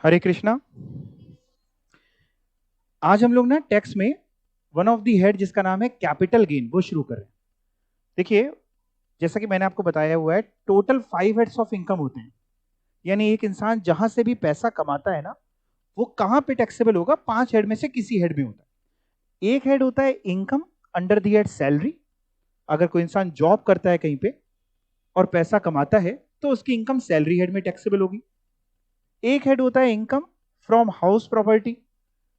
हरे कृष्णा। आज हम लोग ना टैक्स में वन ऑफ दी हेड जिसका नाम है कैपिटल गेन वो शुरू कर रहे हैं। देखिए, जैसा कि मैंने आपको बताया हुआ है, टोटल 5 हेड्स ऑफ इनकम होते हैं। यानी एक इंसान जहां से भी पैसा कमाता है ना, वो कहां पे टैक्सेबल होगा? 5 हेड में से किसी हेड में होता है। एक हेड होता है income under the head salary. अगर कोई इंसान जॉब करता है कहीं पे और पैसा कमाता है तो उसकी इनकम सैलरी हेड में टैक्सेबल होगी। एक हेड होता है इनकम फ्रॉम हाउस प्रॉपर्टी।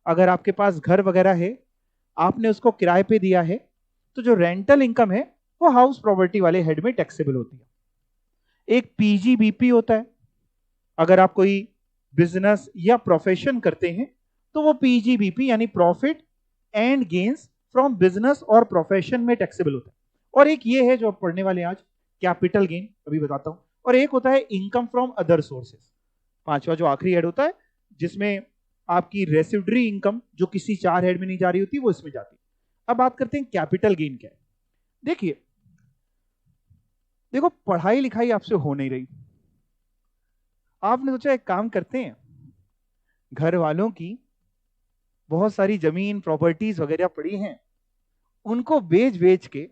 अगर आपके पास घर वगैरह है, आपने उसको किराए पे दिया है, तो जो रेंटल इनकम है वो हाउस प्रॉपर्टी वाले हेड में टैक्सेबल होती है। एक पीजीबीपी होता है। अगर आप कोई बिजनेस या प्रोफेशन करते हैं तो वो पीजीबीपी यानी profit and gains from business और प्रोफेशन में टैक्सेबल होता है। और एक ये है जो आप पढ़ने वाले हैं आज, कैपिटल गेन, अभी बताता हूं। और एक होता है इनकम फ्रॉम अदर सोर्सेस। पांचवा जो आखिरी हेड होता है, जिसमें आपकी रेसिडरी इनकम जो किसी 4 हेड में नहीं जा रही होती वो इसमें जाती है। अब बात करते हैं कैपिटल गेन क्या है। देखिए, देखो, पढ़ाई लिखाई आपसे हो नहीं रही। आपने सोचा एक काम करते हैं, घर वालों की बहुत सारी जमीन प्रॉपर्टीज वगैरह पड़ी हैं, उनको बेच बेच के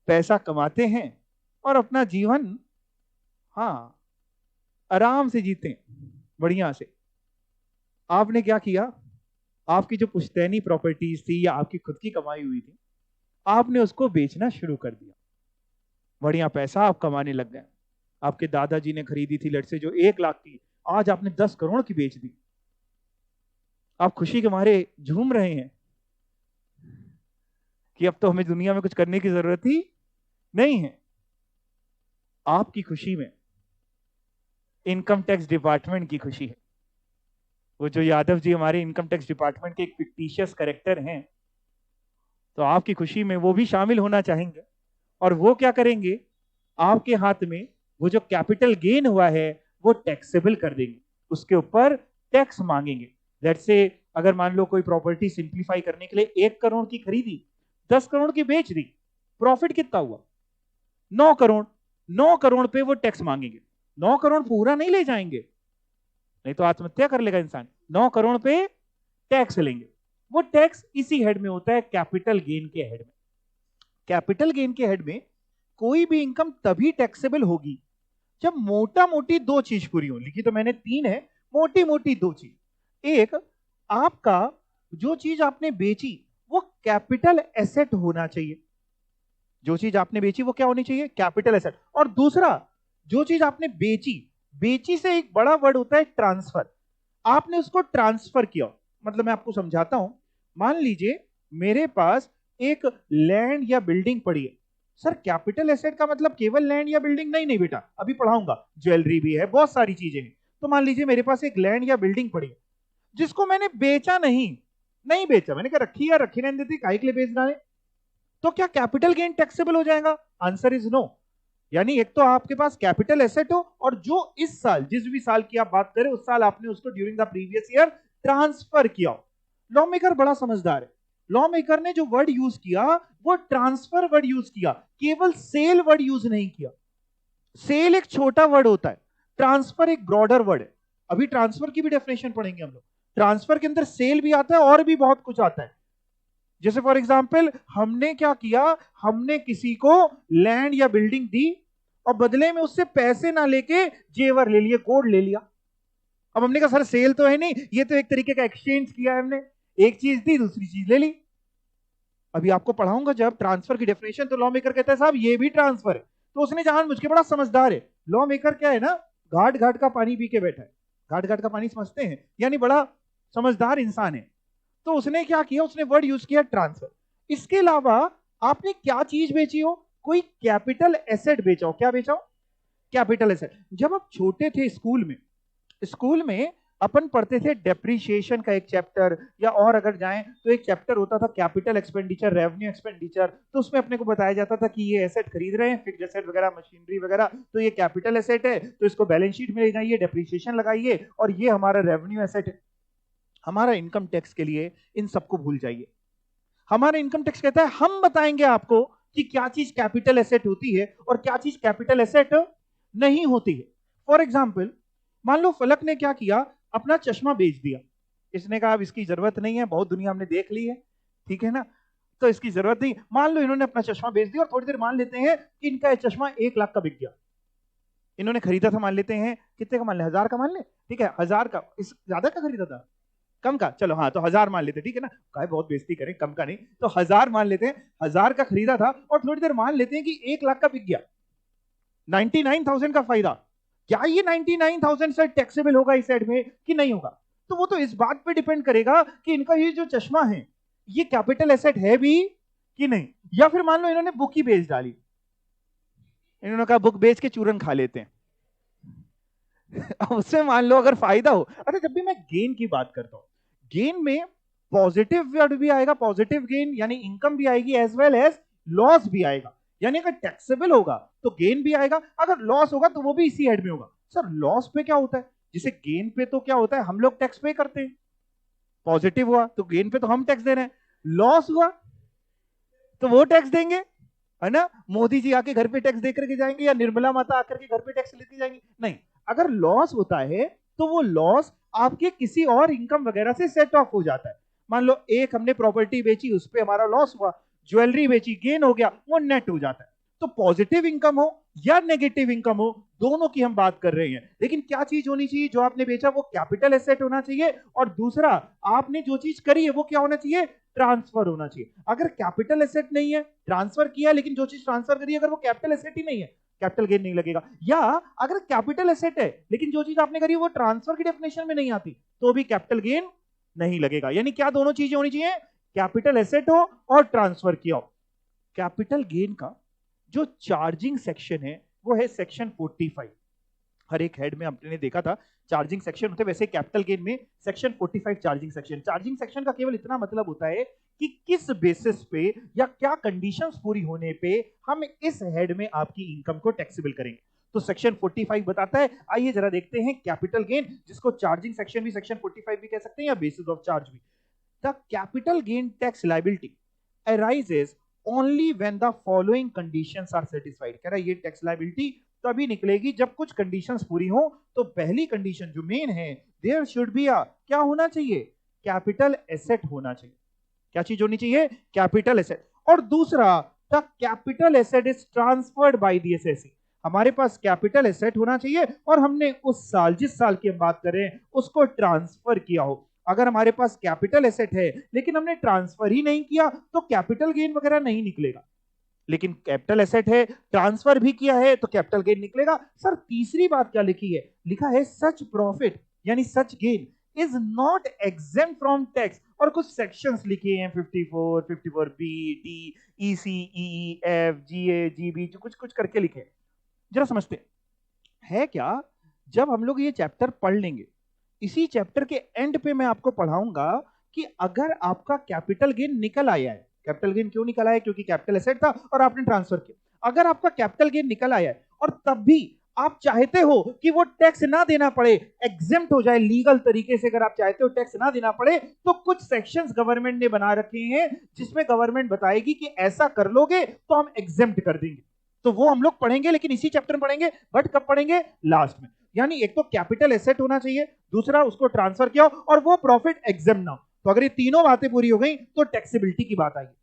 पैसा कमाते हैं और अपना जीवन, हाँ, आराम से जीते हैं, बढ़िया से। आपने क्या किया? आपकी जो पुश्तैनी प्रॉपर्टीज थी या आपकी खुद की कमाई हुई थी, आपने उसको बेचना शुरू कर दिया। बढ़िया पैसा आप कमाने लग गए। आपके दादाजी ने खरीदी थी लट से जो 1 लाख की, आज आपने 10 करोड़ की बेच दी। आप खुशी के मारे झूम रहे हैं कि अब तो हमें दुनिया में कुछ करने की जरूरत ही नहीं है। आपकी खुशी में इनकम टैक्स डिपार्टमेंट की खुशी है। वो जो यादव जी हमारे इनकम टैक्स डिपार्टमेंट के एक फिक्टिशियस कैरेक्टर हैं, तो आपकी खुशी में वो भी शामिल होना चाहेंगे। और वो क्या करेंगे? आपके हाथ में वो जो कैपिटल गेन हुआ है वो टैक्सेबल कर देंगे, उसके ऊपर टैक्स मांगेंगे। लेट्स से अगर मान लो कोई प्रॉपर्टी सिंप्लीफाई करने के लिए 1 करोड़ की खरीदी, 10 करोड़ की बेच दी, प्रॉफिट कितना हुआ? 9 करोड़। 9 करोड़ पे वो टैक्स मांगेंगे। 9 करोड़ पूरा नहीं ले जाएंगे, नहीं तो आत्महत्या कर लेगा इंसान। 9 करोड़ पे टैक्स लेंगे। वो टैक्स इसी हेड में होता है, कैपिटल गेन के हेड में। कैपिटल गेन के हेड में कोई भी इनकम तभी टैक्सेबल होगी जब मोटा मोटी 2 चीज पूरी हो। लिखी तो मैंने 3 है, मोटी मोटी 2 चीज। एक, आपका जो चीज आपने बेची वो कैपिटल एसेट होना चाहिए। जो चीज आपने बेची वो क्या होनी चाहिए? Capital asset. और दूसरा, जो चीज आपने बेची, बेची से एक बड़ा वर्ड होता है ट्रांसफर। आपने उसको ट्रांसफर किया। मतलब मैं आपको समझाता हूं। मान लीजिए मेरे पास एक लैंड या बिल्डिंग पड़ी है। सर, कैपिटल एसेट का मतलब केवल लैंड या बिल्डिंग नहीं, नहीं बेटा, अभी पढ़ाऊंगा। ज्वेलरी भी है, बहुत सारी चीजें हैं। तो मान लीजिए मेरे पास एक लैंड या बिल्डिंग पड़ी है जिसको मैंने बेचा नहीं। नहीं बेचा, मैंने कहा रखी या रखी रहने देती, काहे के लिए बेच डाले? तो क्या कैपिटल गेन टैक्सेबल हो जाएगा? Answer is no. यानी एक तो आपके पास कैपिटल एसेट हो, और जो इस साल, जिस भी साल की आप बात करें, उस साल आपने उसको during the previous year transfer किया हो। लॉ मेकर बड़ा समझदार है। लॉ मेकर ने जो वर्ड यूज किया वो ट्रांसफर वर्ड यूज किया, केवल सेल वर्ड यूज नहीं किया। सेल एक छोटा वर्ड होता है, ट्रांसफर एक ब्रॉडर वर्ड है। अभी ट्रांसफर की भी डेफिनेशन पढ़ेंगे हम लोग। ट्रांसफर के अंदर सेल भी आता है और भी बहुत कुछ आता है। जैसे फॉर एग्जाम्पल, हमने क्या किया? हमने किसी को लैंड या बिल्डिंग दी और बदले में उससे पैसे ना लेके जेवर ले लिए, गोल्ड ले लिया। अब हमने कहा सर सेल तो है नहीं, ये तो एक तरीके का एक्सचेंज किया है हमने। एक चीज दी, दूसरी चीज ले ली। अभी आपको पढ़ाऊंगा जब ट्रांसफर की डेफिनेशन, तो लॉ मेकर कहता है साहब ये भी ट्रांसफर है। तो उसने जान मुझ के, बड़ा समझदार है लॉ मेकर, क्या है ना, घाट घाट का पानी पी के बैठा है। घाट घाट का पानी समझते हैं, यानी बड़ा समझदार इंसान है। तो उसने क्या किया? उसने वर्ड यूज किया ट्रांसफर। इसके अलावा आपने क्या चीज बेची हो? कोई कैपिटल एसेट बेचा हो। क्या बेचा हो? Capital asset. जब आप छोटे थे स्कूल में, स्कूल में अपन पढ़ते थे डेप्रिसिएशन का एक चैप्टर, या और अगर जाएं तो एक चैप्टर होता था कैपिटल एक्सपेंडिचर, रेवेन्यू एक्सपेंडिचर। तो उसमें अपने को बताया जाता था कि ये एसेट खरीद रहे हैं, फिक्स्ड एसेट वगैरह, मशीनरी वगैरह, तो ये कैपिटल एसेट है, तो इसको बैलेंस शीट में ले जाइए, डेप्रिसिएशन लगाइए, और ये हमारा रेवेन्यू एसेट है। हमारा इनकम टैक्स के लिए इन सबको भूल जाइए। हमारा इनकम टैक्स कहता है हम बताएंगे आपको कि क्या चीज कैपिटल एसेट होती है और क्या चीज कैपिटल एसेट नहीं होती है। फॉर एग्जाम्पल, मान लो फलक ने क्या किया, अपना चश्मा बेच दिया। इसने कहा अब इसकी जरूरत नहीं है, बहुत दुनिया हमने देख ली है, ठीक है ना, तो इसकी जरूरत नहीं। मान लो इन्होंने अपना चश्मा बेच दिया और थोड़ी देर मान लेते हैं कि इनका ये चश्मा 1 लाख का बिक गया। इन्होंने खरीदा था, मान लेते हैं कितने का मान ले, 1000 का मान ले, ठीक है, 1000 का। इस ज्यादा का खरीदा था, कम का, चलो हाँ तो 1000 मान लेते, ठीक है ना, काय बहुत बेइज्जती करें, कम का नहीं, तो 1000 मान लेते हैं। 1000 का खरीदा था और थोड़ी देर मान लेते हैं कि 1 लाख का बिक गया, 99,000 का फायदा। क्या ये 99,000 से टैक्सेबल होगा इस एड में कि नहीं होगा? तो वो तो इस बात पे डिपेंड करेगा कि इनका ये जो चश्मा है ये कैपिटल एसेट है भी कि नहीं। या फिर मान लो इन्होंने बुक ही बेच डाली, इन्होंने कहा बुक बेच के चूरन खा लेते हैं। अब उसमें मान लो अगर फायदा हो, अच्छा जब भी मैं गेन की बात करता हूं, गेन में पॉजिटिव वर्ड भी आएगा, पॉजिटिव गेन यानी इनकम भी आएगी, एज वेल एज लॉस भी आएगा। यानी अगर टैक्सेबल होगा तो गेन भी आएगा, अगर लॉस होगा तो वो भी इसी हेड में होगा। सर लॉस पे क्या होता है? जैसे गेन पे तो क्या होता है, हम लोग टैक्स पे करते हैं, पॉजिटिव हुआ तो गेन पे तो हम टैक्स दे रहे हैं, लॉस हुआ तो वो टैक्स देंगे, है ना। मोदी जी आके घर पे टैक्स दे करके जाएंगे या निर्मला माता आकर के घर पे टैक्स लेके जाएंगे? नहीं, अगर लॉस होता है तो वो लॉस आपके किसी और इनकम वगैरह से सेट ऑफ हो जाता है। मान लो एक हमने प्रॉपर्टी बेची, उस पर हमारा लॉस हुआ, ज्वेलरी बेची, गेन हो गया, वो नेट हो जाता है। तो पॉजिटिव इनकम हो या नेगेटिव इनकम हो, दोनों की हम बात कर रहे हैं। लेकिन क्या चीज होनी चाहिए, जो आपने बेचा वो कैपिटल एसेट होना चाहिए, और दूसरा आपने जो चीज करी है वो क्या होना चाहिए, ट्रांसफर होना चाहिए। अगर कैपिटल एसेट नहीं है, ट्रांसफर किया लेकिन जो चीज ट्रांसफर करी अगर वो कैपिटल एसेट ही नहीं है, कैपिटल गेन नहीं लगेगा। या अगर कैपिटल एसेट है लेकिन जो चीज आपने करी वो ट्रांसफर की डेफिनेशन में नहीं आती, तो भी कैपिटल गेन नहीं लगेगा। यानी क्या दोनों चीजें होनी चाहिए, कैपिटल एसेट हो और ट्रांसफर किया हो। कैपिटल गेन का जो चार्जिंग सेक्शन है वो है सेक्शन 45। हर एक हेड में हमने देखा था चार्जिंग सेक्शन होते, वैसे कैपिटल गेन में section 45 charging section. Charging section का केवल इतना मतलब होता है कि किस बेसिस पे या क्या कंडीशंस पूरी होने पे हम इस हेड में आपकी इनकम को टैक्सेबल करेंगे। तो सेक्शन 45 बताता है। आइए जरा देखते हैं कैपिटल गेन, जिसको चार्जिंग सेक्शन भी, सेक्शन 45 भी कह सकते हैं, या बेसिस ऑफ चार्ज भी। The capital gain tax liability arises only when the following conditions are satisfied. कह रहा है ये टैक्स लायबिलिटी तभी निकलेगी जब कुछ कंडीशंस पूरी हो। तो पहली कंडीशन जो मेन है, देयर शुड बी अ, क्या होना चाहिए, कैपिटल एसेट होना चाहिए। क्या चीज होनी चाहिए, कैपिटल एसेट। और दूसरा, the capital asset is transferred by the assessee. हमारे पास कैपिटल एसेट होना चाहिए और हमने उस साल, जिस साल की हम बात कर रहे हैं, उसको ट्रांसफर किया हो। अगर हमारे पास कैपिटल एसेट है लेकिन हमने ट्रांसफर ही नहीं किया तो कैपिटल गेन वगैरह नहीं निकलेगा। लेकिन कैपिटल एसेट है, ट्रांसफर भी किया है, तो कैपिटल गेन निकलेगा। सर तीसरी बात क्या लिखी है, लिखा है सच प्रॉफिट यानी such gain is not exempt from tax. और कुछ सेक्शंस लिखे हैं 54, 54 B, D, EC, E, F, GA, GB, जो कुछ कुछ करके लिखे। जरा समझते है क्या। जब हम लोग ये चैप्टर पढ़ लेंगे, इसी चैप्टर के एंड पे मैं आपको पढ़ाऊंगा कि अगर आपका कैपिटल गेन निकल आया है, कैपिटल गेन क्यों निकल आया, क्योंकि कैपिटल एसेट था और आपने ट्रांसफर किया। अगर आपका कैपिटल गेन निकल आया है और तब भी आप चाहते हो कि वो टैक्स ना देना पड़े, एग्जेम्प्ट हो जाए लीगल तरीके से, अगर आप चाहते हो टैक्स ना देना पड़े, तो कुछ सेक्शंस गवर्नमेंट ने बना रखे हैं जिसमें गवर्नमेंट बताएगी कि ऐसा कर लोगे तो हम एग्जेम्प्ट कर देंगे। तो वो हम लोग पढ़ेंगे, लेकिन इसी चैप्टर में पढ़ेंगे, बट कब पढ़ेंगे, लास्ट में। यानी एक तो कैपिटल एसेट होना चाहिए, दूसरा उसको ट्रांसफर किया और वो प्रॉफिट एग्जेम्प्ट ना हो। तो अगर ये तीनों बातें पूरी हो गई तो टैक्सेबिलिटी की बात आएगी।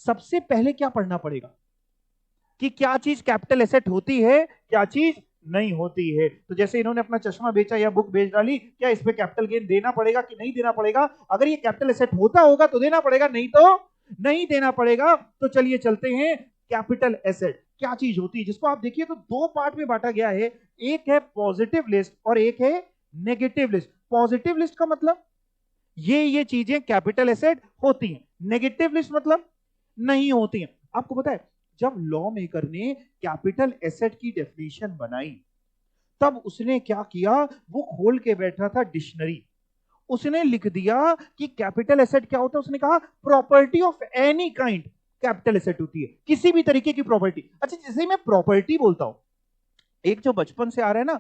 सबसे पहले क्या पढ़ना पड़ेगा कि क्या चीज कैपिटल एसेट होती है, क्या चीज नहीं होती है। तो जैसे इन्होंने अपना चश्मा बेचा या बुक बेच डाली, क्या इस पे कैपिटल गेन देना पड़ेगा कि नहीं देना पड़ेगा? अगर ये कैपिटल एसेट होता होगा तो देना पड़ेगा, नहीं तो नहीं देना पड़ेगा। तो चलिए चलते हैं, कैपिटल एसेट क्या चीज होती है, जिसको आप देखिए तो दो पार्ट में बांटा गया है, एक है पॉजिटिव लिस्ट और एक है नेगेटिव लिस्ट। पॉजिटिव लिस्ट का मतलब ये चीजें कैपिटल एसेट होती हैं, नेगेटिव लिस्ट मतलब नहीं होती हैं। आपको पता है जब लॉ मेकर ने कैपिटल एसेट की डेफिनेशन बनाई, तब उसने क्या किया, वो खोल के बैठा था डिक्शनरी, उसने लिख दिया कि कैपिटल एसेट क्या होता है। उसने कहा property of any kind capital asset होती है, किसी भी तरीके की प्रॉपर्टी। अच्छा जैसे मैं प्रॉपर्टी बोलता हूं, एक जो बचपन से आ रहा है ना,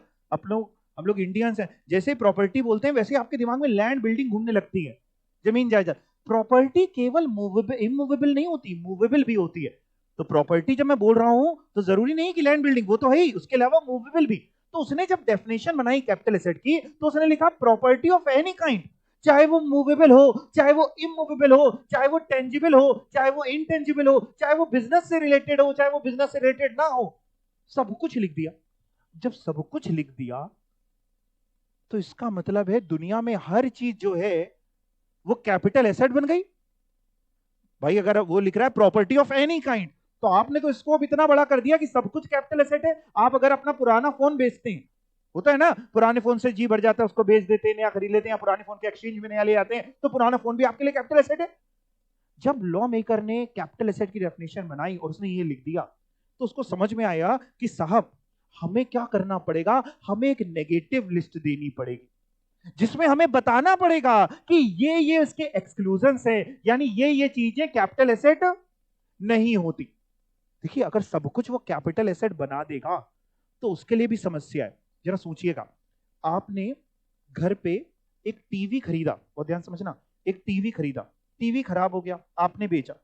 हम लोग इंडियंस हैं, जैसे प्रॉपर्टी बोलते हैं वैसे आपके दिमाग में लैंड बिल्डिंग घूमने लगती है, जमीन जायदाद। प्रॉपर्टी केवल मूवेबल इमूवेबल नहीं होती, मूवेबल भी होती है। तो प्रॉपर्टी जब मैं बोल रहा हूं तो जरूरी नहीं कि लैंड बिल्डिंग, वो तो है ही, उसके अलावा मूवेबल भी। तो उसने जब डेफिनेशन बनाई कैपिटल एसेट की तो उसने लिखा प्रॉपर्टी ऑफ एनी काइंड, चाहे वो मूवेबल हो, चाहे वो इमूवेबल हो, चाहे वो टेंजिबल हो, चाहे वो इनटेंजिबल हो, चाहे वो बिजनेस से रिलेटेड हो, चाहे वो बिजनेस से रिलेटेड ना हो, सब कुछ लिख दिया। जब सब कुछ लिख दिया तो इसका मतलब है दुनिया में हर चीज जो है वो कैपिटल एसेट बन गई। भाई अगर वो लिख रहा है प्रॉपर्टी ऑफ एनी काइंड, तो आपने तो स्कोप इतना बड़ा कर दिया कि सब कुछ कैपिटल एसेट है। आप अगर अपना पुराना फोन बेचते हैं, होता है ना, पुराने फोन से जी भर जाता है, उसको बेच देते हैं, नया खरीद लेते हैं, पुराने फोन के एक्सचेंज में नया ले आते हैं, तो पुराना फोन भी आपके लिए कैपिटल एसेट है। जब लॉ मेकर ने कैपिटल एसेट की डेफिनेशन बनाई और उसने ये लिख दिया, तो उसको समझ में आया कि साहब हमें क्या करना पड़ेगा, हमें एक नेगेटिव लिस्ट देनी पड़ेगी जिसमें हमें बताना पड़ेगा कि ये इसके एक्सक्लूजन्स है, यानी ये चीजें कैपिटल एसेट नहीं होती। देखिए अगर सब कुछ वो कैपिटल एसेट बना देगा तो उसके लिए भी समस्या है। जरा सोचिएगा, आपने घर पे एक टीवी खरीदा, बहुत ध्यान समझना, एक टीवी खरीदा, टीवी खराब हो गया, आपने बेचा।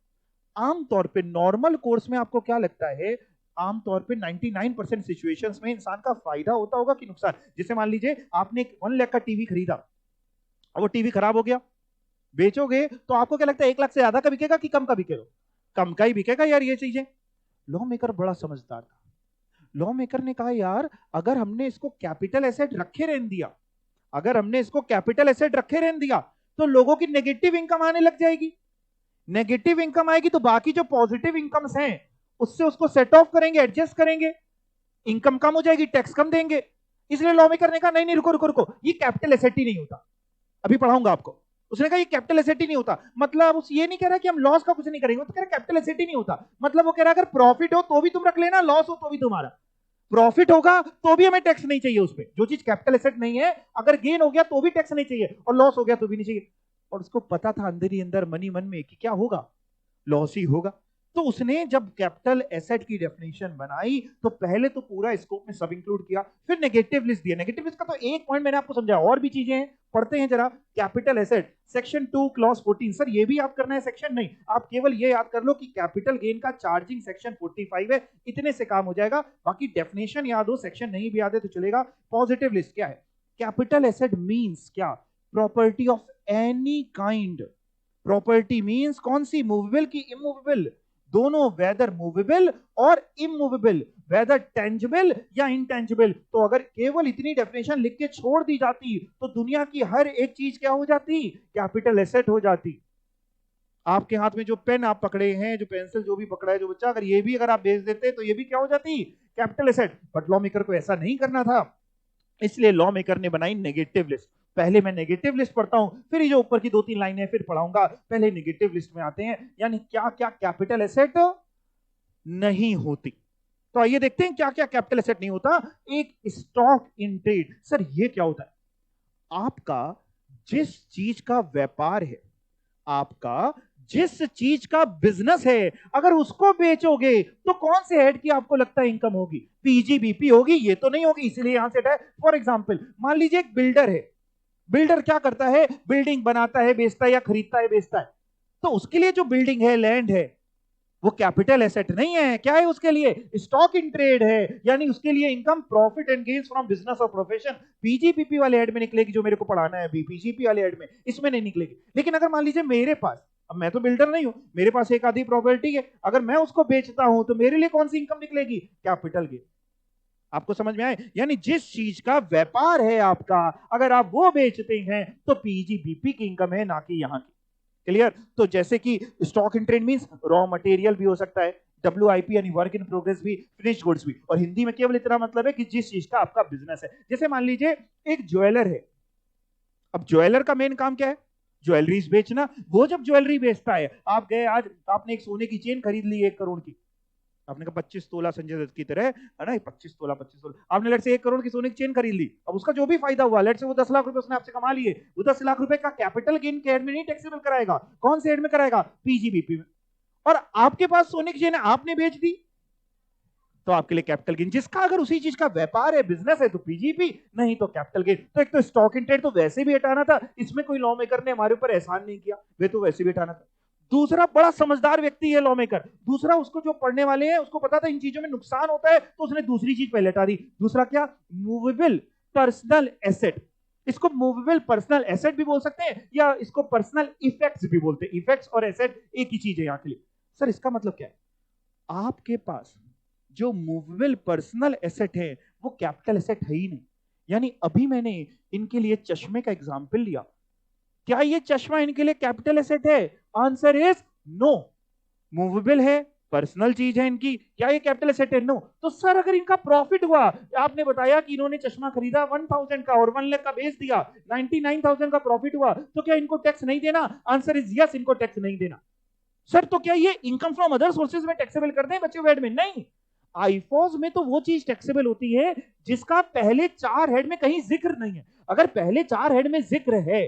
आमतौर पे नॉर्मल कोर्स में आपको क्या लगता है, आमतौर पे 99% सिचुएशंस में इंसान का फायदा होता होगा कि नुकसान। जैसे मान लीजिए आपने 1 लाख का टीवी खरीदा और वो टीवी खराब हो गया, बेचोगे तो आपको क्या लगता है 1 लाख से ज्यादा का बिकेगा कि कम का बिकेगा? कम का ही बिकेगा यार ये चीजें। लॉ मेकर बड़ा समझदार था, लॉ मेकर ने कहा यार अगर हमने इसको कैपिटल एसेट रखे रहने दिया, अगर हमने इसको कैपिटल एसेट रखे रहने दिया तो लोगों की नेगेटिव इनकम आने लग जाएगी। नेगेटिव इनकम आएगी तो बाकी जो पॉजिटिव इनकम्स हैं उससे उसको सेट ऑफ करेंगे, एडजस्ट करेंगे, इनकम कम हो जाएगी, टैक्स कम देंगे। इसलिए लॉ मेकर ने कहा नहीं नहीं रुको रुको रुको, ये कैपिटल एसेट ही नहीं होता, अभी पढ़ाऊंगा आपको। उसने कहा ये कैपिटल एसेट ही नहीं होता, मतलब उस ये नहीं कह रहा कि हम लॉस का कुछ नहीं करेंगे, तो कह रहा कैपिटल एसेट ही नहीं होता। मतलब वो कह रहा अगर प्रॉफिट हो तो भी तुम रख लेना, लॉस हो तो भी तुम्हारा। प्रॉफिट होगा तो भी हमें टैक्स नहीं चाहिए उस पर, जो चीज कैपिटल एसेट नहीं है, अगर गेन हो गया तो भी टैक्स नहीं चाहिए और लॉस हो गया तो भी नहीं चाहिए। और उसको पता था अंदर ही अंदर मनी मन में कि क्या होगा, लॉस ही होगा। तो उसने जब कैपिटल एसेट की डेफिनेशन बनाई तो पहले तो पूरा स्कोप में सब इंक्लूड किया, फिर नेगेटिव लिस्ट दिया। नेगेटिव लिस्ट का तो एक पॉइंट मैंने आपको समझाया, और भी चीजें हैं, पढ़ते हैं जरा। Capital asset section 2 clause 14, sir ये भी याद करना है सेक्शन? नहीं, आप केवल ये याद कर लो कि कैपिटल गेन का चार्जिंग सेक्शन 45 है, इतने से काम हो जाएगा। बाकी डेफिनेशन याद हो, सेक्शन नहीं भी याद है तो चलेगा। पॉजिटिव लिस्ट क्या है? कैपिटल एसेट मींस क्या? Property of any kind. Property means कौन सी, मूवेबल की इमूवेबल, दोनों, वेदर मूवेबल और इमूवेबल, वेदर टेंजिबल या इनटेंजिबल। तो अगर केवल इतनी डेफिनेशन लिख के छोड़ दी जाती तो दुनिया की हर एक चीज क्या हो जाती, कैपिटल एसेट हो जाती। आपके हाथ में जो पेन आप पकड़े हैं, जो पेंसिल जो भी पकड़ा है जो बच्चा, अगर ये भी अगर आप बेच देते तो ये भी क्या हो जाती, capital asset. But law maker को ऐसा नहीं करना था, इसलिए लॉ मेकर ने बनाई नेगेटिव लिस्ट। पहले मैं नेगेटिव लिस्ट पढ़ता हूं, फिर ये जो ऊपर की 2-3 लाइनें फिर पढ़ाऊंगा। पहले नेगेटिव लिस्ट में आते हैं, यानी क्या क्या कैपिटल एसेट नहीं होती। तो आइए देखते हैं क्या क्या कैपिटल एसेट नहीं होता। एक, स्टॉक इन ट्रेड। सर ये क्या होता है? आपका जिस चीज का व्यापार है, आपका जिस चीज का बिजनेस है, अगर उसको बेचोगे तो कौन से हेड की आपको लगता है इनकम होगी? पीजीबीपी होगी? ये तो नहीं होगी, इसलिए यहां से है। फॉर एग्जांपल मान लीजिए एक बिल्डर है, बिल्डर क्या करता है, बिल्डिंग बनाता है, बेचता है या खरीदता है बेचता है, तो उसके लिए जो बिल्डिंग है, लैंड है, वो कैपिटल एसेट नहीं है। क्या है उसके लिए? स्टॉक इन ट्रेड है, यानी उसके लिए income profit and gains from business और प्रोफेशन पीजीपीपी वाले हेड में निकलेगी, जो मेरे को पढ़ाना है अभी, पीजीपी वाले हेड में, इसमें नहीं निकलेगी। लेकिन अगर मान लीजिए मेरे पास, अब मैं तो बिल्डर नहीं हूं, मेरे पास एक आधी प्रॉपर्टी है, अगर मैं उसको बेचता हूं तो मेरे लिए कौन सी इनकम निकलेगी? Capital gain. आपको समझ में आए? यानी जिस चीज का व्यापार है आपका, अगर आप वो बेचते हैं तो पीजीबीपी की इनकम है, ना कि यहां की। क्लियर? तो जैसे कि stock in trade means raw material भी हो सकता है, डब्ल्यूआईपी यानी वर्क इन प्रोग्रेस भी, फिनिश्ड गुड्स भी, और हिंदी में केवल इतना मतलब है कि जिस चीज का आपका बिजनेस है। जैसे मान लीजिए एक ज्वेलर है, अब ज्वेलर का मेन काम क्या है? ज्वेलरीज बेचना। वो जब ज्वेलरी बेचता है, आप गए आज, आपने एक सोने की चेन खरीद ली 1 करोड़ की, आपने कहा 25 तोला संजय दत्त की तरह है ना, 25 तोला 25 तोला, आपने लेट से 1 करोड़ की सोने की चेन खरीद ली। अब उसका जो भी फायदा हुआ, लेट से वो 10 लाख रुपए उसने आपसे कमा लिए, वो 10 लाख रुपए का कैपिटल गेन के हेड में नहीं टैक्सेबल कराएगा। कौन से हेड में कराएगा? पीजीबीपी में। और आपके पास सोने की चेन है, आपने बेच दी तो आपके लिए कैपिटल गेन। जिसका अगर उसी चीज का व्यापार है, बिजनेस है, तो पीजीपी, नहीं तो कैपिटल गेन। तो एक तो स्टॉक इन ट्रेड तो वैसे भी हटाना था, इसमें कोई लॉ मेकर ने हमारे ऊपर एहसान नहीं किया, वे तो वैसे भी हटाना था। दूसरा बड़ा समझदार व्यक्ति है लॉ मेकर, दूसरा उसको जो पढ़ने वाले हैं उसको पता था इन चीजों में नुकसान होता है, तो उसने दूसरी चीज पहले हटा दी। दूसरा क्या? Movable personal asset. इसको मूवेबल पर्सनल एसेट भी बोल सकते हैं या इसको पर्सनल इफेक्ट्स भी बोलते हैं। इफेक्ट्स और एसेट एक ही चीज है यहां के लिए। सर इसका मतलब क्या है? आपके पास जो मूवेबल पर्सनल एसेट है वो कैपिटल एसेट है ही नहीं। यानी अभी मैंने इनके लिए चश्मे का एग्जाम्पल लिया, क्या ये चश्मा इनके लिए कैपिटल एसेट है? Answer is no. मूवेबल है, पर्सनल चीज है इनकी, क्या ये कैपिटल एसेट है? नो। तो सर अगर इनका प्रॉफिट हुआ, आपने बताया कि इन्होंने चश्मा खरीदा 1000 का और 1 लाख का बेच दिया, 99,000 का प्रॉफिट हुआ, तो क्या इनको टैक्स नहीं देना? आंसर इज यस, इनको टैक्स नहीं देना। सर तो क्या ये इनकम फ्रॉम अदर सोर्सेज में टैक्सेबल कर दें बच्चे वेड में? नहीं, आईफोज में तो वो चीज टैक्सेबल होती है जिसका पहले 4 हेड में कहीं जिक्र नहीं है। अगर पहले 4 हेड में जिक्र है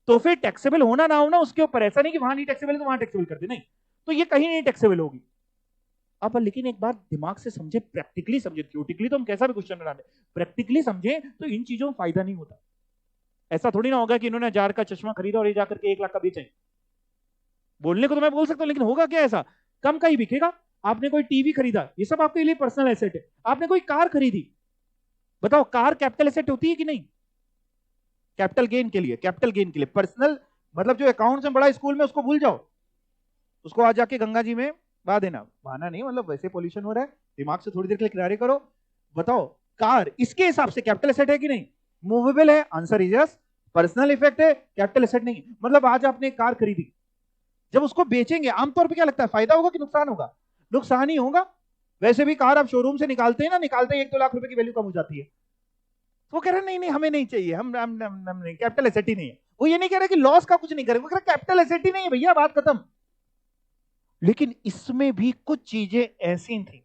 तो फिर टैक्सेबल होना ना होना उसके ऊपर, ऐसा नहीं कि वहां नहीं टैक्सेबल तो वहां टैक्सेबल कर दे, नहीं, तो ये कहीं नहीं टैक्सेबल होगी। अब लेकिन एक बात दिमाग से समझे, प्रैक्टिकली समझे, थ्योरेटिकली तो हम कैसा भी क्वेश्चन बना दे, प्रैक्टिकली समझे तो इन चीजों में फायदा नहीं होता। ऐसा थोड़ी ना होगा कि इन्होंने 1000 का चश्मा खरीदा और ये जाकर के 1 लाख का बेचे। बोलने को तो मैं बोल सकता हूं, लेकिन होगा क्या? ऐसा कम का ही बिकेगा। आपने कोई टीवी खरीदा, ये सब आपके लिए पर्सनल एसेट है। आपने कोई कार खरीदी, बताओ कार कैपिटल एसेट होती है कि नहीं? कैपिटल गेन के लिए, कैपिटल गेन के लिए पर्सनल, मतलब जो अकाउंट में बड़ा स्कूल में उसको भूल जाओ, उसको आज जाके गंगा जी में बहा देना। बहाना नहीं, मतलब वैसे पॉल्यूशन हो रहा है, दिमाग से थोड़ी देर के लिए किनारे करो। बताओ कार इसके हिसाब से कैपिटल एसेट है कि नहीं? मूवेबल है, answer is yes. Personal effect है, कैपिटल एसेट नहीं। मतलब आज आपने कार खरीदी, जब उसको बेचेंगे आमतौर पर क्या लगता है, फायदा होगा कि नुकसान होगा? नुकसान ही होगा। वैसे भी कार आप शोरूम से निकालते हैं ना, निकालते ही 1-2 लाख रुपए की वैल्यू कम हो जाती है। वो कह रहे नहीं नहीं हमें नहीं चाहिए, हम नहीं, कैपिटल एसेट ही नहीं है। वो ये नहीं कह रहा कि लॉस का कुछ नहीं करेगा, वो कह रहा कैपिटल एसेट ही नहीं है भैया, बात खत्म। लेकिन इसमें भी कुछ चीजें ऐसी थी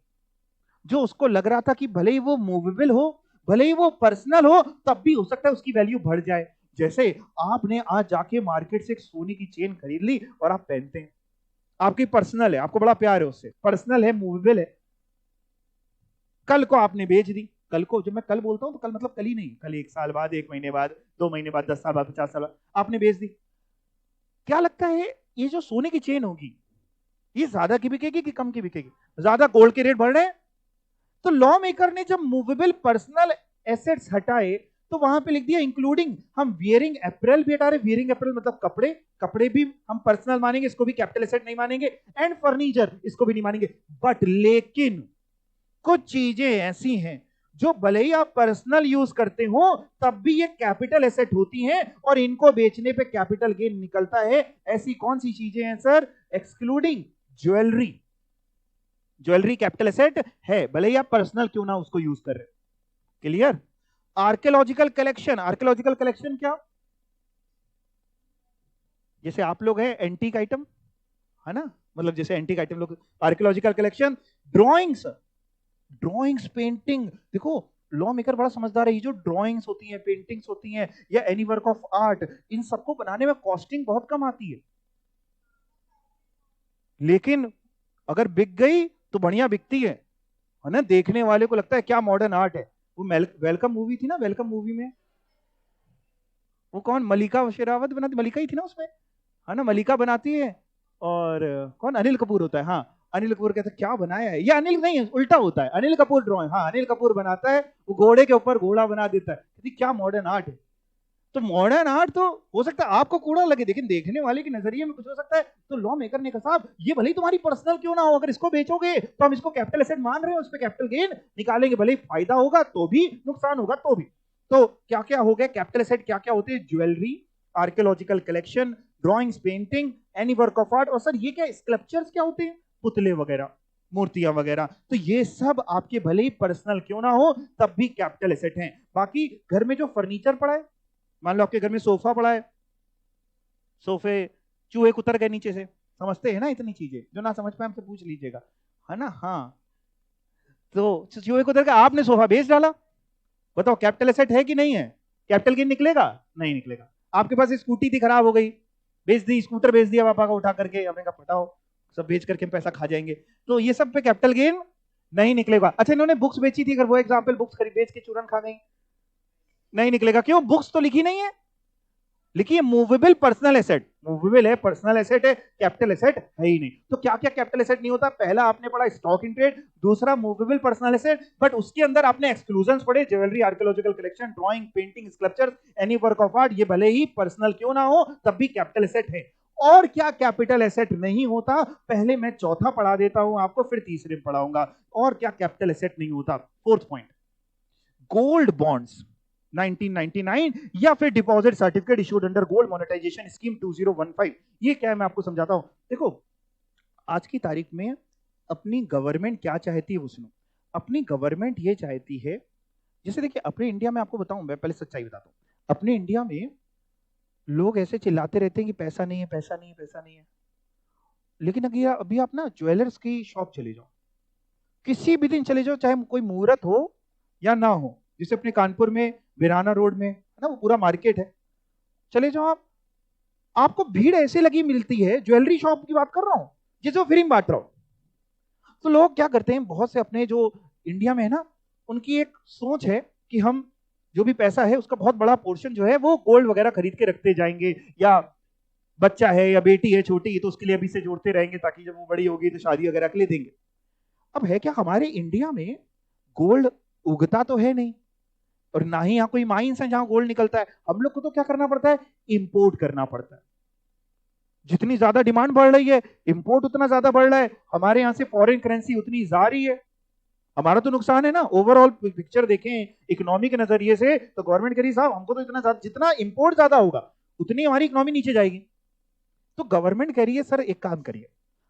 जो उसको लग रहा था कि भले ही वो मूवेबल हो, भले ही वो पर्सनल हो, तब भी हो सकता है उसकी वैल्यू बढ़ जाए। जैसे आपने आज जाके मार्केट से एक सोने की चेन खरीद ली और आप पहनते हैं, आपकी पर्सनल है, आपको बड़ा प्यार है उससे, पर्सनल है, मूवेबल है। कल को आपने बेच दी, कल को, जब मैं कल बोलता हूं तो कल मतलब कल ही नहीं, कल 1 साल बाद, 1 महीने बाद, 2 महीने बाद, 10 साल बाद, 50 साल बाद आपने बेच दी। क्या लगता है ये जो सोने की चेन होगी ये ज्यादा की बिकेगी कि कम की बिकेगी? ज्यादा गोल्ड के रेट बढ़ रहे हैं। तो लॉ मेकर ने जब मूवेबल पर्सनल एसेट्स हटाए तो वहां पे लिख दिया इंक्लूडिंग, हम वियरिंग अप्रैल भी हटा रहे। वियरिंग अप्रैल मतलब कपड़े, कपड़े भी हम पर्सनल मानेंगे, इसको भी कैपिटल एसेट नहीं मानेंगे। एंड फर्नीचर, इसको भी नहीं मानेंगे। बट लेकिन कुछ चीजें ऐसी हैं जो भले ही आप पर्सनल यूज करते हो तब भी ये कैपिटल एसेट होती हैं और इनको बेचने पे कैपिटल गेन निकलता है। ऐसी कौन सी चीजें हैं sir? Excluding jewellery. Jewellery capital asset है, भले ही आप पर्सनल क्यों ना उसको यूज कर रहे। Clear? Archaeological collection, archaeological collection क्या? जैसे आप लोग हैं एंटीक आइटम, है ना, मतलब जैसे एंटीक आइटम लोग, archaeological collection. Drawings, drawings, painting. देखो लॉ मेकर बड़ा समझदार है, ये जो ड्रॉइंग्स होती हैं, पेंटिंग्स होती हैं या एनी वर्क ऑफ आर्ट, इन सबको बनाने में कॉस्टिंग बहुत कम आती है, लेकिन अगर बिक गई तो बढ़िया बिकती है ना, देखने वाले को लगता है क्या मॉडर्न आर्ट है। वो वेलकम मूवी थी ना, वेलकम मूवी में वो कौन, मलिका शेरावत बनाती, मलिका ही थी ना उसमें, है ना, मलिका बनाती है और कौन, अनिल कपूर होता है। हाँ, अनिल कपूर कहता है क्या बनाया है, ये अनिल नहीं है, उल्टा होता है, अनिल कपूर ड्रॉइंग, हाँ अनिल कपूर बनाता है, वो घोड़े के ऊपर घोड़ा बना देता है, क्या मॉडर्न आर्ट है। तो मॉडर्न आर्ट तो हो सकता है आपको कूड़ा लगे, लेकिन देखने वाले के नजरिए में कुछ हो सकता है। तो लॉ मेकर ने कहा साहब ये भले ही तुम्हारी पर्सनल क्यों ना हो, अगर इसको बेचोगे तो हम इसको कैपिटल एसेट मान रहे हैं, उस पर कैपिटल गेन निकालेंगे, भले ही फायदा होगा तो भी, नुकसान होगा तो भी। तो क्या क्या हो गया कैपिटल एसेट, क्या क्या होते हैं? Jewellery, archaeological collection, drawings, painting, any work of art. और सर ये क्या स्कल्पचर्स क्या होते हैं? पुतले वगैरह, मूर्तियां वगैरह। तो ये सब आपके भले ही पर्सनल क्यों ना हो तब भी कैपिटल एसेट हैं। बाकी घर में जो फर्नीचर पड़ा है, मान लो आपके घर में सोफा पड़ा है, सोफे चूहे कुतर गए नीचे से, समझते हैं ना, इतनी चीजें जो ना समझ पाए हमसे पूछ लीजिएगा, है ना। हाँ, तो चूहे कुतर गए, आपने सोफा बेच डाला, बताओ कैपिटल एसेट है कि नहीं है? कैपिटल गेन निकलेगा? नहीं निकलेगा। आपके पास स्कूटी थी, खराब हो गई, बेच दी, स्कूटर बेच दिया पापा का उठा करके, हमने कहा पटाओ सब बेच करके हम पैसा खा जाएंगे, तो ये सब पे कैपिटल गेन नहीं निकलेगा। अच्छा इन्होंने बुक्स बेची थी, अगर वो एग्जाम्पल, बुक्स खरीद बेच के चूरन खा गई, नहीं निकलेगा। क्यों? बुक्स तो लिखी नहीं है, लिखिए मूवेबल पर्सनल एसेट, मूवेबल है, पर्सनल एसेट है, कैपिटल एसेट है ही नहीं। तो क्या क्या कैपिटल एसेट नहीं होता? पहला आपने पढ़ा स्टॉक इन ट्रेड, दूसरा मूवेबल पर्सनल एसेट, बट उसके अंदर आपने एक्सक्लूजन्स पढ़े, jewellery, archaeological collection, drawing, painting, sculpture, any work of art, ये भले ही पर्सनल क्यों ना हो तब भी कैपिटल एसेट है। और क्या कैपिटल एसेट नहीं होता? पहले मैं चौथा पढ़ा देता हूं आपको, फिर तीसरे में पढ़ाऊंगा। और क्या कैपिटल एसेट नहीं होता? फोर्थ पॉइंट, गोल्ड बॉन्ड्स 1999 या फिर deposit certificate issued under gold monetisation scheme 2015। ये क्या है मैं आपको समझाता हूं। देखो आज की तारीख में अपनी गवर्नमेंट क्या चाहती है वो सुनो। अपनी गवर्नमेंट ये चाहती है, जैसे देखिए अपने इंडिया में, आपको बताऊं, मैं पहले सच्चाई बताता हूं। अपने इंडिया में लोग ऐसे चिल्लाते रहते हैं कि पैसा नहीं है, पैसा नहीं है, पैसा नहीं है। लेकिन अभी आप ना ज्वेलर्स की शॉप चले जाओ, किसी भी दिन चले जाओ, चाहे कोई मुहूर्त हो या ना हो, जैसे अपने कानपुर में वीराना रोड में है ना, वो पूरा मार्केट है, चले जाओ आप, आपको भीड़ ऐसे लगी मिलती है, ज्वेलरी शॉप की बात कर रहा हूं, जैसे वो फ्री में बांट रहा हूं। तो लोग क्या करते हैं, बहुत से अपने जो इंडिया में है ना, उनकी एक सोच है कि हम जो भी पैसा है उसका बहुत बड़ा पोर्शन जो है वो गोल्ड वगैरह खरीद के रखते जाएंगे, या बच्चा है या बेटी है छोटी तो उसके लिए अभी से जोड़ते रहेंगे ताकि जब वो बड़ी होगी तो शादी वगैरह के लिए देंगे। अब है क्या, हमारे इंडिया में गोल्ड उगता तो है नहीं, और ना ही यहां कोई माइंस है जहां गोल्ड निकलता है। हम लोग को तो क्या करना पड़ता है, इंपोर्ट करना पड़ता है। जितनी ज्यादा डिमांड बढ़ रही है, इंपोर्ट उतना ज्यादा बढ़ रहा है, हमारे यहां से फॉरेन करेंसी उतनी जा रही है। हमारा तो नुकसान है ना। ओवरऑल पिक्चर देखें इकोनॉमी के नजरिए से तो गवर्नमेंट कह रही साहब हमको तो इतना जितना इंपोर्ट ज्यादा होगा उतनी हमारी इकोनॉमी नीचे जाएगी। तो गवर्नमेंट कह रही है सर एक काम करिए,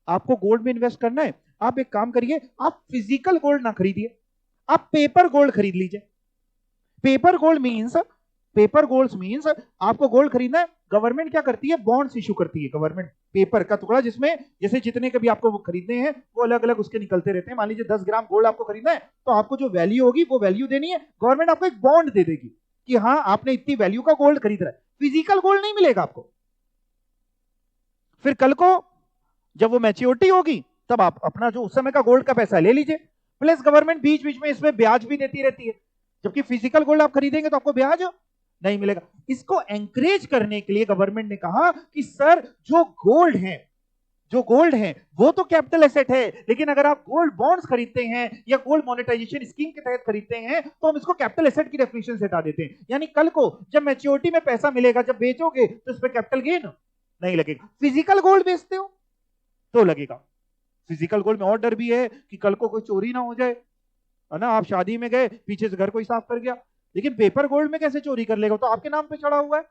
आपको गोल्ड में इन्वेस्ट करना है, आप एक काम करिए, आप फिजिकल गोल्ड ना खरीदिए, आप पेपर गोल्ड खरीद लीजिए। Paper gold means, paper gold means आपको गोल्ड खरीदना है, गवर्नमेंट क्या करती है, बॉन्ड्स इशू करती है गवर्नमेंट, पेपर का टुकड़ा जिसमें जैसे जितने कभी आपको खरीदने हैं वो अलग अलग उसके निकलते रहते हैं। मान लीजिए 10 ग्राम गोल्ड आपको खरीदना है तो आपको जो वैल्यू होगी वो वैल्यू देनी है, गवर्नमेंट आपको एक बॉन्ड दे देगी कि हाँ आपने इतनी वैल्यू का गोल्ड खरीद रहा है। फिजिकल गोल्ड नहीं मिलेगा आपको। फिर कल को जब वो मैच्योरिटी होगी तब आप अपना जो उस समय का गोल्ड का पैसा ले लीजिए, प्लस गवर्नमेंट बीच बीच में इसमें ब्याज भी देती रहती है। जबकि फिजिकल गोल्ड आप खरीदेंगे तो आपको ब्याज नहीं मिलेगा। इसको एंकरेज करने के लिए गवर्नमेंट ने कहा कि सर जो गोल्ड है, जो गोल्ड है वो तो कैपिटल एसेट है, लेकिन अगर आप गोल्ड बॉन्ड्स खरीदते हैं या गोल्ड मोनेटाइजेशन स्कीम के तहत खरीदते हैं तो हम इसको कैपिटल एसेट की डेफिनेशन से हटा देते हैं। यानी कल को जब मैच्योरिटी में पैसा मिलेगा, जब बेचोगे तो इस पर कैपिटल गेन नहीं लगेगा। फिजिकल गोल्ड बेचते हो तो लगेगा। फिजिकल गोल्ड में और डर भी है कि कल को कोई चोरी ना हो जाए, है ना, आप शादी में गए पीछे से घर कोई साफ कर गया, लेकिन पेपर गोल्ड में कैसे चोरी कर लेगा, तो आपके नाम पे चढ़ा हुआ है।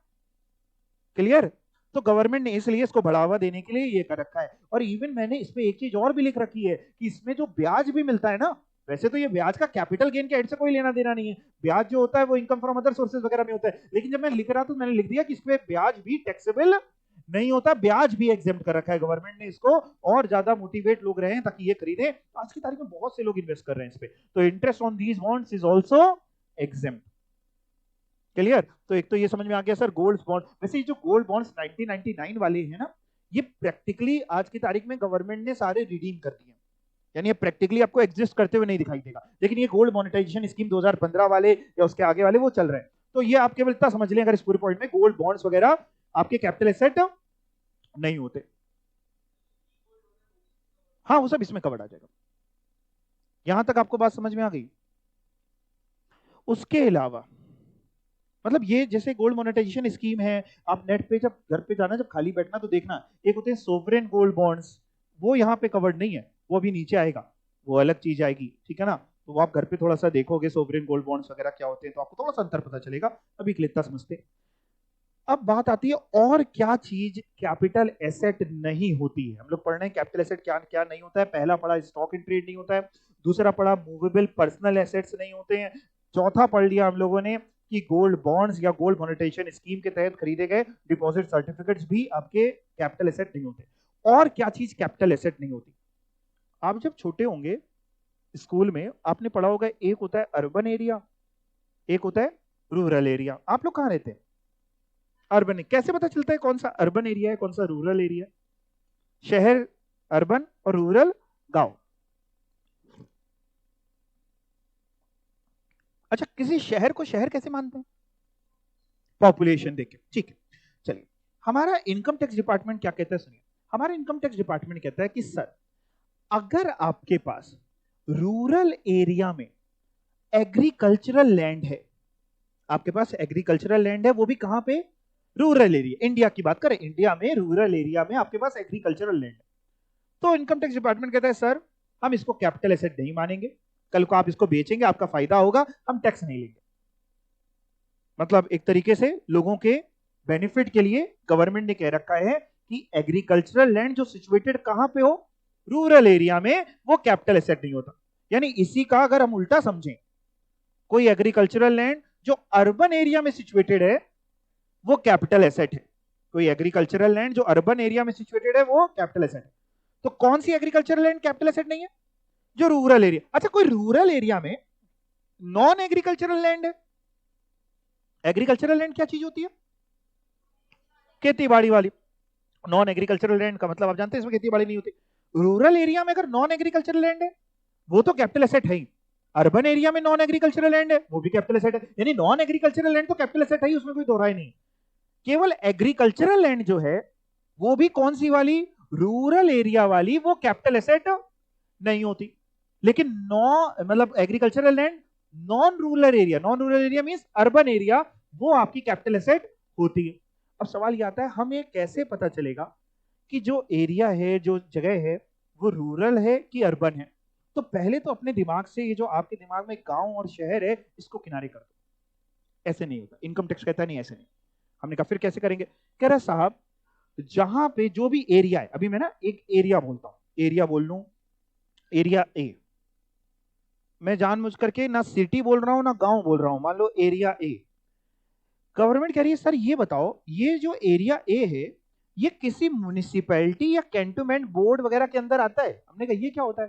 क्लियर। तो गवर्नमेंट ने इसलिए इसको बढ़ावा देने के लिए ये कर रखा है। और इवन मैंने इसमें एक चीज और भी लिख रखी है कि इसमें जो ब्याज भी मिलता है ना, वैसे तो ये ब्याज का कैपिटल गेन के एड से कोई लेना देना नहीं है, ब्याज जो होता है वो इनकम फ्रॉम अदर सोर्सेज वगैरह में होता है, लेकिन जब मैं लिख रहा तो मैंने लिख दिया कि इसमें ब्याज भी टैक्सेबल नहीं होता, ब्याज भी एग्जेम्प्ट कर रखा है गवर्नमेंट ने इसको, और ज्यादा मोटिवेट लोग रहे ताकि ये खरीदे। आज की तारीख में बहुत से लोग इन्वेस्ट कर रहे हैं इस पे, तो interest on these bonds is also exempt. Clear. तो एक तो ये समझ में आ गया सर गोल्ड बॉन्ड। वैसे ये जो गोल्ड बॉन्ड्स 1999 वाले हैं ना, ये प्रैक्टिकली आज की तारीख में गवर्नमेंट ने सारे रिडीम कर दिए, यानी ये प्रैक्टिकली आपको एग्जिस्ट करते हुए नहीं दिखाई देगा, लेकिन ये गोल्ड मोनेटाइजेशन स्कीम 2015 वाले या उसके आगे वाले वो चल रहे हैं। तो ये आप केवल इतना समझ लें अगर इस पूरे पॉइंट में, गोल्ड बॉन्ड्स वगैरह आपके कैपिटल एसेट नहीं होते। हाँ वो सब इसमें कवर्ड आ जाएगा। यहां तक आपको बात समझ में आ गई। उसके अलावा मतलब ये जैसे गोल्ड मोनेटाइजेशन स्कीम है, आप नेट पे जब घर पे जाना, जब खाली बैठना तो देखना, एक होते हैं सोवरेन गोल्ड बॉन्ड्स, वो यहाँ पे कवर्ड नहीं है, वो अभी नीचे आएगा, वो अलग चीज आएगी, ठीक है ना। तो वो आप घर पे थोड़ा सा देखोगे सोवरेन गोल्ड बॉन्ड्स वगैरह क्या होते हैं तो आपको थोड़ा सा अंतर पता चलेगा, अभी के लिए इतना समझते। अब बात आती है और क्या चीज कैपिटल एसेट नहीं होती है। हम लोग पढ़ रहे हैं कैपिटल एसेट क्या क्या नहीं होता है। पहला पढ़ा स्टॉक इन ट्रेड नहीं होता है, दूसरा पढ़ा मूवेबल पर्सनल एसेट्स नहीं होते हैं, चौथा पढ़ लिया हम लोगों ने कि गोल्ड बॉन्ड्स या गोल्ड मोनेटाइजेशन स्कीम के तहत खरीदे गए डिपॉजिट सर्टिफिकेट्स भी आपके कैपिटल एसेट नहीं होते। और क्या चीज कैपिटल एसेट नहीं होती? आप जब छोटे होंगे स्कूल में आपने पढ़ा होगा, एक होता है अर्बन एरिया, एक होता है रूरल एरिया। आप लोग कहाँ रहते हैं? अर्बन है। कैसे पता चलता है कौन सा अर्बन एरिया है कौन सा रूरल एरिया? शहर अर्बन और रूरल गांव। अच्छा, किसी शहर को शहर कैसे मानते हैं? पॉपुलेशन देख के, ठीक है। हमारा इनकम टैक्स डिपार्टमेंट क्या कहता है, सुनिए, हमारा इनकम टैक्स डिपार्टमेंट कहता है कि सर, अगर आपके पास रूरल एरिया में एग्रीकल्चरल लैंड है, आपके पास एग्रीकल्चरल लैंड है, वो भी कहां पे, रूरल एरिया, इंडिया की बात करें, इंडिया में रूरल एरिया में आपके पास एग्रीकल्चरल लैंड है, तो इनकम टैक्स डिपार्टमेंट कहता है सर, हम इसको कैपिटल एसेट नहीं मानेंगे, कल को आप इसको बेचेंगे, आपका फायदा होगा, हम टैक्स नहीं लेंगे। मतलब एक तरीके से लोगों के बेनिफिट के लिए गवर्नमेंट ने कह रखा है कि एग्रीकल्चरल लैंड जो सिचुएटेड कहां पे हो, रूरल एरिया में, वो कैपिटल एसेट नहीं होता। यानी इसी का अगर हम उल्टा समझें, कोई एग्रीकल्चरल लैंड जो अर्बन एरिया में सिचुएटेड है वो कैपिटल एसेट है, कोई एग्रीकल्चरल लैंड जो अर्बन एरिया में सिचुएटेड है वो कैपिटल एसेट है। तो कौन सी एग्रीकल्चरल लैंड कैपिटल एसेट नहीं है, जो रूरल एरिया। अच्छा, कोई रूरल एरिया में नॉन एग्रीकल्चरल लैंड है, एग्रीकल्चरल लैंड क्या चीज होती है, खेती बाड़ी वाली, नॉन एग्रीकल्चरल लैंड का मतलब आप जानते हैं इसमें खेती बाड़ी नहीं होती। रूरल एरिया में अगर नॉन एग्रीकल्चरल लैंड है वो तो कैपिटल एसेट है ही, अर्बन एरिया में नॉन एग्रीकल्चरल लैंड है वो भी कैपिटल एसेट है, यानी नॉन एग्रीकल्चरल लैंड तो कैपिटल एसेट है ही, उसमें कोई दोहराई नहीं। केवल एग्रीकल्चरल लैंड जो है वो भी कौन सी वाली, रूरल एरिया वाली, वो कैपिटल एसेट नहीं होती। लेकिन मतलब agricultural land non rural area, non rural area means urban area, वो आपकी कैपिटल एसेट होती है। अब सवाल ये आता है, हमें कैसे पता चलेगा कि जो एरिया है, जो जगह है, वो रूरल है कि अर्बन है। तो पहले तो अपने दिमाग से, ये जो आपके दिमाग में गांव और शहर है, इसको किनारे कर दो। ऐसे नहीं होता, इनकम टैक्स कहता नहीं ऐसे नहीं। हमने कहा फिर कैसे करेंगे, कह रहा साहब जहां पे जो भी एरिया है, अभी मैं ना एक एरिया बोलता हूं, एरिया बोल लूं, एरिया ए, मैं जानबूझ करके ना सिटी बोल रहा हूं ना गांव बोल रहा हूं, मान लो एरिया ए। गवर्नमेंट कह रही है सर ये बताओ, ये जो एरिया ए है ये किसी म्युनिसिपैलिटी या कैंटोनमेंट बोर्ड वगैरह के अंदर आता है। हमने कहा ये क्या होता है,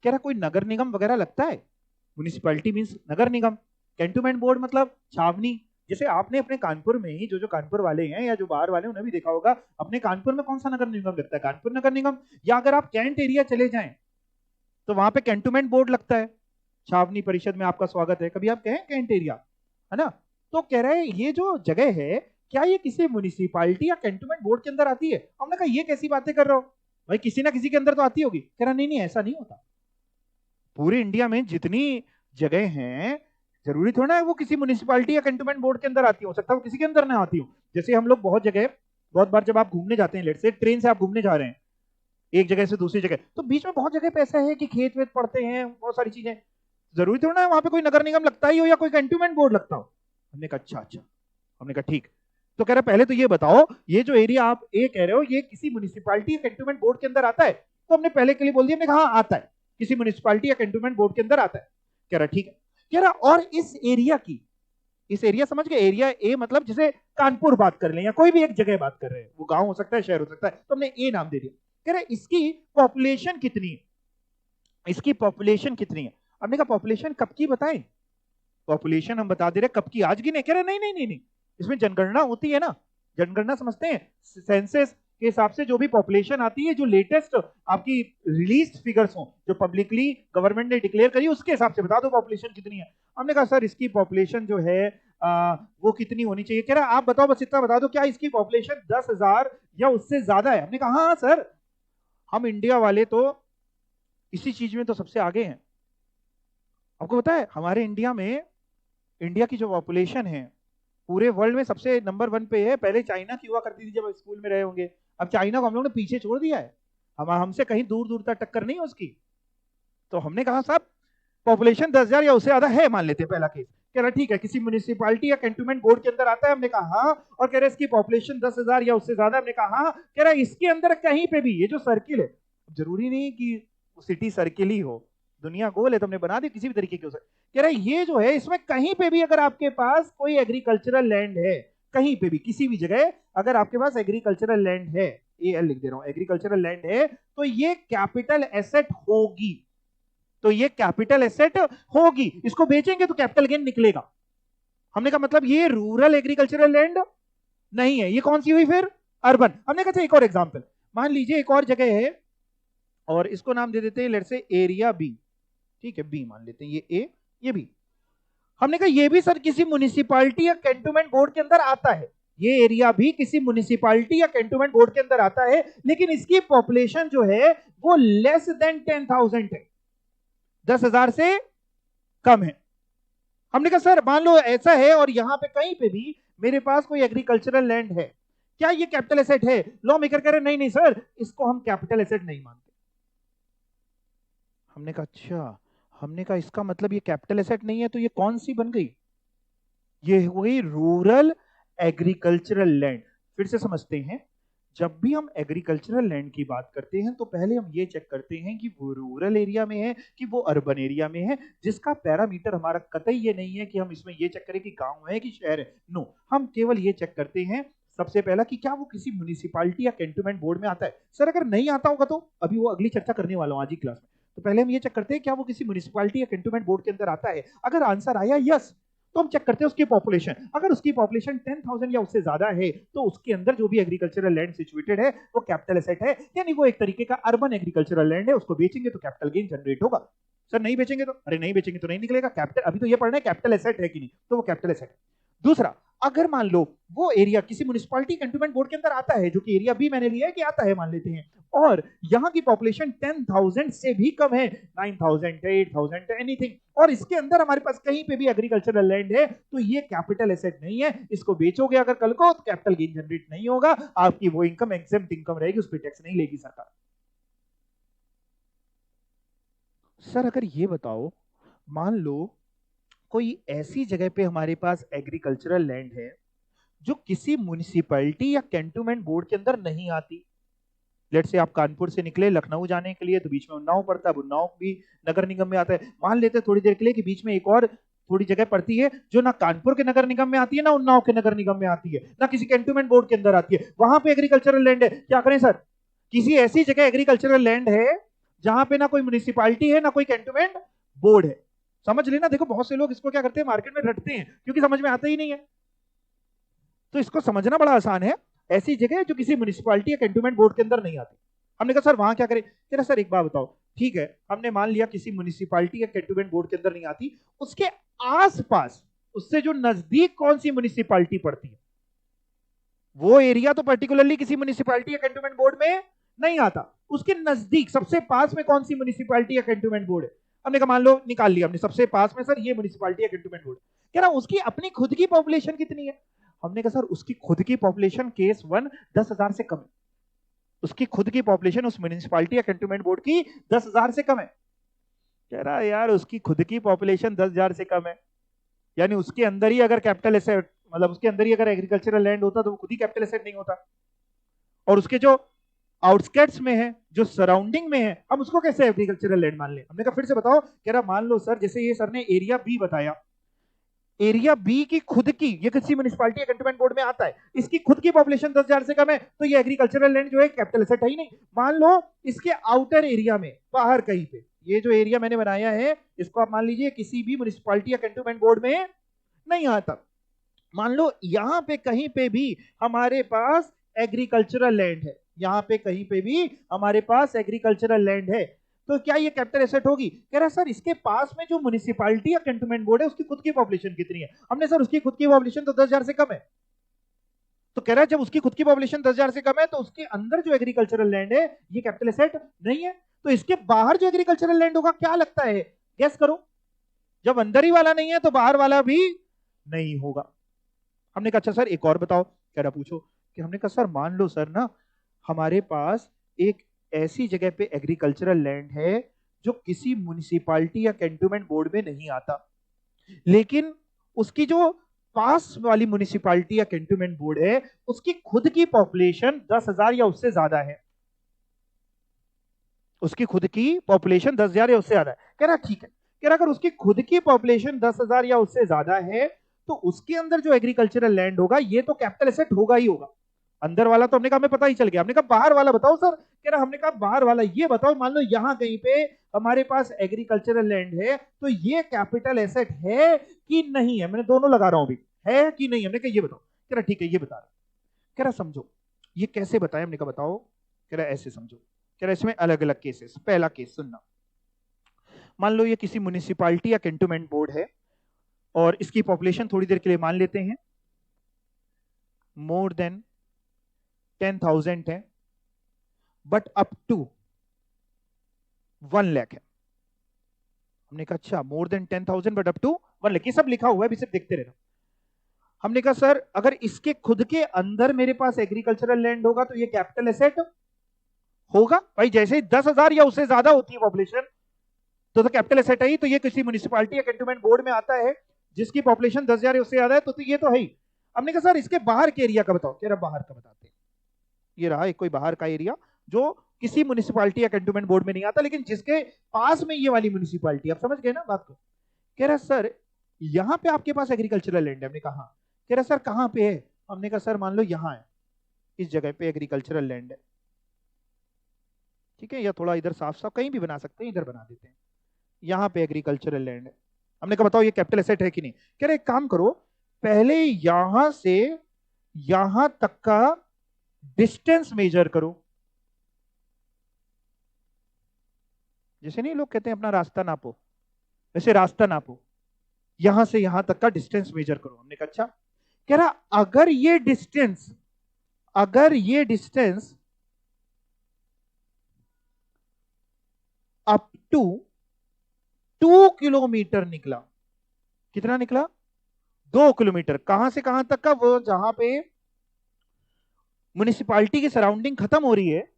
कह रहा कोई नगर निगम वगैरह लगता है। म्युनिसिपैलिटी मींस नगर निगम, कैंटोनमेंट बोर्ड मतलब छावनी। जैसे आपने अपने कानपुर में ही, जो कानपुर वाले हैं या जो बाहर वाले उन्हें भी देखा होगा, अपने कानपुर में कौन सा नगर निगम लगता है, कानपुर नगर निगम। या अगर आप कैंट एरिया चले जाएं तो वहां पे कैंटोनमेंट बोर्ड लगता है, छावनी परिषद में आपका स्वागत है, कभी आप कहें कैंट एरिया, है ना। तो कह रहे हैं ये जो जगह है क्या ये किसी म्युनिसिपैलिटी या कैंटोनमेंट बोर्ड के अंदर आती है। हमने कहा ये कैसी बातें कर रहे हो भाई, किसी ना किसी के अंदर तो आती होगी। कह रहा नहीं नहीं ऐसा नहीं होता, पूरे इंडिया में जितनी जगह हैं जरूरी थोड़ा है वो किसी म्युनिसिपैलिटी या कैंटोनमेंट बोर्ड के अंदर आती हो, सकता है वो किसी के अंदर ना आती हो। जैसे हम लोग बहुत बार जब आप घूमने जाते हैं, लेट से ट्रेन से आप घूमने जा रहे हैं एक जगह से दूसरी जगह, तो बीच में बहुत जगह पे ऐसा है कि खेत वेत पड़ते हैं, बहुत सारी चीजें, जरूरी थोड़ा है वहां पे कोई नगर निगम लगता ही हो या कोई कैंटोनमेंट बोर्ड लगता हो। हमने कहा अच्छा, हमने कहा ठीक। तो कह रहा पहले तो ये बताओ, ये जो एरिया आप ए कह रहे हो ये किसी म्युनिसिपैलिटी या कैंटोनमेंट बोर्ड के अंदर आता है। तो हमने पहले के लिए बोल दिया, हमने कहा आता है, किसी म्युनिसिपैलिटी या कैंटोनमेंट बोर्ड के अंदर आता है। कह रहा ठीक है। कह रहा और इस एरिया की, इस एरिया समझ गए, एरिया ए मतलब जैसे कानपुर बात कर लें या कोई भी एक जगह बात कर रहे हैं, वो गांव हो सकता है शहर हो सकता है, तो हमने ए नाम दे दिया। कह रहा इसकी पॉपुलेशन कितनी है, इसकी पॉपुलेशन कितनी है। हमने कहा पॉपुलेशन कब की बताएं, पॉपुलेशन हम बता दे रहे कब की, आज गिने। कह रहे नहीं नहीं नहीं नहीं, इसमें जनगणना होती है ना, जनगणना समझते हैं, सेंसस के हिसाब से जो भी पॉपुलेशन आती है, जो लेटेस्ट आपकी रिलीज्ड फिगर्स हो, जो पब्लिकली गवर्नमेंट ने डिक्लेयर करी, उसके हिसाब से बता दो पॉपुलेशन कितनी है। हमने कहा सर इसकी पॉपुलेशन जो है वो कितनी होनी चाहिए। कह रहा आप बताओ, बस इतना बता दो, क्या इसकी पॉपुलेशन 10,000 या उससे ज्यादा है। हमने कहा हाँ सर, हम इंडिया वाले तो इसी चीज में तो सबसे आगे हैं। आपको पता है हमारे इंडिया में, इंडिया की जो पॉपुलेशन है पूरे वर्ल्ड में सबसे नंबर 1 पे है। पहले चाइना की हुआ करती थी जब स्कूल में रहे होंगे, अब चाइना को हम लोग ने पीछे छोड़ दिया है, हमसे कहीं दूर दूर तक टक्कर नहीं है उसकी। तो हमने कहा साहब पॉपुलेशन 10,000 या उससे ज्यादा है, मान लेते हैं पहला केस। कह रहा ठीक है, किसी म्युनिसिपैलिटी या कैंटोनमेंट बोर्ड के अंदर आता है। हमने कहा हाँ, और कह रहे इसकी पॉपुलेशन 10,000 या उससे ज्यादा। हमने कहा हाँ। कह रहा इसके अंदर कहीं पे भी, ये जो सर्किल है, जरूरी नहीं कि सिटी सर्किल ही हो, दुनिया गोल है तो हमने बना दी किसी भी तरीके के उसे। कह रहा ये जो है इसमें कहीं पे भी अगर आपके पास कोई एग्रीकल्चरल लैंड है, कहीं पे भी किसी भी जगह अगर आपके पास एग्रीकल्चरल लैंड है, एल लिख दे रहा हूं, एग्रीकल्चरल लैंड है, तो ये कैपिटल एसेट होगी, तो ये कैपिटल एसेट होगी। इसको बेचेंगे तो कैपिटल गेन निकलेगा। हमने कहा मतलब ये रूरल एग्रीकल्चरल लैंड नहीं है, ये कौन सी हुई फिर, अर्बन। हमने कहा एक और एग्जांपल, मान लीजिए एक और जगह है और इसको नाम दे देते हैं लेट्स से एरिया बी, ठीक है, बी मान लेते हैं, ये ए ये बी। हमने कहा ये भी सर किसी म्युनिसिपैलिटी या कैंटोनमेंट बोर्ड के अंदर आता है। ये एरिया भी किसी म्युनिसिपैलिटी या कैंटोनमेंट बोर्ड के अंदर आता है, लेकिन इसकी पॉपुलेशन जो है वो लेस देन 10,000 है, 10,000 से कम है। हमने कहा सर मान लो ऐसा है और यहां पे कहीं पे भी मेरे पास कोई एग्रीकल्चरल लैंड है, क्या ये कैपिटल एसेट है? लॉ मेकर कह रहे नहीं नहीं सर, इसको हम कैपिटल एसेट नहीं मानते। हमने कहा अच्छा, हमने कहा इसका मतलब ये कैपिटल एसेट नहीं है, तो ये कौन सी बन गई? ये हो गई रूरल एग्रीकल्चरल लैंड। फिर से समझते हैं, जब भी हम एग्रीकल्चरल लैंड की बात करते हैं तो पहले हम ये चेक करते हैं कि वो रूरल एरिया में है कि वो अर्बन एरिया में है, जिसका पैरामीटर हमारा कतई ये नहीं है कि हम इसमें ये चेक करें कि गांव है कि शहर है। नो, हम केवल ये चेक करते हैं सबसे पहला कि क्या वो किसी म्युनिसिपैलिटी या कैंटोनमेंट बोर्ड में आता है। सर अगर नहीं आता होगा तो अभी वो अगली चर्चा करने वाला हूं आज ही क्लास में, तो पहले हम ये चेक करते हैं क्या वो किसी म्युनिसिपैलिटी या कैंटोनमेंट बोर्ड के अंदर आता है। अगर आंसर आया यस, तो हम चेक करते हैं उसकी पॉपुलेशन। अगर उसकी पॉपुलेशन 10,000 या उससे ज्यादा है तो उसके अंदर जो भी एग्रीकल्चरल लैंड सिचुएटेड है वो कैपिटल एसेट है, यानी वो एक तरीके का अर्बन एग्रीकल्चरल लैंड है। उसको बेचेंगे तो कैपिटल गेन जनरेट होगा। सर नहीं बेचेंगे तो? अरे नहीं बेचेंगे तो नहीं निकलेगा कैपिटल, अभी तो ये पढ़ना है कैपिटल एसेट है कि नहीं, तो वो कैपिटल एसेट है। दूसरा, अगर मान लो वो एरिया किसी म्युनिसिपैलिटी कैंटोनमेंट बोर्ड के अंदर आता है, जो कि एरिया बी मैंने लिया है कि आता है मान लेते हैं, और यहां की पॉपुलेशन 10,000 से भी कम है, 9,000 8,000 एनीथिंग, और इसके अंदर हमारे पास कहीं पे भी एग्रीकल्चरल लैंड है, तो ये कैपिटल एसेट नहीं है। इसको बेचोगे अगर कल को तो कैपिटल गेन जनरेट नहीं होगा, आपकी वो इनकम एग्जेम्प्ट इनकम रहेगी, उस पर टैक्स नहीं लेगी सरकार। सर अगर ये बताओ, मान लो कोई ऐसी जगह पे हमारे पास एग्रीकल्चरल लैंड है जो किसी म्युनिसिपैलिटी या कैंटोनमेंट बोर्ड के अंदर नहीं आती। लेट से आप कानपुर से निकले लखनऊ जाने के लिए, तो बीच में उन्नाव पड़ता है, उन्नाव भी नगर निगम में आता है। मान लेते थोड़ी देर के लिए कि बीच में एक और थोड़ी जगह पड़ती है जो ना कानपुर के नगर निगम में आती है ना उन्नाव के नगर निगम में आती है ना किसी कैंटोनमेंट बोर्ड के अंदर आती है, वहां पे एग्रीकल्चरल लैंड है। क्या करें सर? किसी ऐसी जगह एग्रीकल्चरल लैंड है जहां पे ना कोई म्युनिसिपैलिटी है ना कोई कैंटोनमेंट बोर्ड है। समझ लेना, देखो बहुत से लोग इसको क्या करते हैं, मार्केट में रटते हैं क्योंकि समझ में आता ही नहीं है, तो इसको समझना बड़ा आसान है। ऐसी जगह जो किसी म्युनिसिपैलिटी या कैंटोनमेंट बोर्ड के अंदर नहीं आती। हमने कहा सर वहां क्या करें? कह रहा सर एक बात बताओ, ठीक है हमने मान लिया किसी म्युनिसिपैलिटी या कैंटोनमेंट बोर्ड के अंदर नहीं आती, उसके आसपास उससे जो नजदीक कौन सी म्युनिसिपैलिटी पड़ती है, वो एरिया तो पर्टिकुलरली किसी म्युनिसिपैलिटी या कैंटोनमेंट बोर्ड में नहीं आता, उसके नजदीक सबसे पास में कौन सी म्युनिसिपैलिटी या कैंटोनमेंट बोर्ड है। हमने कहा मान लो निकाल लिया हमने सबसे पास में, सर ये म्युनिसिपैलिटी या कैंटोनमेंट बोर्ड। कह रहा उसकी अपनी खुद की पॉपुलेशन कितनी है? हमने कहा सर उसकी खुद की पॉपुलेशन केस 1 10,000 से कम है। उसकी खुद की पॉपुलेशन उस म्युनिसिपैलिटी या कैंटोनमेंट बोर्ड की 10,000 से कम है। कह रहा यार उसकी खुद की पॉपुलेशन 10,000 से कम है, यानी उसके अंदर ही अगर कैपिटल एसेट, मतलब उसके अंदर ही अगर एग्रीकल्चरल लैंड होता तो वो खुद ही कैपिटल एसेट नहीं होता, और उसके जो आउटस्कर्ट्स में है, जो सराउंडिंग में है, हम उसको कैसे एग्रीकल्चरल लैंड मान ले? हमने कहा फिर से बताओ। कह रहा मान लो सर जैसे ये सर ने एरिया बी बताया, एरिया बी की खुद की, ये किसी म्युनिसिपैलिटी या कैंटोनमेंट बोर्ड में आता है, इसकी खुद की पॉपुलेशन 10,000 से कम है, तो ये एग्रीकल्चरल लैंड जो है कैपिटल एसेट है ही नहीं। मान लो इसके आउटर एरिया में बाहर कहीं पे, ये जो एरिया मैंने बनाया है इसको आप मान लीजिए किसी भी म्युनिसिपैलिटी या कैंटोनमेंट बोर्ड में नहीं आता। मान लो यहां पे कहीं पे भी हमारे पास एग्रीकल्चरल लैंड है, यहां पे कहीं पे भी हमारे पास एग्रीकल्चरल लैंड है, तो क्या ये कैपिटल एसेट होगी? कह रहा सर इसके पास में जो म्युनिसिपैलिटी या कैंटोनमेंट बोर्ड है उसकी खुद की पॉपुलेशन कितनी है? हमने सर उसकी खुद की पॉपुलेशन तो 10,000 से कम है। तो कह रहा है जब उसकी खुद की पॉपुलेशन 10,000 से कम है तो उसके अंदर जो एग्रीकल्चरल लैंड है ये कैपिटल एसेट नहीं है। तो इसके बाहर जो एग्रीकल्चरल लैंड होगा क्या लगता है, गैस करो? जब अंदर ही वाला नहीं है तो बाहर वाला भी नहीं होगा। हमने कहा अच्छा सर एक और बताओ। कह रहा पूछो। कि हमने कहा सर मान लो सर ना हमारे पास एक ऐसी जगह पे एग्रीकल्चरल लैंड है जो किसी म्युनिसिपैलिटी या कैंटोनमेंट बोर्ड में नहीं आता, लेकिन उसकी जो पास वाली म्युनिसिपैलिटी या कैंटोनमेंट बोर्ड है उसकी खुद की पॉपुलेशन 10,000 या उससे ज्यादा है, उसकी खुद की पॉपुलेशन 10,000 या उससे ज्यादा है। कह रहा ठीक है, कह रहा अगर उसकी खुद की पॉपुलेशन 10,000 या उससे ज्यादा है तो उसके अंदर जो एग्रीकल्चरल लैंड होगा ये तो कैपिटल एसेट होगा ही होगा। अंदर वाला तो हमने कहा हमें पता ही चल गया। हमने कहा बाहर वाला बताओ सर। कह रहा हमने कहा बाहर वाला ये बताओ, मान लो यहां कहीं पे हमारे पास एग्रीकल्चरल लैंड है तो ये कैपिटल एसेट है कि नहीं है? मैंने दोनों लगा रहा हूं अभी, है कि नहीं? हमने कहा ये बताओ। कह रहा ठीक है ये बता रहा। कह रहा समझो ये कैसे बताए? हमने कहा बताओ। कह रहा ऐसे समझो। कह रहा इसमें अलग अलग केसेस। पहला केस सुनना, मान लो ये किसी म्युनिसिपैलिटी या कैंटोनमेंट बोर्ड है और इसकी पॉपुलेशन थोड़ी देर के लिए मान लेते हैं मोर देन 10,000 है, बट अप टू 1 लाख है। हमने कहा अच्छा, more than 10,000 but up to 1 lakh, ये सब लिखा हुआ है, अभी सिर्फ देखते रहना। हमने कहा सर अगर इसके खुद के अंदर मेरे पास एग्रीकल्चरल लैंड होगा तो ये कैपिटल एसेट होगा भाई। जैसे ही 10,000 या उससे ज्यादा होती है पॉपुलेशन तो कैपिटल एसेट है ही। तो ये किसी म्युनिसिपैलिटी या कैंटोनमेंट बोर्ड में आता है जिसकी पॉपुलेशन 10,000 उससे ज्यादा है, तो ये तो है ही। हमने कहा सर इसके बाहर के एरिया का बताओ। कह रहा बाहर का बताते हैं। ये रहा एक कोई बाहर का एरिया जो किसी म्युनिसिपैलिटी या कैंटोनमेंट बोर्ड में नहीं आता, लेकिन जिसके पास में ये वाली म्युनिसिपैलिटी, आप समझ गए ना बात को। कह रहा सर यहां पे आपके पास एग्रीकल्चरल लैंड है। हमने कहा हाँ। कह रहा सर कहां पे है। हमने कहा सर मान लो यहां है, इस जगह पे एग्रीकल्चरल लैंड है, ठीक है, या थोड़ा इधर साफ साफ कहीं भी बना सकते हैं, इधर बना देते हैं, यहां पे एग्रीकल्चरल लैंड है। हमने कहा बताओ ये कैपिटल एसेट है कि नहीं। कह रहे एक काम करो, पहले यहां से यहां तक का डिस्टेंस मेजर करो। जैसे नहीं लोग कहते हैं अपना रास्ता नापो, वैसे रास्ता नापो, यहां से यहां तक का डिस्टेंस मेजर करो। हमने कहा अच्छा। कह रहा अगर ये डिस्टेंस अप टू 2 किलोमीटर निकला। कितना निकला? 2 किलोमीटर। कहां से कहां तक का? वो जहां पे म्युनिसिपैलिटी की सराउंडिंग खत्म हो रही है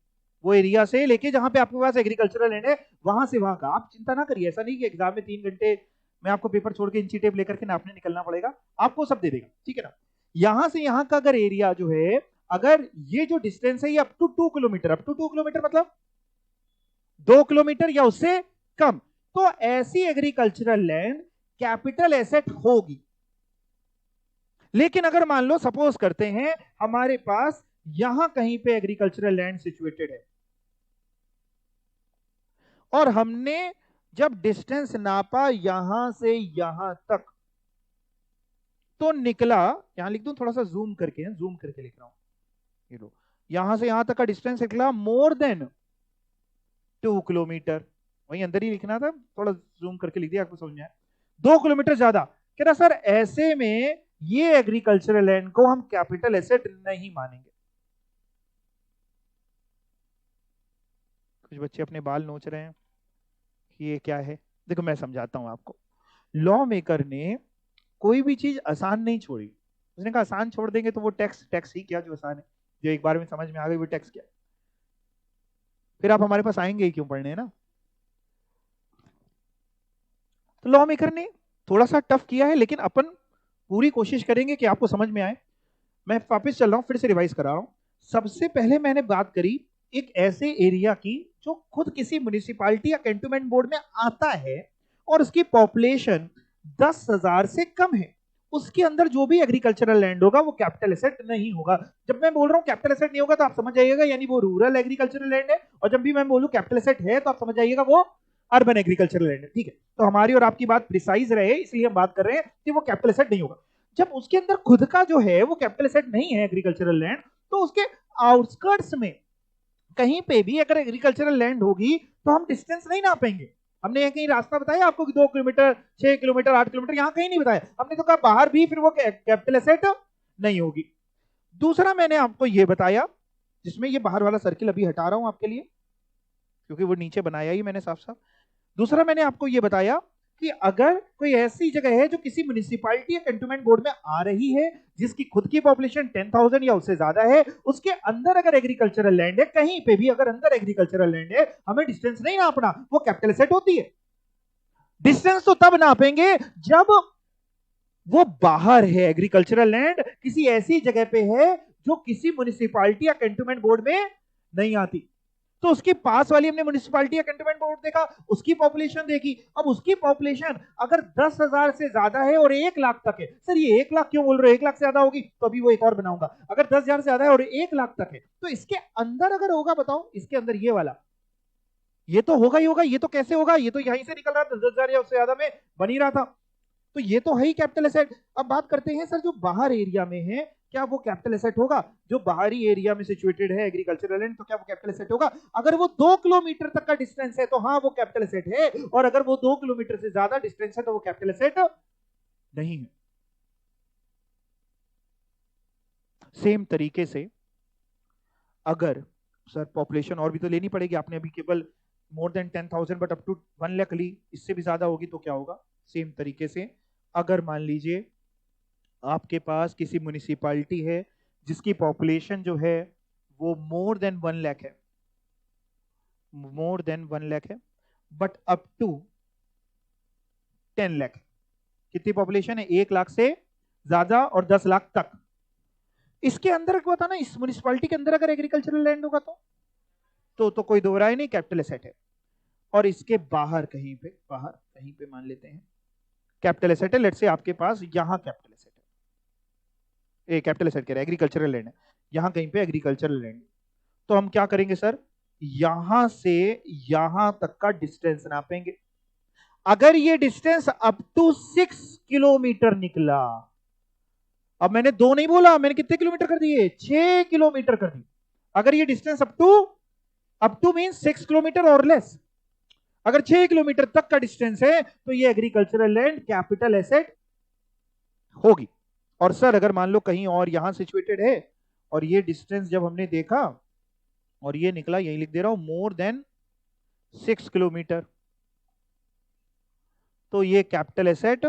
वो एरिया से लेके जहां पे आपके पास एग्रीकल्चरल लैंड है वहां से वहां का। आप चिंता ना करिए, ऐसा नहीं कि एग्जाम में 3 घंटे मैं आपको पेपर छोड़ के इंची टेप लेकर के नापने निकलना पड़ेगा, आपको सब दे देगा, ठीक है ना। यहां से यहां का अगर एरिया जो है, अगर ये जो डिस्टेंस है ये up to 2 kilometre, up to 2 kilometre मतलब 2 किलोमीटर या उससे कम, तो ऐसी एग्रीकल्चरल लैंड कैपिटल एसेट होगी। लेकिन अगर मान लो सपोज करते हैं हमारे पास यहां कहीं पे एग्रीकल्चरल लैंड सिचुएटेड है और हमने जब डिस्टेंस नापा यहां से यहां तक तो निकला, यहां लिख दूं थोड़ा सा जूम करके लिख रहा हूं, ये लो, यहां से यहां तक का डिस्टेंस निकला मोर देन 2 किलोमीटर। वहीं अंदर ही लिखना था, थोड़ा जूम करके लिख दिया, आपको समझ में आया। 2 किलोमीटर ज्यादा। कह रहा सर ऐसे में ये एग्रीकल्चरल लैंड को हम कैपिटल एसेट नहीं मानेंगे। कुछ बच्चे अपने बाल नोच रहे हैं कि ये क्या है। देखो मैं समझाता हूं आपको। लॉ मेकर ने कोई भी चीज आसान नहीं छोड़ी। उसने कहा आसान छोड़ देंगे तो वो टैक्स ही क्या जो आसान है, जो एक बार में समझ में आ गई वो टैक्स क्या, फिर आप हमारे पास आएंगे ही क्यों पढ़ने, है ना। तो लॉ मेकर ने थोड़ा सा टफ किया है, लेकिन अपन पूरी कोशिश करेंगे कि आपको समझ में आए। मैं वापस चल रहा हूं, फिर से रिवाइज कर रहा हूं। सबसे पहले मैंने बात करी एक ऐसे एरिया की जो खुद किसी म्युनिसिपैलिटी या कैंटोनमेंट बोर्ड में आता है और उसकी पॉपुलेशन 10,000 से कम है। उसके अंदर जो भी एग्रीकल्चरल लैंड होगा वो कैपिटल एसेट नहीं होगा। जब मैं बोल रहा हूं कैपिटल एसेट नहीं होगा तो आप समझ जाइएगा यानी वो रूरल एग्रीकल्चरल लैंड है, और जब भी मैं बोलूं कैपिटल एसेट है तो आप समझ जाइएगा वो अर्बन एग्रीकल्चरल लैंड है, ठीक है। तो हमारी और आपकी बात प्रिसाइज रहे इसलिए हम बात कर रहे हैं कि वो कैपिटल एसेट नहीं होगा। जब उसके अंदर खुद का जो है वो कैपिटल एसेट नहीं है एग्रीकल्चरल लैंड, तो उसके आउटस्कर्ट्स में कहीं पे भी अगर एग्रीकल्चरल लैंड होगी तो हम डिस्टेंस नहीं नापेंगे। हमने यहाँ कहीं रास्ता बताया आपको कि 2 किलोमीटर, 6 किलोमीटर, 8 किलोमीटर, यहां कहीं नहीं बताया। हमने तो कहा बाहर भी फिर वो कैपिटल एसेट नहीं होगी। दूसरा मैंने आपको ये बताया, जिसमें ये बाहर वाला सर्किल अभी हटा रहा हूं आपके लिए क्योंकि वो नीचे बनाया ही मैंने साफ साफ। दूसरा मैंने आपको ये बताया कि अगर कोई ऐसी जगह है जो किसी म्युनिसिपैलिटी या कैंटोनमेंट बोर्ड में आ रही है जिसकी खुद की पॉपुलेशन 10,000 या उससे ज्यादा है, उसके अंदर अगर एग्रीकल्चरल लैंड है, कहीं पे भी अगर अंदर एग्रीकल्चरल लैंड है, हमें डिस्टेंस नहीं नापना, वो कैपिटल एसेट होती है। डिस्टेंस तो तब नापेंगे जब वो बाहर है, एग्रीकल्चरल लैंड किसी ऐसी जगह पे है जो किसी म्युनिसिपैलिटी या कैंटोनमेंट बोर्ड में नहीं आती। तो उसके पास वाली हमने म्युनिसिपैलिटी या कैंटोनमेंट बोर्ड देखा, उसकी पॉपुलेशन देखी। अब उसकी पॉपुलेशन अगर 10,000 से ज्यादा है और 1 लाख तक है, सर ये 1 लाख क्यों बोल रहे हो, 1 लाख से ज्यादा होगी तो अभी वो एक और बनाऊंगा। अगर 10,000 से ज्यादा है और 1 लाख तक है तो इसके अंदर अगर होगा, बताओ इसके अंदर ये वाला, ये तो होगा ही होगा। ये तो कैसे होगा, ये तो यहीं से निकल रहा था, 10,000 या उससे ज्यादा में बन ही रहा था, तो ये तो है ही कैपिटल एसेट। अब बात करते हैं सर जो बाहर एरिया में है क्या वो कैपिटल एसेट होगा? जो बाहरी एरिया में सिचुएटेड है एग्रीकल्चरल लैंड, तो क्या वो कैपिटल एसेट होगा? अगर वो 2 किलोमीटर तक का डिस्टेंस है तो हाँ वो कैपिटल एसेट है, और अगर वो 2 किलोमीटर से ज्यादा डिस्टेंस है तो वो कैपिटल एसेट नहीं है। सेम तरीके से अगर सर पॉपुलेशन और भी तो लेनी पड़ेगी, आपने अभी केवल more than 10,000 but up to 1 lakh ली, इससे भी ज्यादा होगी तो क्या होगा। सेम तरीके से अगर मान लीजिए आपके पास किसी म्युनिसिपैलिटी है जिसकी पॉपुलेशन जो है वो मोर देन 1 लाख है, मोर देन 1 लाख है, बट अप टू 10 लाख, कितनी पॉपुलेशन है, 1 लाख से ज्यादा और 10 लाख तक। इसके अंदर क्या होता ना, इस म्युनिसिपैलिटी के अंदर अगर एग्रीकल्चरल लैंड होगा तो कोई दो राय नहीं, कैपिटल एसेट है। और इसके बाहर कहीं पे, बाहर कहीं पे मान लेते हैं कैपिटल एसेट है, लेट्स से आपके पास यहां कैपिटल एसेट है, कैपिटल एसेट कह रहा है, एग्रीकल्चरल लैंड है, यहां कहीं पे एग्रीकल्चरल लैंड। तो हम क्या करेंगे सर, यहां से यहां तक का डिस्टेंस नापेंगे। अगर ये डिस्टेंस अप टू 6 किलोमीटर निकला, अब मैंने 2 नहीं बोला, मैंने कितने किलोमीटर कर दिए, 6 किलोमीटर कर दिए। अगर ये distance up to mean 6 kilometre और लेस, अगर 6 किलोमीटर तक का डिस्टेंस है तो ये एग्रीकल्चरल लैंड कैपिटल एसेट होगी। और सर अगर मान लो कहीं और यहां सिचुएटेड है और ये डिस्टेंस जब हमने देखा और ये निकला, यही लिख दे रहा हूं, मोर देन 6 किलोमीटर, तो ये कैपिटल एसेट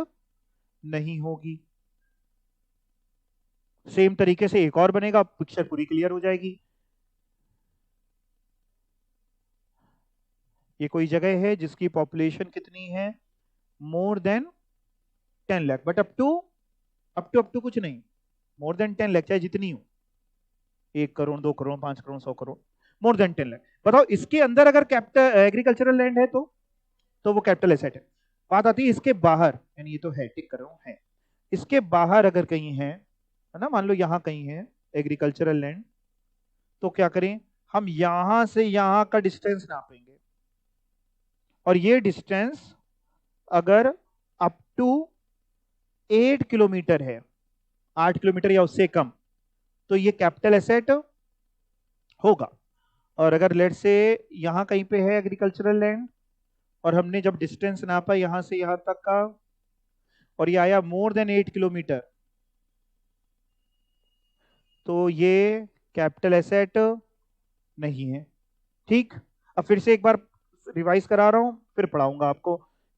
नहीं होगी। सेम तरीके से एक और बनेगा, पिक्चर पूरी क्लियर हो जाएगी। ये कोई जगह है जिसकी पॉपुलेशन कितनी है, more than 10 lakh, but up to कुछ नहीं, मोर देन 10 लाख, चाहे जितनी हो, 1 करोड़ 2 करोड़ 5 करोड़ 100 करोड़, मोर देन 10 लाख। बताओ इसके अंदर अगर कैपिटल एग्रीकल्चरल लैंड है तो वो कैपिटल एसेट है। बात आती है इसके बाहर, यानी ये तो है, टिक कर रहा हूं, है, इसके बाहर अगर कहीं है ना, मान लो यहां कहीं है एग्रीकल्चरल लैंड, तो क्या करें, हम यहां से यहां का डिस्टेंस नापेंगे, और ये डिस्टेंस अगर अप टू 8 किलोमीटर है, 8 किलोमीटर या उससे कम, तो ये कैपिटल एसेट होगा। और अगर लेट से यहां कहीं पे है एग्रीकल्चरल लैंड और हमने जब डिस्टेंस नापा यहां से यहां तक का और ये आया मोर देन 8 किलोमीटर, तो ये कैपिटल एसेट नहीं है। ठीक, अब फिर से एक बार रिवाइज करा रहा हूं, फिर पढ़ाऊंगा आपको।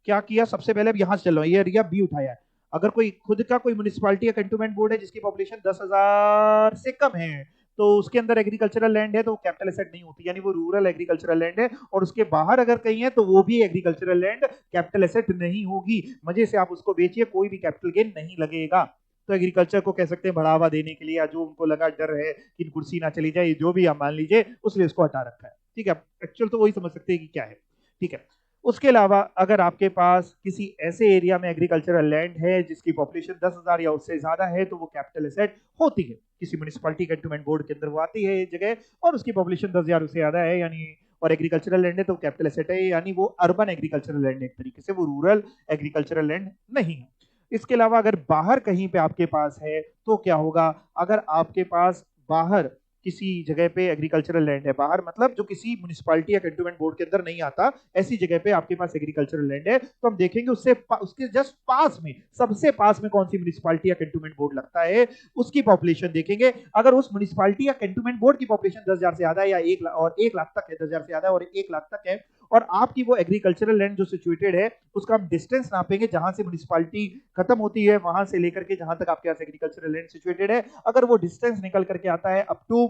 क्या किया, सबसे पहले अब यहां से चल रहा हूं, ये एरिया बी उठाया है। अगर कोई खुद का कोई म्युनिसिपैलिटी या कैंटोनमेंट बोर्ड है जिसकी पॉपुलेशन 10,000 से कम है, तो उसके अंदर एग्रीकल्चरल लैंड है तो कैपिटल एसेट नहीं होती, यानी वो रूरल एग्रीकल्चरल लैंड है। और उसके बाहर अगर कहीं है तो वो भी एग्रीकल्चरल लैंड कैपिटल एसेट नहीं होगी। मजे से आप उसको बेचिए, कोई भी कैपिटल गेन नहीं लगेगा। तो एग्रीकल्चर को कह सकते हैं बढ़ावा देने के लिए, या जो उनको लगा डर है कि कुर्सी ना चली जाए, जो भी आप मान लीजिए, उसलिए उसको हटा रखा है। ठीक है, एक्चुअल तो वही समझ सकते हैं कि क्या है। ठीक है, उसके अलावा अगर आपके पास किसी ऐसे एरिया में एग्रीकल्चरल लैंड है जिसकी पॉपुलेशन 10,000 या उससे ज्यादा है, तो वो कैपिटल एसेट होती है। किसी म्युनिसिपैलिटी कैंटोनमेंट बोर्ड के अंदर वो आती है जगह, और उसकी पॉपुलेशन 10,000 उससे ज्यादा है, यानी और एग्रीकल्चरल लैंड है तो कैपिटल एसेट है, यानी वो अर्बन एग्रीकल्चरल लैंड है एक तरीके से, वो रूरल एग्रीकल्चरल लैंड नहीं है। इसके अलावा अगर बाहर कहीं पे आपके पास है तो क्या होगा, अगर आपके पास बाहर किसी जगह पे एग्रीकल्चरल लैंड है, बाहर मतलब जो किसी म्युनिसिपैलिटी या कैंटोनमेंट बोर्ड के अंदर नहीं आता, ऐसी जगह पे आपके पास एग्रीकल्चरल लैंड है, तो हम देखेंगे उसके जस्ट पास में, सबसे पास में कौन सी म्युनिसिपैलिटी या कैंटोनमेंट बोर्ड लगता है, उसकी पॉपुलेशन देखेंगे। अगर उस म्युनिसिपैलिटी या कैंटोनमेंट बोर्ड की पॉपुलेशन 10,000 से ज्यादा है, या 1 लाख तक है, 10,000 से ज्यादा है और 1 लाख तक है, और आपकी वो एग्रीकल्चरल लैंड जो सिचुएटेड है उसका हम डिस्टेंस नापेंगे, जहां से म्युनिसिपैलिटी खत्म होती है वहां से लेकर के जहां तक आपके पास एग्रीकल्चरल लैंड सिचुएटेड है, अगर वो डिस्टेंस निकल करके आता है अप टू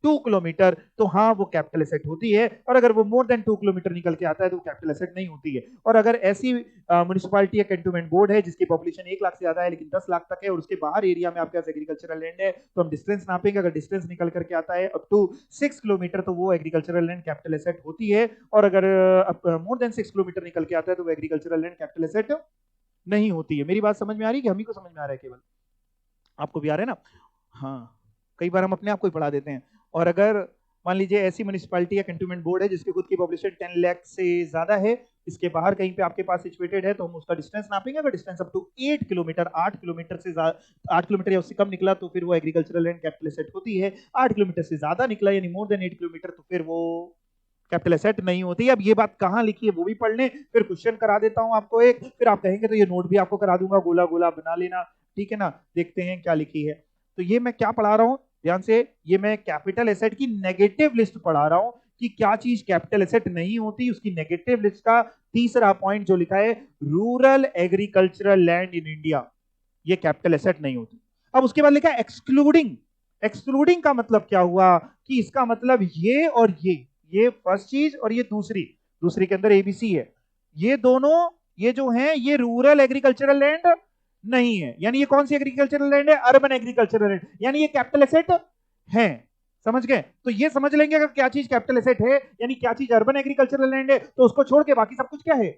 2 किलोमीटर, तो हाँ वो कैपिटल एसेट होती है। और अगर वो मोर देन 2 किलोमीटर निकल के आता है तो कैपिटल एसेट नहीं होती है। और अगर ऐसी म्युनिसिपैलिटी या कैंटोनमेंट बोर्ड है जिसकी पॉपुलेशन 1 लाख से ज्यादा है लेकिन 10 लाख तक है, और उसके बाहर एरिया में आपके पास एग्रीकल्चरल लैंड है, तो हम डिस्टेंस नापेंगे, अगर डिस्टेंस निकल करके आता है अप टू 6 किलोमीटर, तो वो एग्रीकल्चरल लैंड कैपिटल एसेट होती है। और अगर मोर देन 6 किलोमीटर निकल के आता है तो वो एग्रीकल्चरल लैंड कैपिटल एसेट नहीं होती है। मेरी बात समझ में आ रही है कि हम ही को समझ में आ रहा है केवल, आपको भी आ रहा है ना? हाँ, कई बार हम अपने आप को ही पढ़ा देते हैं। और अगर मान लीजिए ऐसी म्युनिसिपैलिटी या कैंटोनमेंट बोर्ड है जिसकी खुद की पॉपुलेशन 10 लाख से ज्यादा है, इसके बाहर कहीं पे आपके पास सिचुएटेड है, तो हम उसका डिस्टेंस नापेंगे। अगर distance up to 8 kilometre, 8 kilometre से 8 किलोमीटर या उससे कम निकला तो फिर वो एग्रीकल्चरल लैंड कैपिटल एसेट होती है। 8 किलोमीटर से ज्यादा निकला यानी मोर देन 8 किलोमीटर, तो फिर वो कैपिटल एसेट नहीं होती। अब ये बात कहां लिखी है वो भी पढ़ लें, फिर क्वेश्चन करा देता हूं आपको एक, फिर आप कहेंगे तो ये नोट भी आपको करा दूंगा, गोला गोला बना लेना। ठीक है ना, देखते हैं क्या लिखी है। तो ये मैं क्या पढ़ा रहा हूं, ध्यान से, ये मैं कैपिटल एसेट की नेगेटिव लिस्ट पढ़ा रहा हूं कि क्या चीज कैपिटल एसेट नहीं होती, उसकी नेगेटिव लिस्ट का तीसरा पॉइंट जो लिखा है, rural agricultural land in India, ये कैपिटल एसेट नहीं होती। अब उसके बाद लिखा है एक्सक्लूडिंग। एक्सक्लूडिंग का मतलब क्या हुआ कि इसका मतलब ये और ये फर्स्ट चीज और ये दूसरी, दूसरी के अंदर एबीसी है, ये दोनों ये जो है ये रूरल एग्रीकल्चरल लैंड नहीं है। यानी ये कौन सी एग्रीकल्चरल लैंड है, अर्बन एग्रीकल्चरल लैंड, यानी ये कैपिटल एसेट है। समझ गए? तो ये समझ लेंगे अगर क्या चीज कैपिटल एसेट है यानी क्या चीज अर्बन एग्रीकल्चरल लैंड है, तो उसको छोड़ के बाकी सब कुछ क्या है,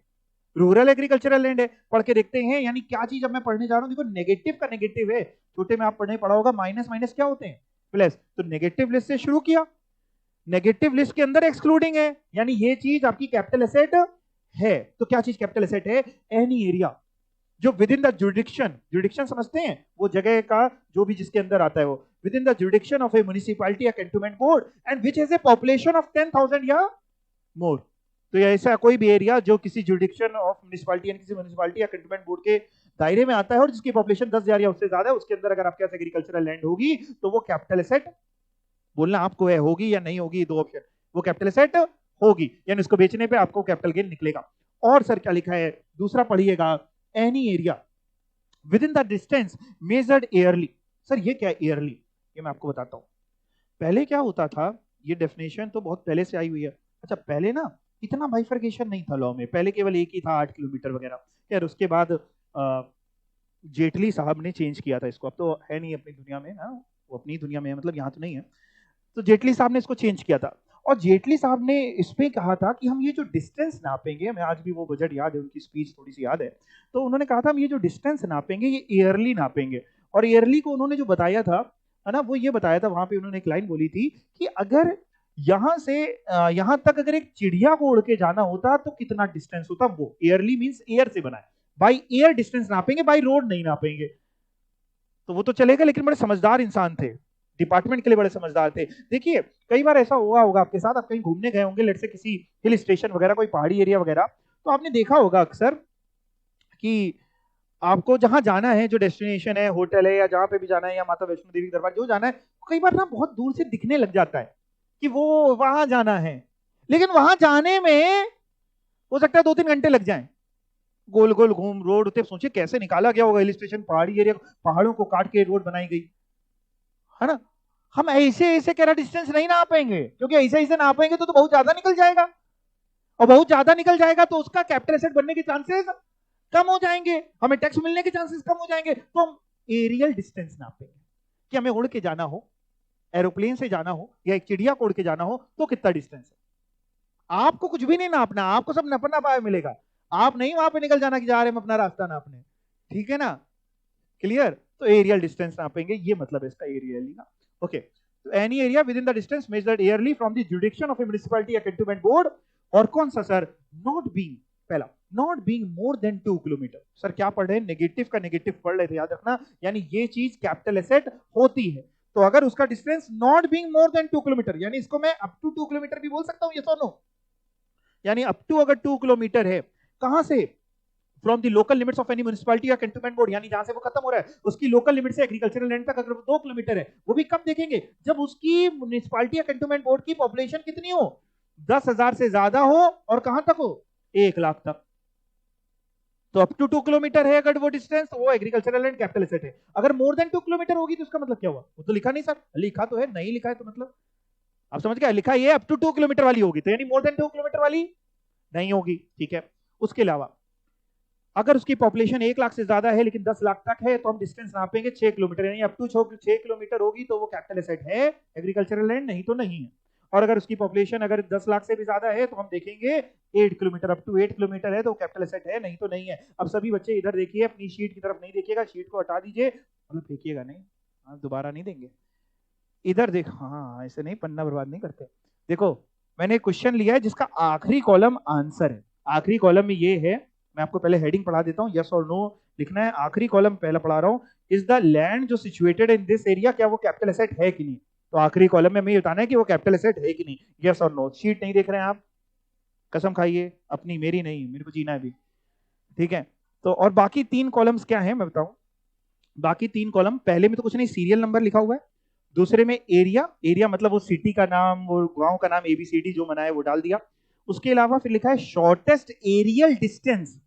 रूरल एग्रीकल्चरल लैंड है। पढ़ के देखते हैं यानी क्या चीज अब मैं पढ़ने जा रहा हूं। देखो नेगेटिव का नेगेटिव है, छोटे में आप पढ़ने पढ़ा होगा माइनस माइनस क्या होते हैं, प्लस। तो नेगेटिव लिस्ट से शुरू किया, नेगेटिव लिस्ट के अंदर एक्सक्लूडिंग है, यानी ये चीज आपकी कैपिटल एसेट है। तो क्या चीज कैपिटल एसेट है, एनी एरिया जो विद इन द जुडिक्शन, जुडिक्शन समझते हैं, वो जगह का जो भी जिसके अंदर आता है वो, within the jurisdiction of a municipality या cantonment board and which has a population of 10,000 या मोर। तो ये ऐसा कोई भी एरिया जो किसी जुडिक्शन ऑफ म्युनिसिपैलिटी यानी किसी म्युनिसिपैलिटी या कैंटोनमेंट बोर्ड के दायरे में आता है और जिसकी पॉपुलेशन 10,000 या उससे ज्यादा है, उसके अंदर अगर आपके पास एग्रीकल्चरल लैंड होगी तो वो कैपिटल एसेट, बोलना आपको है होगी या नहीं होगी, दो ऑप्शन, वो कैपिटल एसेट होगी, यानी उसको बेचने पे आपको कैपिटल गेन निकलेगा। और सर क्या लिखा है, दूसरा पढ़िएगा, any area with in the distance measured yearly. Sir ये क्या है ईयरली, ये मैं आपको बताता हूं। पहले क्या होता था, ये डेफिनेशन तो बहुत पहले से आई हुई है। अच्छा पहले ना इतना बाइफर्केशन नहीं था लॉ में, पहले केवल एक ही था 8 किलोमीटर वगैरह। यार उसके बाद जेटली साहब ने चेंज किया था इसको, अब तो है नहीं अपनी दुनिया में, हाँ वो अपनी दुनिया में है, मतलब यहाँ तो नहीं है। तो जेटली साहब ने इसको चेंज किया था और जेटली साहब ने इस पे कहा था कि हम ये जो डिस्टेंस नापेंगे, मैं आज भी वो बजट याद है, उनकी स्पीच थोड़ी सी याद है, तो उन्होंने कहा था हम ये जो डिस्टेंस नापेंगे ये ईयरली नापेंगे। और ईयरली को उन्होंने जो बताया था, है ना, वो ये बताया था, वहां पे उन्होंने एक लाइन बोली थी कि अगर यहां से यहां तक अगर एक चिड़िया को उड़ के जाना होता तो कितना डिस्टेंस होता, वो ईयरली मींस एयर से बना है, बाई एयर डिस्टेंस नापेंगे, बाई रोड नहीं नापेंगे। तो वो तो चलेगा, लेकिन बड़े समझदार इंसान थे, डिपार्टमेंट के लिए बड़े समझदार थे। देखिए कई बार ऐसा हुआ होगा आपके साथ, आप कहीं घूमने गए होंगे, लेट से किसी हिल स्टेशन वगैरह, कोई पहाड़ी एरिया वगैरह, तो आपने देखा होगा अक्सर कि आपको जहां जाना है, जो डेस्टिनेशन है, होटल है या जहां पे भी जाना है, या माता वैष्णो देवी दरबार जो जाना है, कई बार ना बहुत दूर से दिखने लग जाता है कि वो वहां जाना है, लेकिन वहां जाने में हो सकता है 2-3 घंटे लग जाएं, गोल गोल घूम रोड उतने, सोचिए कैसे निकाला गया होगा हिल स्टेशन, पहाड़ी एरिया, पहाड़ों को काट के रोड बनाई गई, है ना। हम ऐसे ऐसे कह रहा डिस्टेंस नहीं नापेंगे, क्योंकि ऐसे ऐसे नापेंगे तो बहुत ज्यादा निकल जाएगा, और बहुत ज्यादा निकल जाएगा तो उसका कैपिटल एसेट बनने के चांसेस कम हो जाएंगे, हमें टैक्स मिलने के चांसेस कम हो जाएंगे। तो हम एरियल डिस्टेंस नापेंगे कि हमें उड़ के जाना हो, एरोप्लेन से जाना हो या एक चिड़िया को उड़ के जाना हो तो कितना डिस्टेंस है। आपको कुछ भी नहीं नापना, आपको सब नपना पाया मिलेगा, आप नहीं वहां पे निकल जाना कि जा रहे हैं अपना रास्ता नापने, ठीक है ना, क्लियर। तो एरियल डिस्टेंस नापेंगे, ये मतलब है इसका एरियली ना। ओके, तो any area with in the distance measured yearly from the jurisdiction of a municipality या कैंटोनमेंट बोर्ड, और कौन सा सर, नॉट बीइंग, पहला not being more than 2 kilometre. Sir क्या पढ़ रहे हैं, नेगेटिव का नेगेटिव पढ़ रहे थे, याद रखना, यानी ये चीज कैपिटल एसेट होती है। तो अगर उसका distance not being more than 2 kilometre, यानी इसको मैं अप टू 2 किलोमीटर भी बोल सकता हूं, ये नो, यानी अप टू अगर 2 किलोमीटर है, कहां से, from the local limits of any municipality या कैंटोनमेंट बोर्ड, यानी जहां से वो खत्म हो रहा है उसकी लोकल लिमिट से एग्रीकल्चरल लैंड तक अगर वो 2 किलोमीटर है, वो भी कब देखेंगे, जब उसकी म्युनिसिपैलिटी या कैंटोनमेंट बोर्ड की पॉपुलेशन कितनी हो, 10,000 से ज्यादा हो, और कहां तक हो, 1 लाख तक। तो अप टू 2 किलोमीटर है अगर वो डिस्टेंस, तो वो एग्रीकल्चरल लैंड कैपिटल एसेट है। अगर मोर देन 2 किलोमीटर होगी तो उसका मतलब क्या हुआ, वो तो लिखा नहीं सर, लिखा तो है, नहीं लिखा है तो मतलब आप समझ गए, लिखा ये अप टू 2 किलोमीटर वाली होगी, तो यानी मोर देन 2 किलोमीटर वाली नहीं होगी, ठीक है। उसके अलावा अगर उसकी पॉपुलेशन 1 लाख से ज्यादा है लेकिन 10 लाख तक है, तो हम डिस्टेंस नापेंगे 6 किलोमीटर, यानी अप टू 6 किलोमीटर होगी तो वो कैपिटल एसेट है, एग्रीकल्चरल लैंड नहीं तो नहीं है। और अगर उसकी पॉपुलेशन अगर 10 लाख से भी ज्यादा है तो हम देखेंगे 8 किलोमीटर, अप टू 8 किलोमीटर है तो कैपिटल एसेट है, नहीं तो नहीं है। अब सभी बच्चे इधर देखिए, अपनी शीट की तरफ नहीं देखिएगा, शीट को हटा दीजिए, मतलब फेंकिएगा नहीं, दोबारा नहीं देंगे, इधर देख, हाँ ऐसे नहीं, पन्ना बर्बाद नहीं करते। देखो मैंने क्वेश्चन लिया है जिसका आखिरी कॉलम आंसर है, आखिरी कॉलम में ये है, मैं आपको पहले हेडिंग पढ़ा देता हूँ, यस और नो लिखना है, आखिरी कॉलम पहला पढ़ा रहा हूँ, इज द लैंड जो सिचुएटेड इन दिस एरिया, क्या वो कैपिटल एसेट है कि नहीं। तो आखिरी कॉलम में हमें बताना है कि वो कैपिटल एसेट है कि नहीं, यस और नो। शीट नहीं देख रहे हैं आप, कसम खाइए अपनी, मेरी नहीं, मेरे को जीना है अभी, ठीक है। तो और बाकी 3 कॉलम्स क्या है मैं बताऊं, बाकी 3 कॉलम, पहले में तो कुछ नहीं, सीरियल नंबर लिखा हुआ है, दूसरे में एरिया, एरिया मतलब वो सिटी का नाम, वो गांव का नाम, एबीसीडी जो मना है वो डाल दिया। उसके अलावा फिर लिखा है शॉर्टेस्ट एरियल डिस्टेंस,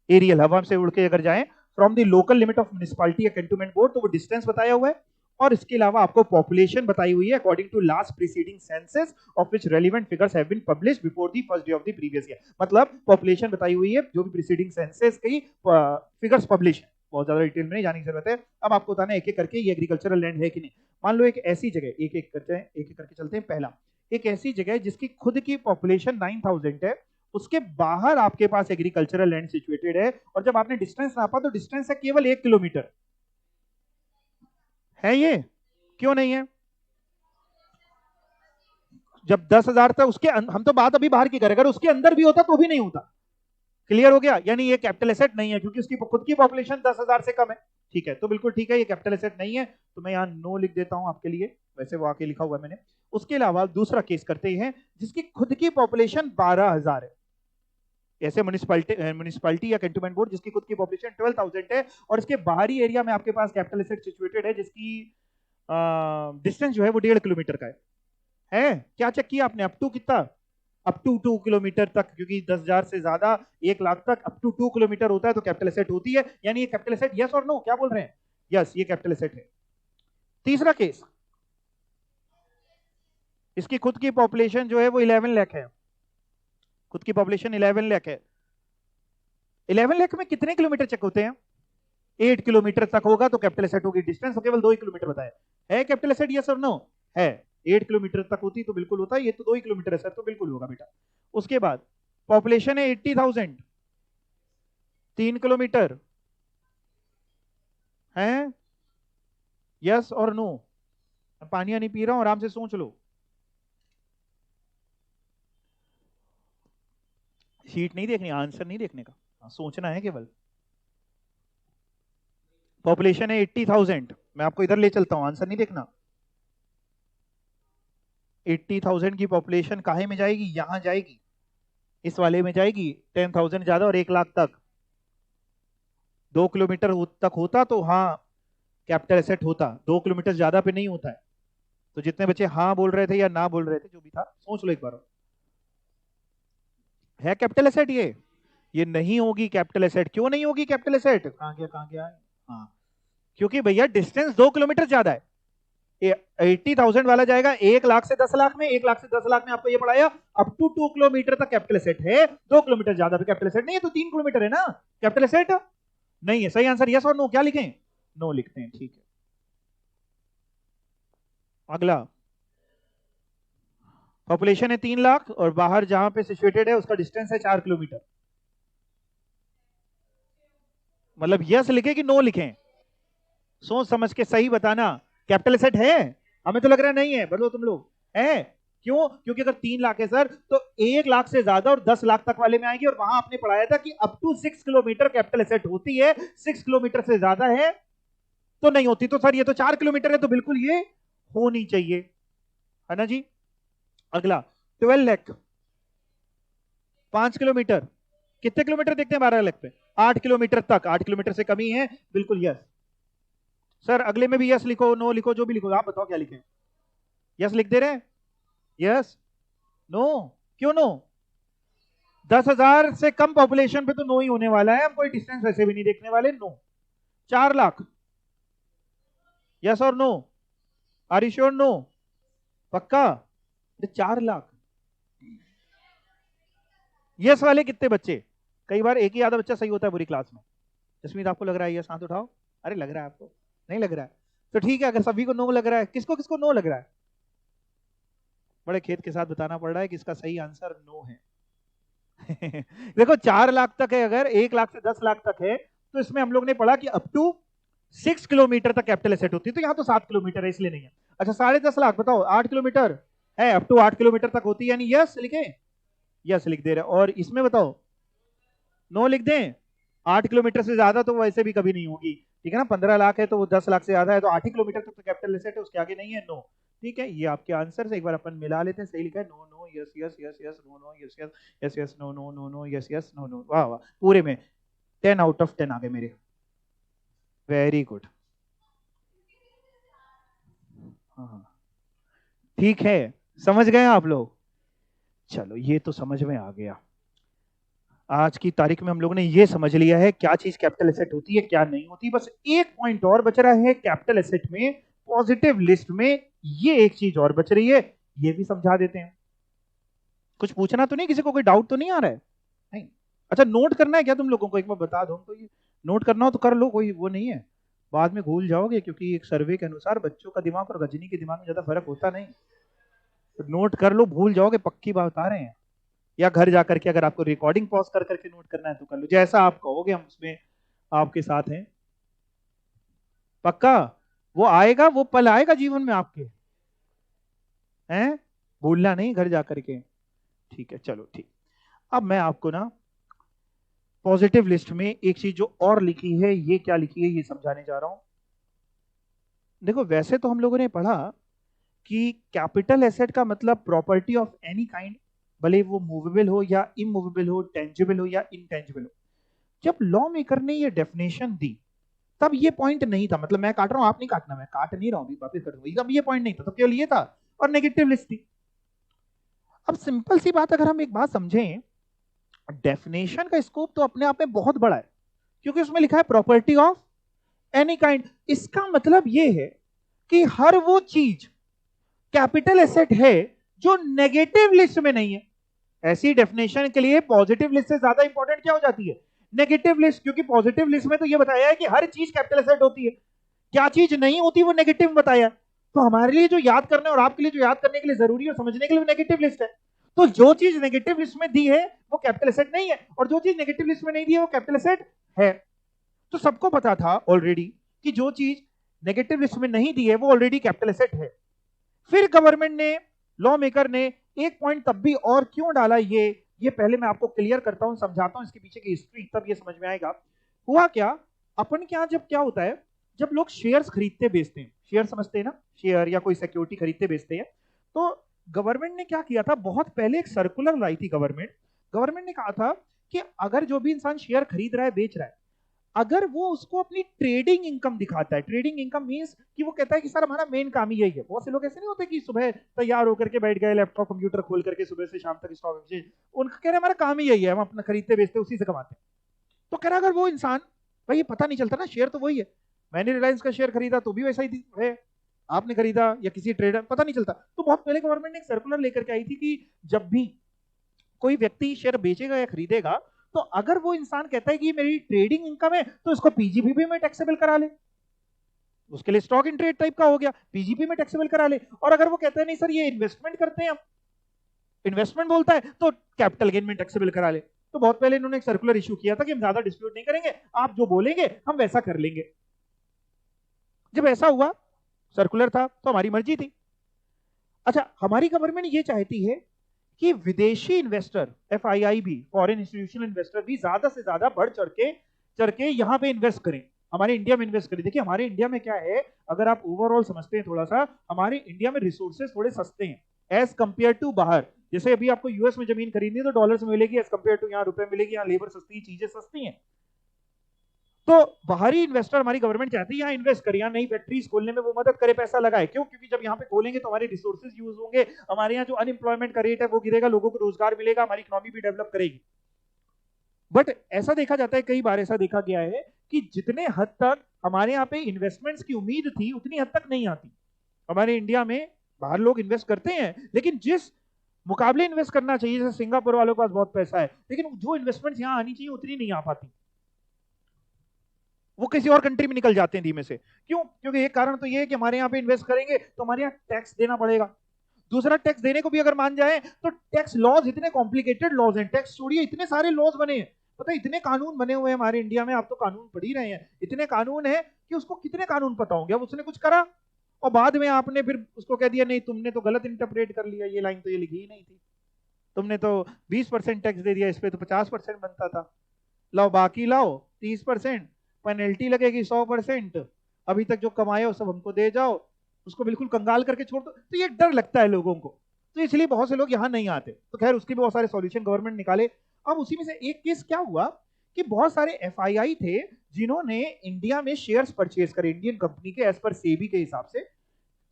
एरियल हवा से उड़ के अगर जाए from the local limit of municipality या कैंटोनमेंट बोर्ड, तो वो डिस्टेंस बताया हुआ है। और इसके अलावा आपको पॉपुलेशन बताई हुई है according to last preceding census of which relevant figures have been published before the first day of the previous year. मतलब पॉपुलेशन बताई हुई है जो भी प्रीसीडिंग सेंसस की फिगर्स पब्लिश है। बहुत ज्यादा डिटेल में नहीं जाने की जरूरत है। अब आपको बताना है एक एक करके ये एग्रीकल्चरल लैंड है कि नहीं। मान लो एक ऐसी जगह, एक एक करके चलते हैं। पहला, एक ऐसी जगह जिसकी खुद की पॉपुलेशन 9000 है, उसके बाहर आपके पास एग्रीकल्चरल लैंड सिचुएटेड है, और जब आपने डिस्टेंस नापा तो डिस्टेंस है केवल 1 किलोमीटर। है ये? क्यों नहीं है? जब 10,000 तक उसके हम तो बात अभी बाहर की करें, अगर उसके अंदर भी होता तो भी नहीं होता। क्लियर हो गया? यानी ये कैपिटल एसेट नहीं है क्योंकि उसकी खुद की पॉपुलेशन 10,000 से कम है। ठीक है, तो बिल्कुल ठीक है, ये कैपिटल एसेट नहीं है, तो मैं यहाँ नो लिख देता हूं आपके लिए, वैसे वो आके लिखा हुआ है मैंने। उसके अलावा दूसरा केस करते हैं जिसकी खुद की पॉपुलेशन 12,000 है। ऐसे म्युनिसिपैलिटी या कैंटोनमेंट बोर्ड जिसकी खुद की पॉपुलेशन 12,000 है और इसके बाहरी एरिया में आपके पास कैपिटल एसेट सिचुएटेड है जिसकी डिस्टेंस जो है वो 1.5 किलोमीटर का है। क्या चेक किया आपने? अप टू कितना? अप टू 2 किलोमीटर तक, क्योंकि 10,000 से ज्यादा 1 लाख तक अप टू 2 किलोमीटर होता है तो कैपिटल एसेट होती है। यानी ये कैपिटल एसेट, यस और नो? क्या बोल रहे हैं? यस, ये कैपिटल एसेट है। तीसरा केस, इसकी खुद की पॉपुलेशन जो है वो 11 लाख है। खुद की पॉपुलेशन 11 लाख है। 11 लाख में कितने किलोमीटर चेक होते हैं? 8 किलोमीटर तक होगा तो कैपिटल एसेट होगी। डिस्टेंस केवल 2 किलोमीटर बताया है। कैपिटल एसेट यस और नो? है। 8 किलोमीटर तक होती तो बिल्कुल होता है, ये तो 2 किलोमीटर है सर, तो बिल्कुल होगा बेटा। उसके बाद पॉपुलेशन है 80,000, 3 किलोमीटर है। यस और नो? पानी नहीं पी रहा हूं, आराम से सोच लो। शीट नहीं देखनी, आंसर नहीं देखने का, सोचना है केवल। पॉपुलेशन है 80,000, मैं आपको इधर ले चलता हूं, आंसर नहीं देखना। 80,000 की पॉपुलेशन काहे में जाएगी? यहां जाएगी, इस वाले में जाएगी। 10,000 ज्यादा और 1 लाख तक, 2 किलोमीटर तक होता तो हाँ कैपिटल एसेट होता। 2 किलोमीटर ज्यादा पे नहीं होता है। तो जितने बच्चे हाँ बोल रहे थे या ना बोल रहे थे, जो भी था, सोच लो एक बार। है कैपिटल एसेट ये नहीं होगी कैपिटल एसेट। क्यों नहीं होगी कैपिटल एसेट? कहां गया, कहां गया? हाँ, क्योंकि भैया डिस्टेंस 2 किलोमीटर ज्यादा है। 80,000 वाला जाएगा 1 लाख से 10 लाख में, 1 लाख से 10 लाख में आपको ये पढ़ाया अप टू 2 किलोमीटर तक कैपिटल एसेट है। 2 किलोमीटर ज्यादा पे कैपिटल एसेट नहीं है, तो 3 किलोमीटर है ना कैपिटल एसेट। नहीं है। सही आंसर यस और नो? क्या लिखें? नो लिखते हैं, ठीक है। अगला, पॉपुलेशन है 3 लाख और बाहर जहां पे सिचुएटेड है उसका डिस्टेंस है 4 किलोमीटर। मतलब यस लिखे कि नो लिखें? सोच समझ के सही बताना। कैपिटल एसेट है? हमें तो लग रहा है नहीं है, बदलो तुम लोग। है? क्यों? क्योंकि अगर 3 लाख है सर तो 1 लाख से ज्यादा और 10 लाख तक वाले में आएगी, और वहां आपने पढ़ाया था कि up to 6 kilometre capital asset होती है। 6 किलोमीटर से ज्यादा है तो नहीं होती। तो सर ये तो 4 किलोमीटर है, तो बिल्कुल ये होनी चाहिए, है ना जी। अगला, 12 लाख, 5 किलोमीटर। कितने किलोमीटर देखते हैं 12 लाख पे? 8 किलोमीटर तक। 8 किलोमीटर से कमी है, बिल्कुल यस। सर अगले में भी यस लिखो, नो लिखो, जो भी लिखो, आप बताओ क्या लिखें। यस लिख दे रहे हैं? यस? नो? क्यों नो? 10,000 से कम पॉपुलेशन पे तो नो ही होने वाला है, हम कोई डिस्टेंस वैसे भी नहीं देखने वाले। नो। 4 लाख, यस और no? Are you sure? No? पक्का? 4 लाख। यस वाले कितने बच्चे? कई बार एक ही आधा बच्चा सही होता है पूरी क्लास में। जसमीत आपको लग रहा है यस? हाथ उठाओ। अरे लग रहा है आपको? नहीं लग रहा है तो ठीक है। अगर सभी को नो लग रहा है, किसको किसको नो लग रहा है? बड़े खेद के साथ बताना पड़ रहा है कि इसका सही आंसर नो है। देखो 4 लाख तक है, अगर 1 लाख से 10 लाख तक है तो इसमें हम लोग ने पढ़ा कि अप टू 6 किलोमीटर तक कैपिटल एसेट होती है, तो यहाँ तो 7 किलोमीटर है इसलिए नहीं है। अच्छा 10.5 लाख बताओ, 8 किलोमीटर है, अप टू 8 किलोमीटर तक होती है, यानी यस लिखे? यस लिख दे रहे। और इसमें बताओ नो लिख दें? 8 किलोमीटर से ज्यादा तो वैसे भी कभी नहीं होगी, ठीक है ना। 15 लाख है तो वो 10 लाख से ज्यादा है, तो 8 ही किलोमीटर तक तो कैपिटल एसेट है, उसके आगे नहीं है। नो। ठीक है, ये आपके आंसर से एक बार अपन मिला लेते हैं। सही लिखा है, no no yes yes yes yes, no no yes yes yes yes, no no no no yes yes no no. वाह वाह, पूरे में 10 आउट ऑफ 10 आ गए मेरे। Very good. हाँ ठीक है, समझ गए आप लोग? चलो ये तो समझ में आ गया। आज की तारीख में हम लोगों ने ये समझ लिया है क्या चीज कैपिटल एसेट होती है क्या नहीं होती। बस एक पॉइंट और बच रहा है कैपिटल एसेट में, पॉजिटिव लिस्ट में। ये एक चीज और बच रही है, ये भी समझा देते हैं। कुछ पूछना तो नहीं, किसी को कोई डाउट तो नहीं आ रहा है? नहीं? अच्छा, नोट करना है क्या तुम लोगों को? एक बार बता दो तो, ये नोट करना हो तो कर लो, कोई वो नहीं है। बाद में भूल जाओगे, क्योंकि एक सर्वे के अनुसार बच्चों का दिमाग और गजनी के दिमाग में ज्यादा फर्क होता नहीं। तो नोट कर लो, भूल जाओगे, पक्की बात बता रहे हैं। या घर जाकर के अगर आपको रिकॉर्डिंग पॉज कर करके नोट करना है तो कर लो, जैसा आप कहोगे, हम उसमें आपके साथ हैं। पक्का? वो आएगा, वो पल आएगा जीवन में आपके, हैं? भूलना नहीं घर जाकर के। ठीक है, चलो ठीक। अब मैं आपको ना पॉजिटिव लिस्ट में एक चीज जो और लिखी है, ये क्या लिखी है ये समझाने जा रहा हूं। देखो, वैसे तो हम लोगों ने पढ़ा कि कैपिटल एसेट का मतलब प्रॉपर्टी ऑफ एनी काइंड, भले वो मूवेबल हो या इमूवेबल हो, टेंजिबल हो या इनटेंजिबल हो। जब लॉ मेकर ने ये डेफिनेशन दी तब ये पॉइंट नहीं था, मतलब मैं काट रहा हूं, आप नहीं काटना, मैं काट नहीं रहा हूं, वापस कर दूंगा। तब ये पॉइंट नहीं था, तब केवल ये था और नेगेटिव लिस्ट थी। अब सिंपल सी बात, अगर हम एक बात समझें, डेफिनेशन का स्कोप तो अपने आप में बहुत बड़ा है, क्योंकि उसमें लिखा है प्रॉपर्टी ऑफ एनी काइंड। इसका मतलब ये है कि हर वो चीज कैपिटल एसेट है जो नेगेटिव लिस्ट में नहीं है। ऐसी डेफिनेशन के लिए पॉजिटिव लिस्ट से ज्यादा इंपॉर्टेंट क्या हो जाती है? नेगेटिव लिस्ट, क्योंकि पॉजिटिव लिस्ट में तो ये बताया है कि हर चीज कैपिटल एसेट होती है, क्या चीज नहीं होती वो नेगेटिव में बताया है। तो हमारे लिए जो याद करने और आपके लिए जो याद करने के लिए जरूरी और समझने के लिए नेगेटिव लिस्ट है। तो जो चीज नेगेटिव लिस्ट में दी है वो कैपिटल एसेट नहीं है, और जो चीज नेगेटिव लिस्ट में नहीं दी है वो कैपिटल एसेट है। तो सबको पता था ऑलरेडी कि जो चीज नेगेटिव लिस्ट में नहीं दी है वो ऑलरेडी कैपिटल एसेट है। फिर गवर्नमेंट ने, लॉ मेकर ने एक पॉइंट तब भी और क्यों डाला, ये पहले मैं आपको क्लियर करता हूं, समझाता हूं इसके पीछे की हिस्ट्री, तब ये समझ में आएगा। हुआ क्या, अपन क्या, जब क्या होता है, जब लोग शेयर्स खरीदते बेचते हैं, शेयर समझते हैं ना, शेयर या कोई सिक्योरिटी खरीदते बेचते हैं, तो गवर्नमेंट ने क्या किया था, बहुत पहले एक सर्कुलर लाई थी गवर्नमेंट। गवर्नमेंट ने कहा था कि अगर जो भी इंसान शेयर खरीद रहा है, बेच रहा है, अगर वो उसको अपनी ट्रेडिंग इनकम दिखाता है, ट्रेडिंग इनकम मींस कि वो कहता है कि सर हमारा मेन काम ही यही है। बहुत से लोग ऐसे नहीं होते कि सुबह तैयार होकर के बैठ गए, लैपटॉप कंप्यूटर खोल करके सुबह से शाम तक स्टॉक एक्सचेंज, उनका कह रहे हमारा काम ही यही है, हम अपना खरीदते बेचते उसी से कमाते हैं। तो कह रहा अगर वो इंसान, भाई ये पता नहीं चलता ना, शेयर तो वही है, मैंने रिलायंस का शेयर खरीदा तो भी वैसा ही है, आपने खरीदा या किसी ट्रेडर, पता नहीं चलता। तो बहुत पहले गवर्नमेंट ने एक सर्कुलर लेकर के आई थी कि जब भी कोई व्यक्ति शेयर बेचेगा या खरीदेगा, तो अगर वो इंसान कहता है कि मेरी ट्रेडिंग इनकम है, तो इसको पीजीबीपी में टैक्सेबल करा ले। उसके लिए स्टॉक इन ट्रेड टाइप का हो गया, पीजीपी में टैक्सेबल करा ले। और अगर वो कहता है नहीं सर ये इन्वेस्टमेंट करते हैं हम, इन्वेस्टमेंट बोलता है, तो कैपिटल गेन में टैक्सेबल करा ले। तो बहुत पहले इन्होंने एक सर्कुलर इशू किया था कि हम ज्यादा डिस्प्यूट नहीं करेंगे, आप जो बोलेंगे हम वैसा कर लेंगे। जब ऐसा हुआ, सर्कुलर था तो हमारी मर्जी थी। अच्छा, हमारी गवर्नमेंट ये चाहती है कि विदेशी इन्वेस्टर, एफआईआई भी, फॉरेन इंस्टीट्यूशनल इन्वेस्टर भी ज्यादा से ज्यादा बढ़ चढ़ के यहाँ पे इन्वेस्ट करें, हमारे इंडिया में इन्वेस्ट करें। देखिए हमारे इंडिया में क्या है, अगर आप ओवरऑल समझते हैं थोड़ा सा, हमारे इंडिया में रिसोर्सेज थोड़े सस्ते हैं एज कंपेयर टू बाहर। जैसे अभी आपको यूएस में जमीन खरीदनी है तो डॉलर्स में मिलेगी, एज कंपेयर टू यहाँ रुपए मिलेगी, यहाँ लेबर सस्ती, चीजें सस्ती हैं। तो बाहरी इन्वेस्टर हमारी गवर्नमेंट चाहती है यहाँ इन्वेस्ट करे, यहाँ नई फैक्ट्रीज खोलने में वो मदद करे, पैसा लगाए। क्यों? क्योंकि जब यहाँ पे खोलेंगे तो हमारे रिसोर्सेज यूज होंगे, हमारे यहाँ जो अनएम्प्लॉयमेंट का रेट है वो गिरेगा, लोगों को रोजगार मिलेगा, हमारी इकोनॉमी भी डेवलप करेगी। बट ऐसा देखा जाता है, कई बार ऐसा देखा गया है कि जितने हद तक हमारे यहाँ पे इन्वेस्टमेंट्स की उम्मीद थी उतनी हद तक नहीं आती। हमारे इंडिया में बाहर लोग इन्वेस्ट करते हैं, लेकिन जिस मुकाबले इन्वेस्ट करना चाहिए, जैसे सिंगापुर वालों के पास बहुत पैसा है, लेकिन जो इन्वेस्टमेंट यहाँ आनी चाहिए उतनी नहीं आ पाती, वो किसी और कंट्री में निकल जाते हैं धीमे से। क्यों? क्योंकि एक कारण तो ये है कि हमारे यहाँ पे इन्वेस्ट करेंगे तो हमारे यहाँ टैक्स देना पड़ेगा। दूसरा, टैक्स देने को भी अगर मान जाए तो टैक्स लॉज इतने कॉम्प्लिकेटेड लॉज हैं, टैक्स छोड़िए इतने सारे लॉज बने हैं, पता है इतने कानून बने हुए हैं हमारे इंडिया में, आप तो कानून पढ़ ही रहे हैं, इतने कानून है कि उसको कितने कानून पता होंगे। अब उसने कुछ करा और बाद में आपने फिर उसको कह दिया नहीं तुमने तो गलत इंटरप्रेट कर लिया, ये लाइन तो ये लिखी ही नहीं थी, तुमने तो 20% टैक्स दे दिया, इस पे तो 50% बनता था, लाओ बाकी लाओ 30%, पेनल्टी लगेगी 100%, अभी तक जो कमाए हो सब हमको दे जाओ, उसको बिल्कुल कंगाल करके छोड़ दो। तो ये डर लगता है लोगों को, तो इसलिए बहुत से लोग यहाँ नहीं आते। तो खैर उसके भी बहुत सारे सॉल्यूशन गवर्नमेंट निकाले। अब उसी में से एक केस क्या हुआ कि बहुत सारे एफआईआई थे जिन्होंने इंडिया में शेयर्स परचेज करे, इंडियन कंपनी के, एज पर सेबी के हिसाब से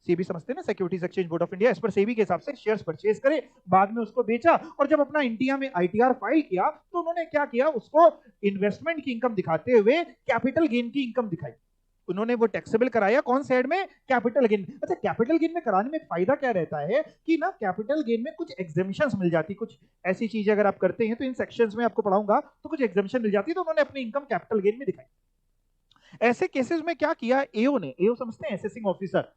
सेबी समझते हैं ना, securities exchange board of India, इस पर सेबी के हिसाब से शेयर्स परचेज करे, बाद में उसको बेचा, और जब अपना इंडिया में आईटीआर फाइल किया तो उन्होंने क्या किया, उसको इन्वेस्टमेंट की इनकम दिखाते हुए कैपिटल गेन की इनकम दिखाई। उन्होंने वो टैक्सेबल कराया कौन साइड में, कैपिटल गेन। अच्छा, कैपिटल गेन में कराने में फायदा क्या रहता है कि ना, कैपिटल गेन में कुछ एग्जामिशंस मिल जाती, कुछ ऐसी चीजें अगर आप करते हैं तो इन सेक्शंस में आपको पढ़ाऊंगा, तो कुछ एग्जामिशन मिल जाती, तो उन्होंने अपनी इनकम कैपिटल गेन में दिखाई। ऐसे केसेस में क्या किया एओ ने, एओ समझते हैं assessing officer,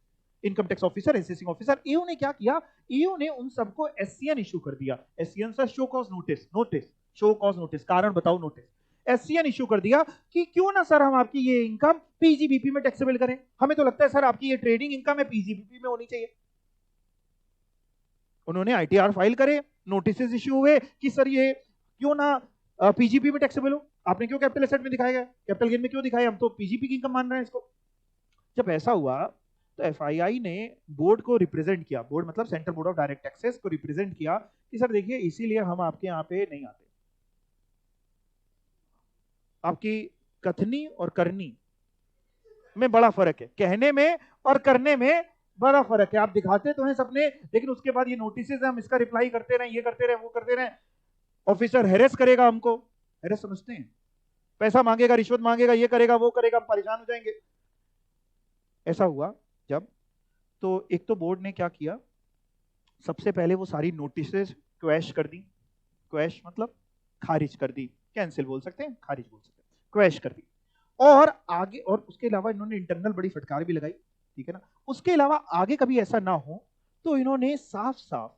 income tax officer, assessing officer, AO ने क्या किया, एओ ने उन सबको एससीएन इशू कर दिया। SCN sir show cause notice, notice show cause notice, कारण बताओ नोटिस, एससीएन इशू कर दिया कि क्यों ना सर हम आपकी ये इनकम पीजीबीपी में टैक्सेबल करें, हमें तो लगता है सर आपकी ये ट्रेडिंग इनकम है पीजीबीपी में होनी चाहिए। उन्होंने आईटीआर फाइल करे, नोटिस इशू हुए कि सर ये क्यों ना पीजीपी में टैक्सेबल हो, आपने क्यों कैपिटल एसेट में दिखाया, कैपिटल गेन में क्यों दिखाया, हम तो पीजीपी की इनकम मान रहे हैं इसको। जब ऐसा हुआ तो एफआईआई ने बोर्ड को रिप्रेजेंट किया, बोर्ड मतलब central board of direct taxes को रिप्रेजेंट किया कि सर देखिए इसीलिए हम आपके यहाँ पे नहीं आते, आपकी कथनी और करनी में बड़ा फर्क है, कहने में और करने में बड़ा फर्क है। आप दिखाते तो हैं सपने, लेकिन उसके बाद ये नोटिस हम इसका रिप्लाई करते रहे, ये करते रहे, वो करते रहे, ऑफिसर हेरेस करेगा हमको, हेरेस समझते हैं, पैसा मांगेगा, रिश्वत मांगेगा, ये करेगा, वो करेगा, हम परेशान हो जाएंगे। ऐसा हुआ जब, तो एक तो बोर्ड ने क्या किया, सबसे पहले वो सारी नोटिसेस क्वैश कर दी, क्वैश मतलब खारिज कर दी, कैंसिल बोल सकते हैं, खारिज बोल सकते हैं, क्वैश कर दी। और आगे, और उसके अलावा इन्होंने इंटरनल बड़ी फटकार भी लगाई, ठीक है ना। उसके अलावा आगे कभी ऐसा ना हो तो इन्होंने साफ साफ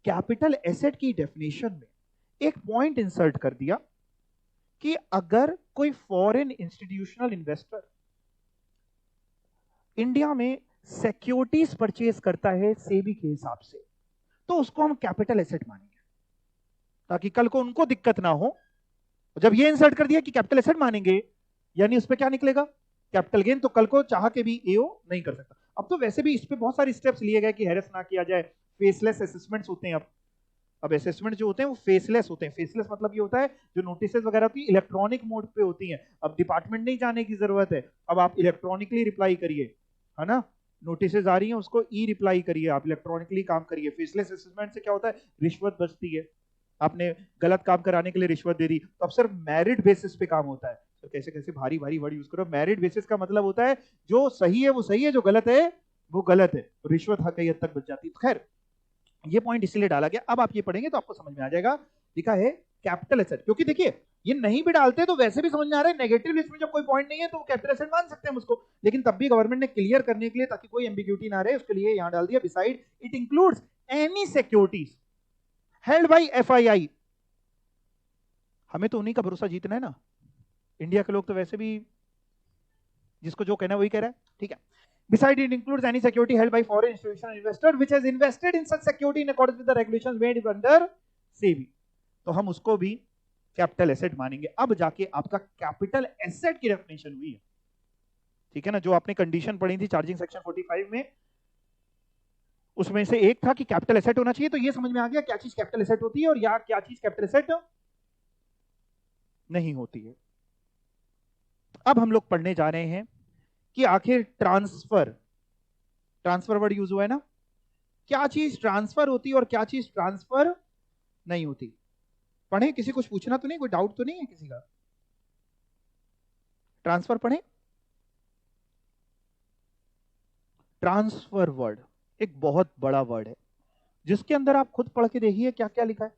कैपिटल एसेट की डेफिनेशन में एक पॉइंट इंसर्ट कर दिया कि अगर कोई फॉरेन इंस्टीट्यूशनल इन्वेस्टर इंडिया में सिक्योरिटीज परचेज करता है सेबी के हिसाब से, तो उसको हम कैपिटल एसेट मानेंगे, ताकि कल को उनको दिक्कत ना हो। जब ये इंसर्ट कर दिया कि कैपिटल एसेट मानेंगे, यानी उस पर क्या निकलेगा, कैपिटल गेन, तो कल को चाह के भी एओ नहीं कर सकता। अब तो वैसे भी इस पे बहुत सारे स्टेप्स लिए गए कि हैरेस ना किया जाए, फेसलेस असेसमेंट्स होते हैं। अब असेसमेंट जो होते हैं वो फेसलेस होते हैं, फेसलेस मतलब ये होता है जो नोटिसेस वगैरह होती है इलेक्ट्रॉनिक मोड पे होती हैं, अब डिपार्टमेंट नहीं जाने की जरूरत है, अब आप इलेक्ट्रॉनिकली रिप्लाई करिए, है ना, नोटिसेस आ रही हैं उसको ई रिप्लाई करिए, आप इलेक्ट्रॉनिकली काम करिए। फेसलेस असेसमेंट से क्या होता है, रिश्वत बचती है, आपने गलत काम कराने के लिए रिश्वत दे दी, तो अब सिर्फ मेरिट बेसिस पे काम होता है। तो कैसे कैसे भारी भारी वर्ड यूज करो, मेरिट बेसिस का मतलब होता है जो सही है वो सही है, जो गलत है वो गलत है, रिश्वत कई हद तक बच जाती है। खैर ये पॉइंट इसलिए डाला गया, अब आप ये पढ़ेंगे तो आपको समझ में आ जाएगा, लिखा है कैपिटल एसेट, क्योंकि देखिए ये नहीं भी डालते तो वैसे भी समझ में आ रहा है, नेगेटिव लिस्ट में जब कोई पॉइंट नहीं है तो कैपिटल एसेट मान सकते हैं उसको, लेकिन तब भी गवर्नमेंट ने क्लियर करने के लिए, ताकि कोई एम्बिग्यूटी ना रहे, उसके लिए यहां डाल दिया, beside it includes any securities held by FII. हमें तो उन्हीं का भरोसा जीतना है ना, इंडिया के लोग तो वैसे भी जिसको जो कहना है वही कह रहा है, ठीक है। Besides, it includes any security held by foreign institutional investor which has invested in such security in accordance with the regulations made under SEBI. तो हम उसको भी कैपिटल एसेट मानेंगे। अब जाके आपका कैपिटल एसेट की डेफिनेशन हुई है, ठीक है ना, जो आपने कंडीशन पढ़ी थी चार्जिंग सेक्शन 45 में, उसमें से एक था कि कैपिटल एसेट होना चाहिए। तो ये समझ में आ गया क्या चीज कैपिटल एसेट होती है और या क्या चीज कैपिटल एसेट नहीं होती है। अब हम लोग पढ़ने जा रहे हैं कि आखिर ट्रांसफर, ट्रांसफर वर्ड यूज हुआ है ना, क्या चीज ट्रांसफर होती है और क्या चीज ट्रांसफर नहीं होती। पढ़े, किसी कुछ पूछना तो नहीं, कोई डाउट तो नहीं है किसी का, ट्रांसफर पढ़े। ट्रांसफर वर्ड एक बहुत बड़ा वर्ड है, जिसके अंदर आप खुद पढ़ के देखिए क्या क्या लिखा है,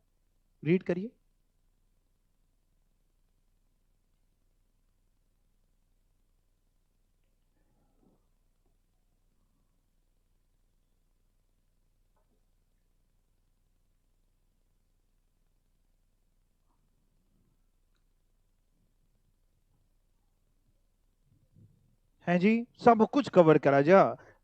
रीड करिए। है जी, सब कुछ कवर करा जा।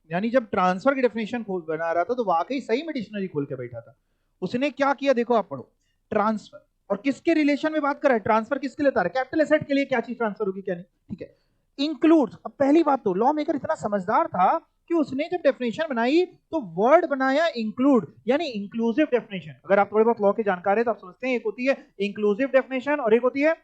यानी जब ट्रांसफर की डेफिनेशन खोल बना रहा था तो वाकई सही में डिक्शनरी खोल के बैठा था। उसने क्या किया देखो, आप पढ़ो, ट्रांसफर और किसके रिलेशन में बात कर रहा है, ट्रांसफर किसके लिए था, कैपिटल एसेट के लिए क्या चीज ट्रांसफर होगी क्या नहीं, ठीक है। इंक्लूड्स, अब पहली बात तो लॉ मेकर इतना समझदार था कि उसने जब डेफिनेशन बनाई तो वर्ड बनाया इंक्लूड, यानी इंक्लूसिव डेफिनेशन। अगर आप थोड़े बहुत लॉ के जानकार है तो आप समझते हैं एक होती है इंक्लूसिव डेफिनेशन और एक होती है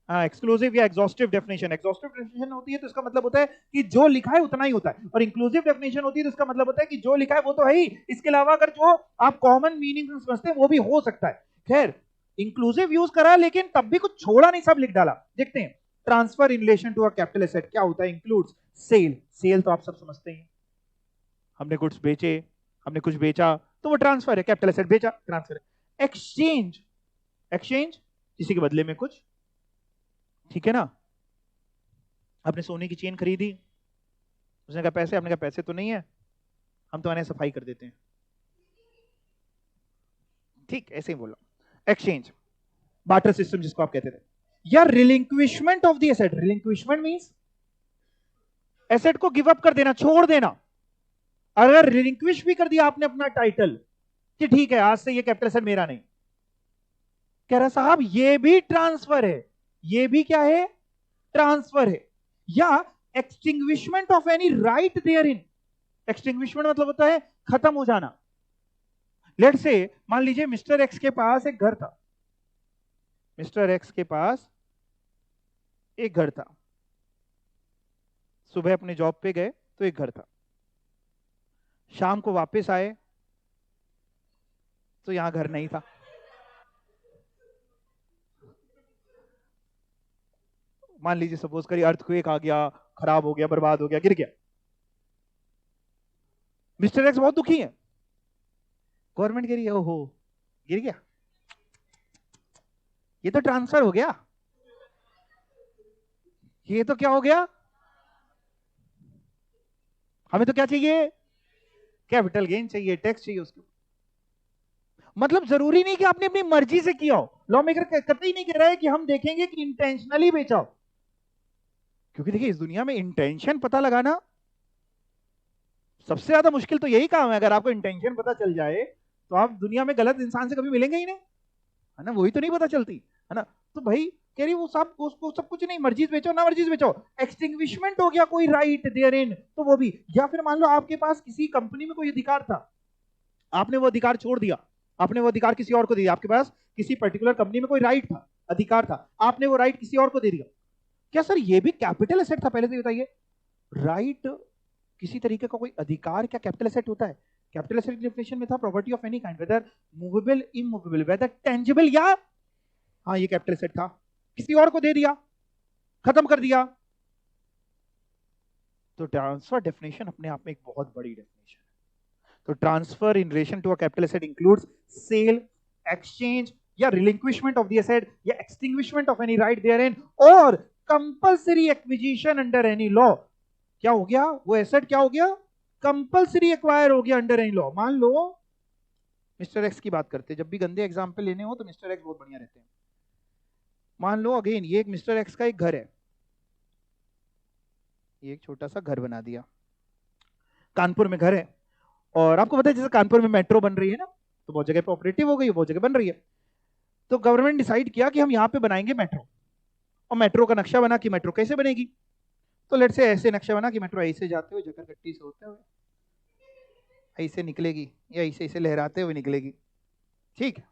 एक्सक्लूसिव या एग्जॉस्टिव डेफिनेशन। एग्जॉस्टिव डेफिनेशन होती है तो इसका मतलब होता है कि जो लिखा है उतना ही होता है, और इंक्लूसिव डेफिनेशन होती है तो इसका मतलब होता है कि जो लिखा है वो तो है ही, इसके अलावा अगर जो आप कॉमन मीनिंग समझते हैं वो भी हो सकता है। खैर, इंक्लूसिव यूज करा लेकिन तब भी कुछ छोड़ा नहीं, सब लिख डाला। देखते हैं, transfer in relation to a capital asset क्या होता है? Includes cell. सेल तो आप सब समझते हैं, हमने गुड्स बेचे, हमने कुछ बेचा तो वो ट्रांसफर है, कैपिटल एसेट बेचा ट्रांसफर है। एक्सचेंज, एक्सचेंज किसी के बदले में कुछ, ठीक है ना। आपने सोने की चेन खरीदी, उसने कहा पैसे, आपने कहा पैसे तो नहीं है, हम तो आने सफाई कर देते हैं, ठीक ऐसे ही बोला। एक्सचेंज, बार्टर सिस्टम जिसको आप कहते थे। या relinquishment of the asset. Relinquishment means asset को गिव अप कर देना, छोड़ देना। अगर रिलिंक्विश भी कर दिया आपने अपना टाइटल कि ठीक है आज से ये कैपिटल एसेट मेरा नहीं, कह रहा साहब ये भी ट्रांसफर है, ये भी क्या है? ट्रांसफर है। या extinguishment of any right therein. Extinguishment मतलब होता है खत्म हो जाना। लेट्स से मान लीजिए मिस्टर एक्स के पास एक घर था, मिस्टर एक्स के पास एक घर था, सुबह अपने जॉब पे गए तो एक घर था, शाम को वापस आए तो यहां घर नहीं था। मान लीजिए सपोज करिए अर्थक्वेक आ गया, खराब हो गया, बर्बाद हो गया, गिर गया। मिस्टर एक्स बहुत दुखी है, गवर्नमेंट कह रही है ओहो गिर गया, ये तो ट्रांसफर हो गया, ये तो क्या हो गया, हमें तो क्या चाहिए? कैपिटल गेन चाहिए, टैक्स चाहिए उसको। मतलब जरूरी नहीं कि आपने अपनी मर्जी से किया हो, लॉ मेकर कतई नहीं कह रहा है कि हम देखेंगे कि इंटेंशनली बेचा हो, क्योंकि देखिए इस दुनिया में इंटेंशन पता लगाना सबसे ज्यादा मुश्किल तो यही काम है। अगर आपको इंटेंशन पता चल जाए तो आप दुनिया में गलत इंसान से कभी मिलेंगे ही नहीं, है ना, वही तो नहीं पता चलती, है ना। तो भाई कह रही वो सब उसको सब कुछ नहीं, मर्जी से बेचो ना मर्जी से बेचो। एक्सटिंग्विशमेंट हो गया कोई राइट देयर इन, तो वो भी। या फिर मान लो आपके पास किसी कंपनी में कोई अधिकार था, आपने वो अधिकार छोड़ दिया, आपने वो अधिकार किसी और को दे दिया। आपके पास किसी पर्टिकुलर कंपनी में कोई राइट था, अधिकार था, आपने वो राइट किसी और को दे दिया। क्या सर ये भी कैपिटल एसेट था? पहले से बताइए, राइट किसी तरीके का कोई अधिकार क्या कैपिटल एसेट होता है? कैपिटल एसेट डेफिनेशन में था property of any kind, whether movable immovable, whether tangible, या हाँ ये कैपिटल एसेट था, किसी और को दे दिया, खत्म कर दिया। तो ट्रांसफर डेफिनेशन अपने आप में एक बहुत बड़ी डेफिनेशन है। तो transfer in relation to a capital asset includes sale, exchange या रिलिंक्विशमेंट ऑफ द एसेट या extinguishment of any right therein और compulsory acquisition under any law. क्या हो गया वो एसेट? क्या हो गया? कंपल्सरी एक्वायर हो गया अंडर एनी लॉ। मान लो मिस्टर एक्स की बात करते हैं, जब भी गंदे एग्जाम्पल लेने हो तो मिस्टर एक्स बहुत बढ़िया रहते हैं। मान लो अगेन ये एक मिस्टर एक्स का एक घर है, ये एक छोटा सा घर बना दिया, कानपुर में घर है, और आपको पता है जैसे कानपुर में मेट्रो बन रही है ना, तो बहुत जगह पे ऑपरेटिव हो गई, बहुत जगह बन रही है। तो गवर्नमेंट डिसाइड किया कि हम यहाँ पे बनाएंगे मेट्रो, और मेट्रो का नक्शा बना कि मेट्रो कैसे बनेगी। तो लेट से ऐसे नक्शा बना कि मेट्रो ऐसे जाते हुए जकरगट्टी से होते हुए ऐसे निकलेगी, या ऐसे ऐसे लहराते हुए निकलेगी, ठीक है।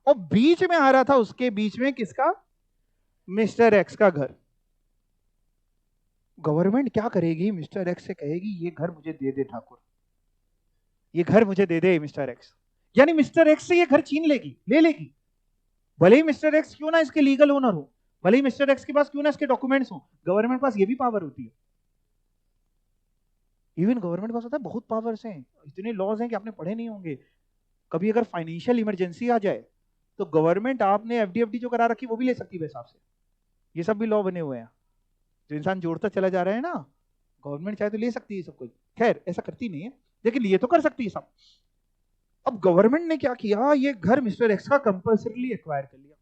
और बीच में आ रहा था, उसके बीच में किसका? मिस्टर एक्स का घर। गवर्नमेंट क्या करेगी? मिस्टर एक्स से कहेगी ये घर मुझे दे दे ठाकुर, ये घर मुझे दे दे मिस्टर एक्स। यानी मिस्टर एक्स से ये घर छीन लेगी, ले लेगी, भले ही मिस्टर एक्स क्यों ना इसके लीगल ओनर हो, भले ही मिस्टर एक्स के पास क्यों ना इसके डॉक्यूमेंट्स हो, गवर्नमेंट पास ये भी पावर होती है। इवन गवर्नमेंट पास होता है बहुत पावर्स हैं, इतने लॉज हैं कि आपने पढ़े नहीं होंगे। कभी अगर फाइनेंशियल इमरजेंसी आ जाए तो गवर्नमेंट आपने एफडी जो करा रखी वो भी ले सकती है हिसाब से, ये सब भी लॉ बने हुए हैं। जो इंसान जोड़ता चला जा रहा है ना, गवर्नमेंट चाहे तो ले सकती है सब कुछ, खैर ऐसा करती नहीं है लेकिन ये तो कर सकती है सब। अब गवर्नमेंट ने क्या किया, ये घर मिस्टर एक्स का कंपल्सरीली एक्वायर कर लिया।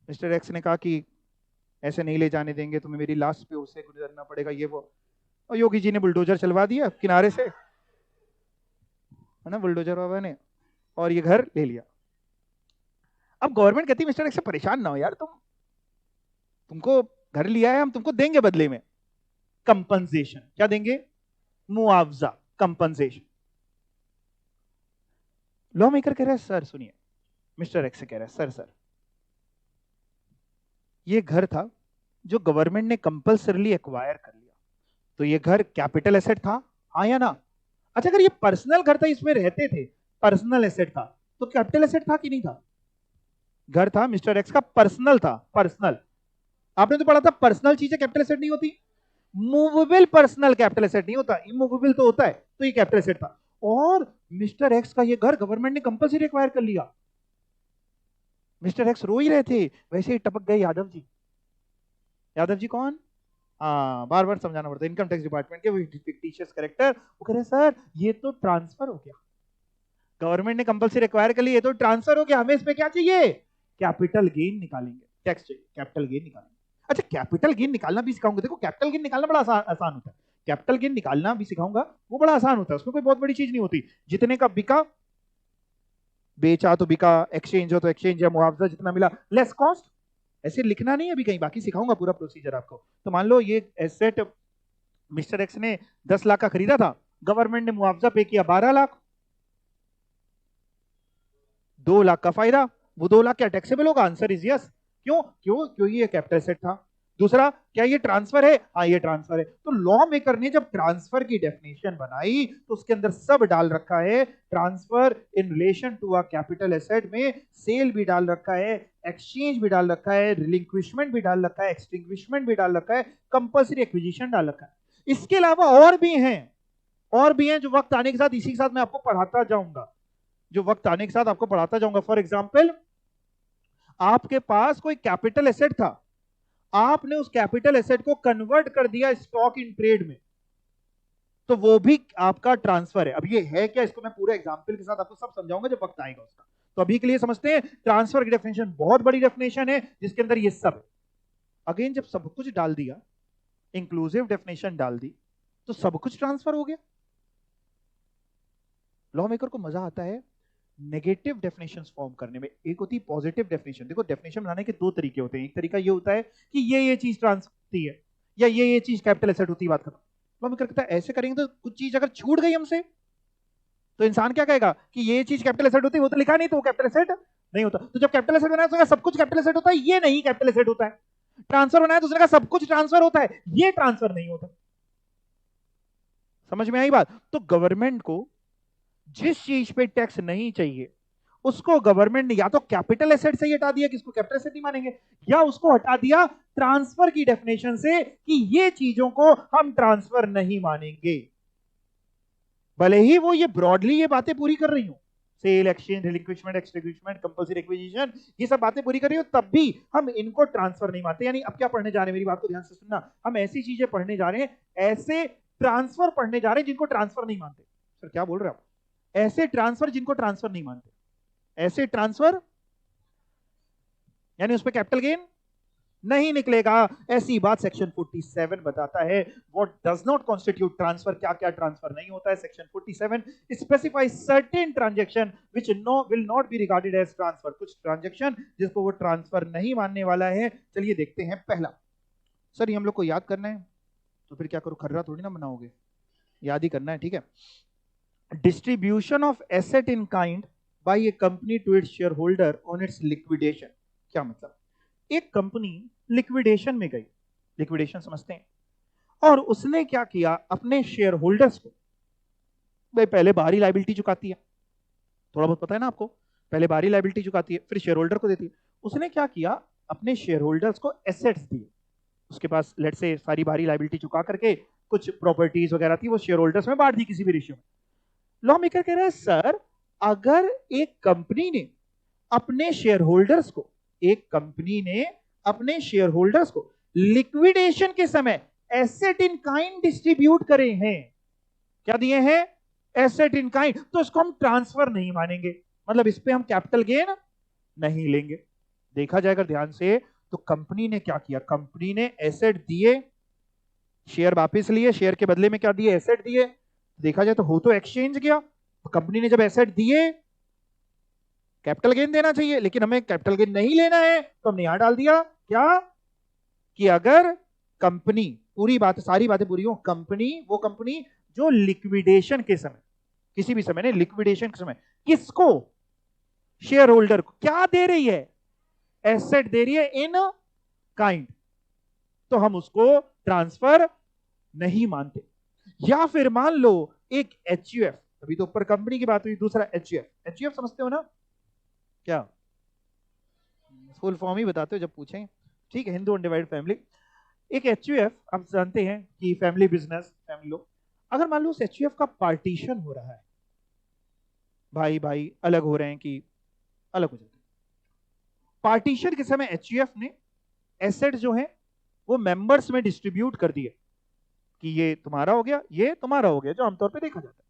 मिस्टर एक्स ने कहा कि ऐसे नहीं ले जाने देंगे, तुम्हें मेरी लाश पे उससे गुजरना पड़ेगा, ये वो। और योगी जी ने बुलडोजर चलवा दिया किनारे से, है ना, बुलडोजर बाबा ने, और ये घर ले लिया। अब गवर्नमेंट कहती मिस्टर एक्स से परेशान ना हो यार, तुमको घर लिया है, हम तुमको देंगे बदले में कंपनसेशन। क्या देंगे? मुआवजा, कंपनसेशन। लॉ मेकर कह रहा है सर सुनिए, मिस्टर एक्स से कह रहा है सर ये घर था जो गवर्नमेंट ने कंपल्सरली एक्वायर कर लिया, तो ये घर कैपिटल एसेट था, हाँ या ना? अच्छा, अगर ये पर्सनल घर था, इसमें रहते थे, पर्सनल एसेट था, तो कैपिटल एसेट था कि नहीं था? घर था मिस्टर एक्स का, पर्सनल था, पर्सनल। आपने तो पढ़ा था पर्सनल चीजें कैपिटल एसेट नहीं होती। मूवेबल पर्सनल कैपिटल एसेट नहीं होता, इमूवेबल तो होता है, तो ये कैपिटल एसेट था। और मिस्टर एक्स का ये घर गवर्नमेंट ने कंपल्सरी एक्वायर कर लिया। मिस्टर एक्स रो ही रहे थे, वैसे ही टपक गए यादव जी। यादव जी कौन? हाँ, बार बार समझाना पड़ता है, इनकम टैक्स डिपार्टमेंट के फिक्टिशियस कैरेक्टर। वो कह रहे सर ये तो ट्रांसफर हो गया, गवर्नमेंट ने कंपल्सरी एक्वायर कर लिया, ये तो ट्रांसफर हो गया, हमें इस पे क्या चाहिए? कैपिटल गेन निकालेंगे, टैक्स चाहिए, कैपिटल गेन निकालेंगे। अच्छा, कैपिटल गेन निकालना भी सिखाऊंगा। देखो कैपिटल गेन निकालना बड़ा आसान होता है, कैपिटल गेन निकालना भी सिखाऊंगा, वो बड़ा आसान होता है, उसमें कोई बहुत बड़ी चीज नहीं होती। जितने का बिका, बेचा तो बिका, एक्सचेंज हो तो एक्सचेंज या मुआवजा जितना मिला लेस कॉस्ट, ऐसे लिखना नहीं है अभी कहीं, बाकी सिखाऊंगा पूरा प्रोसीजर आपको। तो मान लो ये एसेट मिस्टर एक्स ने 10 लाख का खरीदा था, गवर्नमेंट ने मुआवजा पे किया 12 लाख, 2 लाख का फायदा। वो 2 लाख क्या टैक्सेबल होगा? Answer is yes. क्यों? क्यों? क्यों ये कैपिटल एसेट था। दूसरा, क्या ये ट्रांसफर है? हाँ ये ट्रांसफर है। तो लॉ मेकर ने जब ट्रांसफर की डेफिनेशन बनाई तो उसके अंदर सब डाल रखा है, transfer in relation to a capital asset में सेल भी डाल रखा है, एक्सचेंज भी डाल रखा है, रिलिंक्विशमेंट भी डाल रखा है, एक्सटिंग्विशमेंट भी डाल रखा है, कंपल्सरी एक्विजिशन डाल रखा है। इसके अलावा और भी हैं, और भी हैं जो वक्त आने के साथ, इसी के साथ मैं आपको पढ़ाता जाऊंगा, जो वक्त आने के साथ आपको पढ़ाता जाऊंगा। फॉर एग्जाम्पल, आपके पास कोई कैपिटल एसेट था, आपने उस कैपिटल एसेट को कन्वर्ट कर दिया स्टॉक इन ट्रेड में, तो वो भी आपका ट्रांसफर है। अब ये है क्या, इसको मैं पूरे एग्जांपल के साथ आपको सब समझाऊंगा जब वक्त आएगा उसका। तो अभी के लिए समझते हैं, ट्रांसफर की डेफिनेशन बहुत बड़ी डेफिनेशन है जिसके अंदर ये सब है। अगेन जब सब कुछ डाल दिया, इंक्लूसिव डेफिनेशन डाल दी, तो सब कुछ ट्रांसफर हो गया। लॉ मेकर को मजा आता है नेगेटिव डेफिनेशंस फॉर्म करने में। एक होती है पॉजिटिव डेफिनेशन। देखो डेफिनेशन बनाने के दो तरीके होते हैं, एक तरीका ये होता है कि ये चीज ट्रांसफर होती है, या ये चीज कैपिटल एसेट होती है, बात खत्म। लॉ मेकर कहता है ऐसे करेंगे तो कुछ चीज अगर छूट गई हमसे, तो इंसान क्या कहेगा कि ये चीज कैपिटल एसेट होती है, वो तो लिखा नहीं, तो वो कैपिटल एसेट नहीं होता। तो जब कैपिटल एसेट बनाया तो सब कुछ कैपिटल एसेट होता है, ये नहीं कैपिटल एसेट होता है। ट्रांसफर बनाया तो उसने कहा सब कुछ ट्रांसफर होता है, ये ट्रांसफर नहीं होता। समझ में आई बात? तो गवर्नमेंट को जिस चीज पे टैक्स नहीं चाहिए उसको गवर्नमेंट ने या तो कैपिटल एसेट से ही हटा दिया, किसको कैपिटल एसेट नहीं मानेंगे, या उसको हटा दिया ट्रांसफर की डेफिनेशन से कि ये चीजों को हम ट्रांसफर नहीं मानेंगे। भले ही वो ये ब्रॉडली ये बातें पूरी कर रही हो, sale, exchange, relinquishment, extinguishment, compulsory acquisition, ये सब बातें पूरी कर रही हो, तब भी हम इनको ट्रांसफर नहीं मानते। यानी अब क्या पढ़ने जा रहे हैं, मेरी बात को ध्यान से सुनना, हम ऐसी चीजें पढ़ने जा रहे हैं, ऐसे ट्रांसफर पढ़ने जा रहे हैं जिनको ट्रांसफर नहीं मानते। सर क्या बोल रहे हो आप? ऐसे ट्रांसफर जिनको ट्रांसफर नहीं मानते, ऐसे ट्रांसफर यानी उस पर कैपिटल गेन नहीं निकलेगा। ऐसी बात सेक्शन 47 बताता है। What does not constitute transfer, क्या क्या ट्रांसफर नहीं होता है। Section 47 specifies certain transaction which will not be regarded as transfer, कुछ ट्रांजैक्शन जिसको वो ट्रांसफर नहीं मानने वाला है। चलिए देखते हैं। पहला, सर ये हम लोग को याद करना है, तो फिर क्या करो, खर्रा थोड़ी ना बनाओगे, याद ही करना है, ठीक है। Distribution of asset in kind by a company to its share holder on its liquidation. क्या मतलब? एक कंपनी लिक्विडेशन में गई, लिक्विडेशन समझते हैं, और उसने क्या किया, अपने शेयर होल्डर्स को, भाई पहले बाहरी लायबिलिटी चुकाती है, थोड़ा बहुत पता है ना आपको, पहले बाहरी लायबिलिटी चुकाती है फिर शेयर होल्डर को देती है। उसने क्या किया, अपने शेयर होल्डर्स को एसेट्स दिए। उसके पास लेट से सारी बाहरी लायबिलिटी चुका करके कुछ प्रॉपर्टीज वगैरह थी, वो शेयर होल्डर्स में बांट दी किसी भी रेशियो में। लॉ मेकर कह रहा है सर अगर एक कंपनी ने अपने शेयर होल्डर्स को, एक कंपनी ने अपने शेयर होल्डर्स को लिक्विडेशन के समय एसेट इन काइंड डिस्ट्रीब्यूट करे हैं, क्या दिए हैं? एसेट इन काइंड, तो इसको हम ट्रांसफर नहीं मानेंगे, मतलब इस पे हम कैपिटल गेन नहीं लेंगे। देखा जाएगा ध्यान से, तो कंपनी ने क्या किया, कंपनी ने एसेट दिए, शेयर वापस लिए, शेयर के बदले में क्या दिए, एसेट दिए। देखा जाए तो हो तो एक्सचेंज गया। तो कंपनी ने जब एसेट दिए, कैपिटल गेन देना चाहिए, लेकिन हमें कैपिटल गेन नहीं लेना है, तो हमने यहां डाल दिया क्या, कि अगर कंपनी, पूरी बात, सारी बातें पूरी हो, कंपनी, वो कंपनी जो लिक्विडेशन के समय, किसी भी समय ने लिक्विडेशन के समय किसको, शेयर होल्डर को क्या दे रही है, एसेट दे रही है इन काइंड, तो हम उसको ट्रांसफर नहीं मानते। या फिर मान लो एक एचयूएफ, अभी तो ऊपर कंपनी की बात हुई, दूसरा एचयूएफ। एचयूएफ समझते हो ना क्या? फुल फॉर्म ही बताते हो जब पूछें, ठीक है, हिंदू अनडिवाइडेड फैमिली। एक एचयूएफ आप जानते हैं कि फैमिली बिजनेस, फैमिली लोग। अगर मान लो उस एचयूएफ का पार्टीशन हो रहा है, भाई भाई अलग हो रहे हैं कि अलग हो जाते हैं, पार्टीशन के समय एचयूएफ ने एसेट जो है वो मेंबर्स में डिस्ट्रीब्यूट कर दिए कि ये तुम्हारा हो गया, ये तुम्हारा हो गया, जो आमतौर पे देखा जाता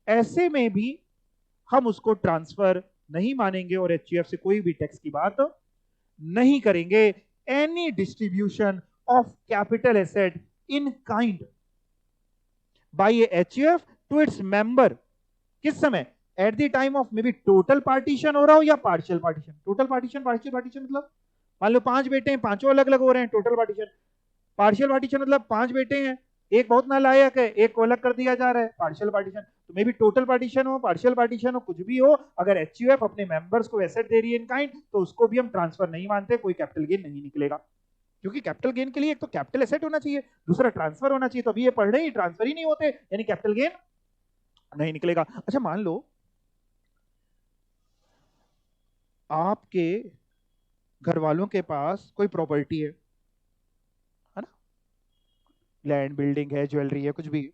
है। ऐसे में भी हम उसको ट्रांसफर नहीं मानेंगे और एचयूएफ से कोई भी टैक्स की बात नहीं करेंगे। Any distribution of capital asset in kind by HUF to its member, किस समय? At the time of may be total partition हो रहा हो या partial partition. Total partition, partial partition मतलब मान लो 5 बेटे हैं, पांचों अलग अलग हो रहे हैं, टोटल पार्टीशन। पार्शियल पार्टीशन मतलब 5 बेटे हैं, एक बहुत नालायक है, एक को अलग कर दिया जा रहा है, पार्शियल पार्टीशन। तो मे बी टोटल पार्टीशन हो, पार्शियल पार्टीशन हो, कुछ भी हो, अगर एचयूएफ अपने मेंबर्स को एसेट दे रही है इन काइंड, तो उसको भी हम ट्रांसफर नहीं मानते, कोई कैपिटल गेन नहीं निकलेगा। क्योंकि कैपिटल गेन के लिए एक तो कैपिटल एसेट होना चाहिए, दूसरा ट्रांसफर होना चाहिए। तो अभी ये पढ़ रहे हैं, ट्रांसफर ही नहीं होते, यानी कैपिटल गेन नहीं निकलेगा। अच्छा मान लो आपके घर वालों के पास कोई प्रॉपर्टी है ना, लैंड, बिल्डिंग है, ज्वेलरी है, कुछ भी।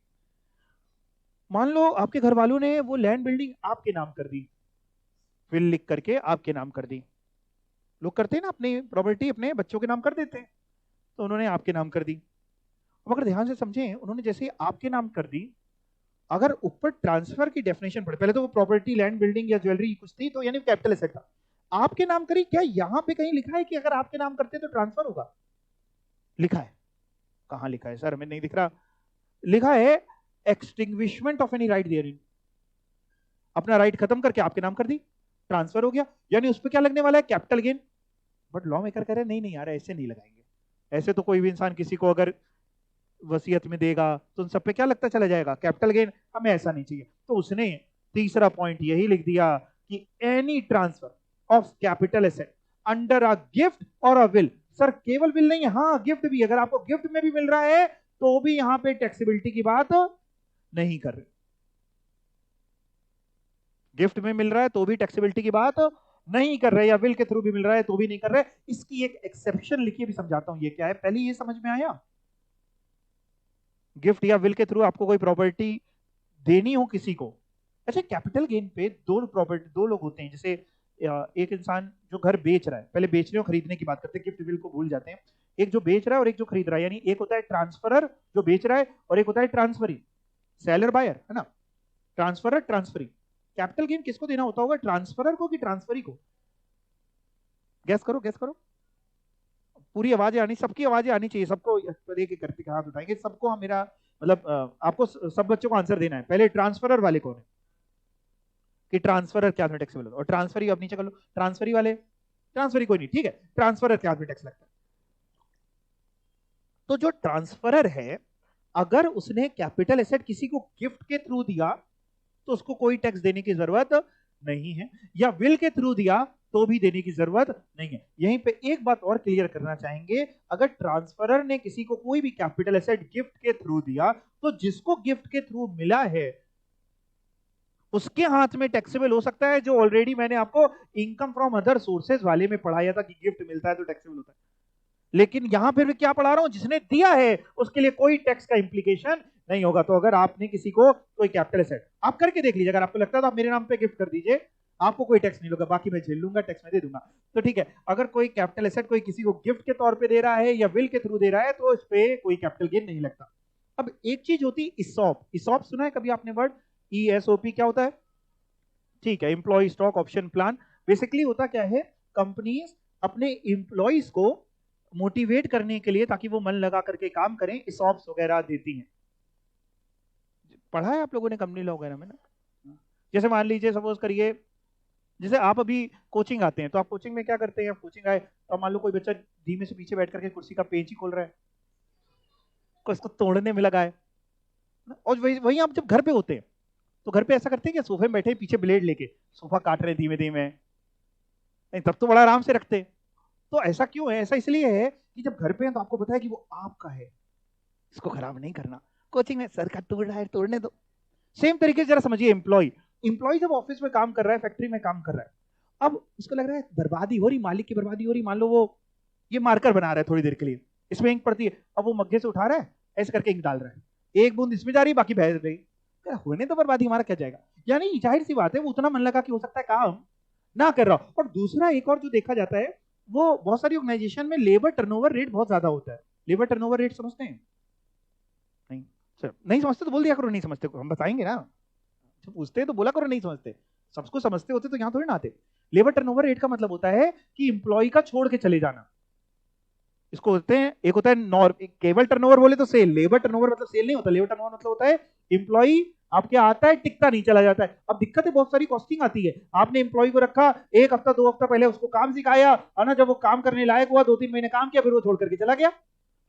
मान लो आपके घर वालों ने वो लैंड बिल्डिंग आपके नाम कर दी, विल लिख करके आपके नाम कर दी। लोग करते हैं ना, अपनी प्रॉपर्टी अपने बच्चों के नाम कर देते हैं, तो उन्होंने आपके नाम कर दी। अब अगर ध्यान से समझें, उन्होंने जैसे ही आपके नाम कर दी, अगर ऊपर ट्रांसफर की डेफिनेशन पढ़े, पहले तो वो प्रॉपर्टी, लैंड, बिल्डिंग या ज्वेलरी कुछ थी, तो यानी कैपिटल एसेट था, आपके नाम करी। क्या यहां पे कहीं लिखा है कि अगर आपके नाम करते तो ट्रांसफर होगा? लिखा है? कहां लिखा है सर, हमें नहीं दिख रहा। लिखा है extinguishment of any right therein, अपना राइट खत्म करके आपके नाम कर दी, ट्रांसफर हो गया। यानी उस पर क्या लगने वाला है? Capital gain. But law maker कह रहे नहीं नहीं यार, ऐसे नहीं लगाएंगे। ऐसे तो कोई भी इंसान किसी को अगर वसीयत में देगा तो उन सब पे क्या लगता चला जाएगा? Capital gain. हमें ऐसा नहीं चाहिए, तो उसने तीसरा पॉइंट यही लिख दिया कि any transfer of capital asset under a gift और अ विल। सर केवल विल नहीं, हाँ गिफ्ट भी, अगर आपको गिफ्ट में भी मिल रहा है तो भी यहां पे टैक्सेबिलिटी की बात नहीं कर रहे। गिफ्ट में मिल रहा है तो भी टैक्सेबिलिटी की बात नहीं कर रहे, या विल के थ्रू भी मिल रहा है तो भी नहीं कर रहे। इसकी एक एक्सेप्शन लिखिए, भी समझाता हूं ये क्या है। पहले ये समझ में आया, गिफ्ट या विल के थ्रू आपको कोई प्रॉपर्टी देनी हो किसी को। अच्छा, कैपिटल गेन पे दो प्रॉपर्टी, दो लोग होते हैं। जैसे एक इंसान जो घर बेच रहा है, पहले बेचने और खरीदने की बात करते हैं, गिफ्ट विल को भूल जाते हैं। एक जो बेच रहा है और एक जो खरीद रहा है, यानी एक होता है ट्रांसफरर जो बेच रहा है, और एक होता है ट्रांसफरी, सेलर बायर, है ना। Transferor, transferee. कैपिटल गेन किसको देना होता होगा? ट्रांसफरर को कि ट्रांसफरी को? गैस करो, गैस करो। पूरी आवाजें आनी, सबकी आवाजें आनी चाहिए, सबको एक एक करके हाथ उठाएंगे, सबको हम, मेरा मतलब आपको सब बच्चों को आंसर देना है। पहले ट्रांसफरर वाले कौन है, कि ट्रांसफरर क्या में टैक्सेबल होता है, और ट्रांसफरी अब नीचे कर लो, ट्रांसफरी वाले, ट्रांसफरी कोई नहीं, ठीक है, ट्रांसफरर क्या में टैक्स लगता है। तो जो ट्रांसफरर है, अगर उसने कैपिटल एसेट किसी को गिफ्ट के थ्रू दिया तो उसको कोई टैक्स देने की जरूरत नहीं है, या विल के थ्रू दिया तो भी देने की जरूरत नहीं है। यहीं पे एक बात और क्लियर करना चाहेंगे, अगर ट्रांसफरर ने किसी को कोई भी कैपिटल एसेट गिफ्ट के थ्रू दिया, तो जिसको गिफ्ट के थ्रू मिला है उसके हाथ में टैक्सेबल हो सकता है, जो ऑलरेडी मैंने आपको इनकम फ्रॉम अदर सोर्सेज वाले में पढ़ाया था कि गिफ्ट मिलता है तो टैक्सेबल होता है। लेकिन यहां फिर मैं क्या पढ़ा रहा हूं, जिसने दिया है उसके लिए कोई टैक्स का इंप्लीकेशन नहीं होगा। तो अगर आपने किसी को कोई कैपिटल एसेट, आप करके देख लीजिए, अगर आपको लगता है तो आप मेरे नाम पे गिफ्ट कर दीजिए, आपको कोई टैक्स नहीं होगा, बाकी मैं झेल लूंगा, टैक्स में दे दूंगा। तो ठीक है, अगर कोई कैपिटल एसेट कोई किसी को गिफ्ट के तौर पे दे रहा है या विल के थ्रू दे रहा है, तो इस पे कोई कैपिटल गेन नहीं लगता। अब एक चीज होती इसॉप, इसॉप सुना है कभी आपने वर्ड? ESOP क्या होता है? ठीक है, employee stock option plan. Basically होता क्या है, कंपनीज अपने एम्प्लॉयज को मोटिवेट करने के लिए, ताकि वो मन लगा करके काम करें, इसॉप्स वगैरह देती हैं। पढ़ा है आप लोगों ने कंपनी लॉ वगैरह में ना। जैसे मान लीजिए, सपोज करिए, जैसे आप अभी कोचिंग आते हैं, तो आप कोचिंग में क्या करते हैं? कोचिंग आए तो मान लो कोई बच्चा धीमे से पीछे बैठ करके कुर्सी का पेंच ही खोल रहा है, कोई इसको तोड़ने में लगा है ना? और वही वही आप जब घर पे होते हैं तो घर पे ऐसा करते हैं कि सोफे में बैठे पीछे ब्लेड लेके सोफा काट रहे हैं धीमे धीमे, नहीं तब तो बड़ा आराम से रखते हैं। तो ऐसा क्यों है? ऐसा इसलिए है कि जब घर पे हैं तो आपको पता है कि वो आपका है, इसको खराब नहीं करना। कोचिंग में सर का तोड़ रहा है, तोड़ने दो। सेम तरीके से जरा समझिए एम्प्लॉय, एम्प्लॉय जब ऑफिस में काम कर रहा है, फैक्ट्री में काम कर रहा है, अब उसको लग रहा है बर्बादी हो रही, मालिक की बर्बादी हो रही। मान लो वो ये मार्कर बना रहा है थोड़ी देर के लिए, इसमें इंक पड़ती है, अब वो मग्गे से उठा रहा है, ऐसे करके इंक डाल रहा है, एक बूंद इसमें जा रही है, बाकी बह रही, होने तो बर्बादी, हमारा क्या जाएगा। यानी जाहिर सी बात है वो उतना मन लगा कि हो सकता है काम ना कर रहा हो। और दूसरा एक और जो देखा जाता है, वो बहुत सारी ऑर्गेनाइजेशन में लेबर टर्नओवर रेट बहुत ज्यादा होता है। लेबर टर्नओवर रेट समझते हैं? नहीं सर, नहीं समझते तो बोल दिया करो नहीं समझते, हम बताएंगे ना। जब पूछते तो बोला करो नहीं समझते, सबको समझते होते तो यहां थोड़ी ना आते। लेबर टर्नओवर रेट का मतलब होता है कि इंप्लॉय का छोड़ के चले जाना। इसको होते हैं, एक होता है केवल टर्नओवर बोले तो सेल, लेबर टर्नओवर मतलब सेल नहीं होता, लेबर टर्नओवर मतलब होता है इंप्लॉय आपके आता है, टिकता नहीं, चला जाता है। अब दिक्कत है बहुत सारी कॉस्टिंग आती है। आपने इंप्लॉय को रखा, एक हफ्ता 2 हफ्ता पहले उसको काम सिखाया, है ना, जब वो काम करने लायक हुआ, 2-3 महीने काम किया, फिर वो छोड़ करके चला गया।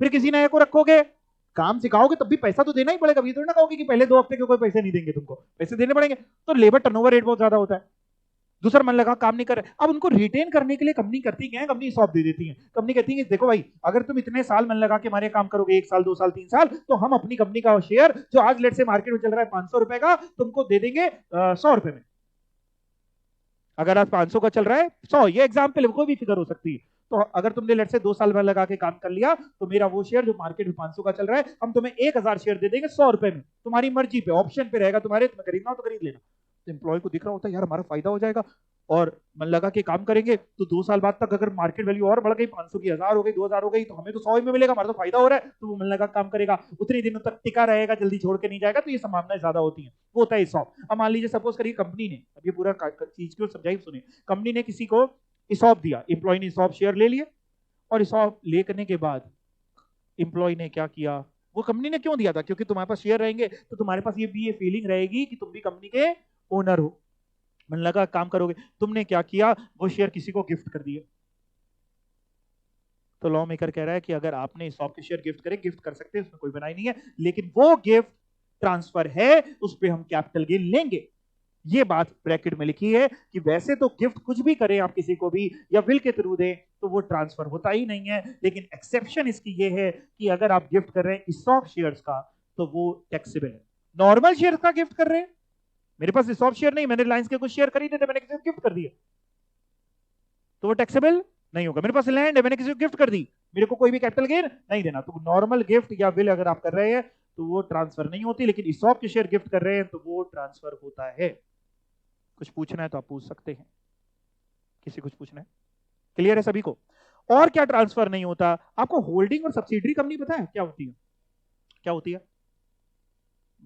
फिर किसी नए को रखोगे, काम सिखाओगे तब भी पैसा तो देना ही पड़ेगा, ये थोड़ी ना कहोगे कि पहले 2 हफ्ते के कोई पैसे नहीं देंगे, तुमको पैसे देने पड़ेंगे। तो लेबर टर्नओवर रेट बहुत ज्यादा होता है। दूसरा मन लगा काम नहीं कर रहे, अब उनको रिटेन करने के लिए कंपनी करती क्या है, कंपनी सौंप दे देती है। कंपनी कहती है देखो भाई, अगर तुम इतने साल मन लगा के हमारे काम करोगे, 1 साल 2 साल 3 साल, तो हम अपनी कंपनी का शेयर जो आज लेट से मार्केट में चल रहा है 500 रुपए का, तुमको दे देंगे 100 रुपए में। अगर आज 500 का चल रहा है 100, ये एग्जाम्पल कोई भी फिगर हो सकती है। तो अगर तुमने लेट से 2 साल भर लगा के काम कर लिया, तो मेरा वो शेयर जो मार्केट में 500 का चल रहा है, हम तुम्हें 1000 शेयर दे देंगे 100 रुपए में, तुम्हारी मर्जी पे, ऑप्शन पे रहेगा तुम्हारे, तुम्हें खरीदना हो तो खरीद लेना। तो एम्प्लॉय को दिख रहा होता है यार हमारा फायदा हो जाएगा, और मन लगा के काम करेंगे तो 2 साल बाद तक अगर मार्केट वैल्यू और बढ़ गई, 500 की 1000 हो गई, 2000 हो गई, तो हमें तो 100 में मिलेगा, हमारा तो फायदा हो रहा है। तो वो मन लगा काम करेगा, उतने दिनों तक टिका रहेगा, जल्दी छोड़ के नहीं जाएगा। तो ये संभावनाएं ज्यादा होती हैं, वो होता है इसॉप। अब मान लीजिए सपोज करिए कंपनी ने, अब ये पूरा चीज को समझाई सुनिए, कंपनी ने किसी को इसॉप दिया, एम्प्लॉय ने इसॉप शेयर ले लिए, और इसॉप ले करने के बाद एम्प्लॉय ने क्या किया, वो कंपनी ने क्यों दिया था, क्योंकि तुम्हारे पास शेयर रहेंगे तो तुम्हारे पास ये भी ये फीलिंग रहेगी कि तुम भी कंपनी के ओनर हो, मन लगा काम करोगे। तुमने क्या किया, वो शेयर किसी को गिफ्ट कर दिए। तो लॉ मेकर कह रहा है कि अगर आपने स्टॉक के शेयर गिफ्ट करे, गिफ्ट कर सकते हैं, उसमें कोई बनाई नहीं है, लेकिन वो गिफ्ट ट्रांसफर है, उस पर हम कैपिटल गेन लेंगे। ये बात ब्रैकेट में लिखी है कि वैसे तो गिफ्ट कुछ भी करें आप किसी को भी, या विल के थ्रू दें, तो वो ट्रांसफर होता ही नहीं है। लेकिन एक्सेप्शन इसकी ये है कि अगर आप गिफ्ट कर रहे हैं स्टॉक शेयर्स का, तो वो टैक्सेबल है। नॉर्मल शेयर का गिफ्ट कर रहे हैं, मेरे पास स्टॉक शेयर नहीं, मैंने रिलायंस के कुछ शेयर खरीदे थे, मैंने किसी को गिफ्ट कर दिए, तो वो टैक्सेबल नहीं होगा। मेरे पास लैंड है, मैंने किसी को गिफ्ट कर दी, मेरे को कोई भी कैपिटल गेन नहीं देना। तो नॉर्मल गिफ्ट या विल अगर आप कर रहे हैं तो वो ट्रांसफर नहीं होती, लेकिन स्टॉक के शेयर गिफ्ट कर रहे हैं तो वो ट्रांसफर होता है। कुछ पूछना है तो आप पूछ सकते हैं, किसी कुछ पूछना है? क्लियर है सभी को? और क्या ट्रांसफर नहीं होता? आपको होल्डिंग और सब्सिडरी कंपनी पता है क्या होती है? क्या होती है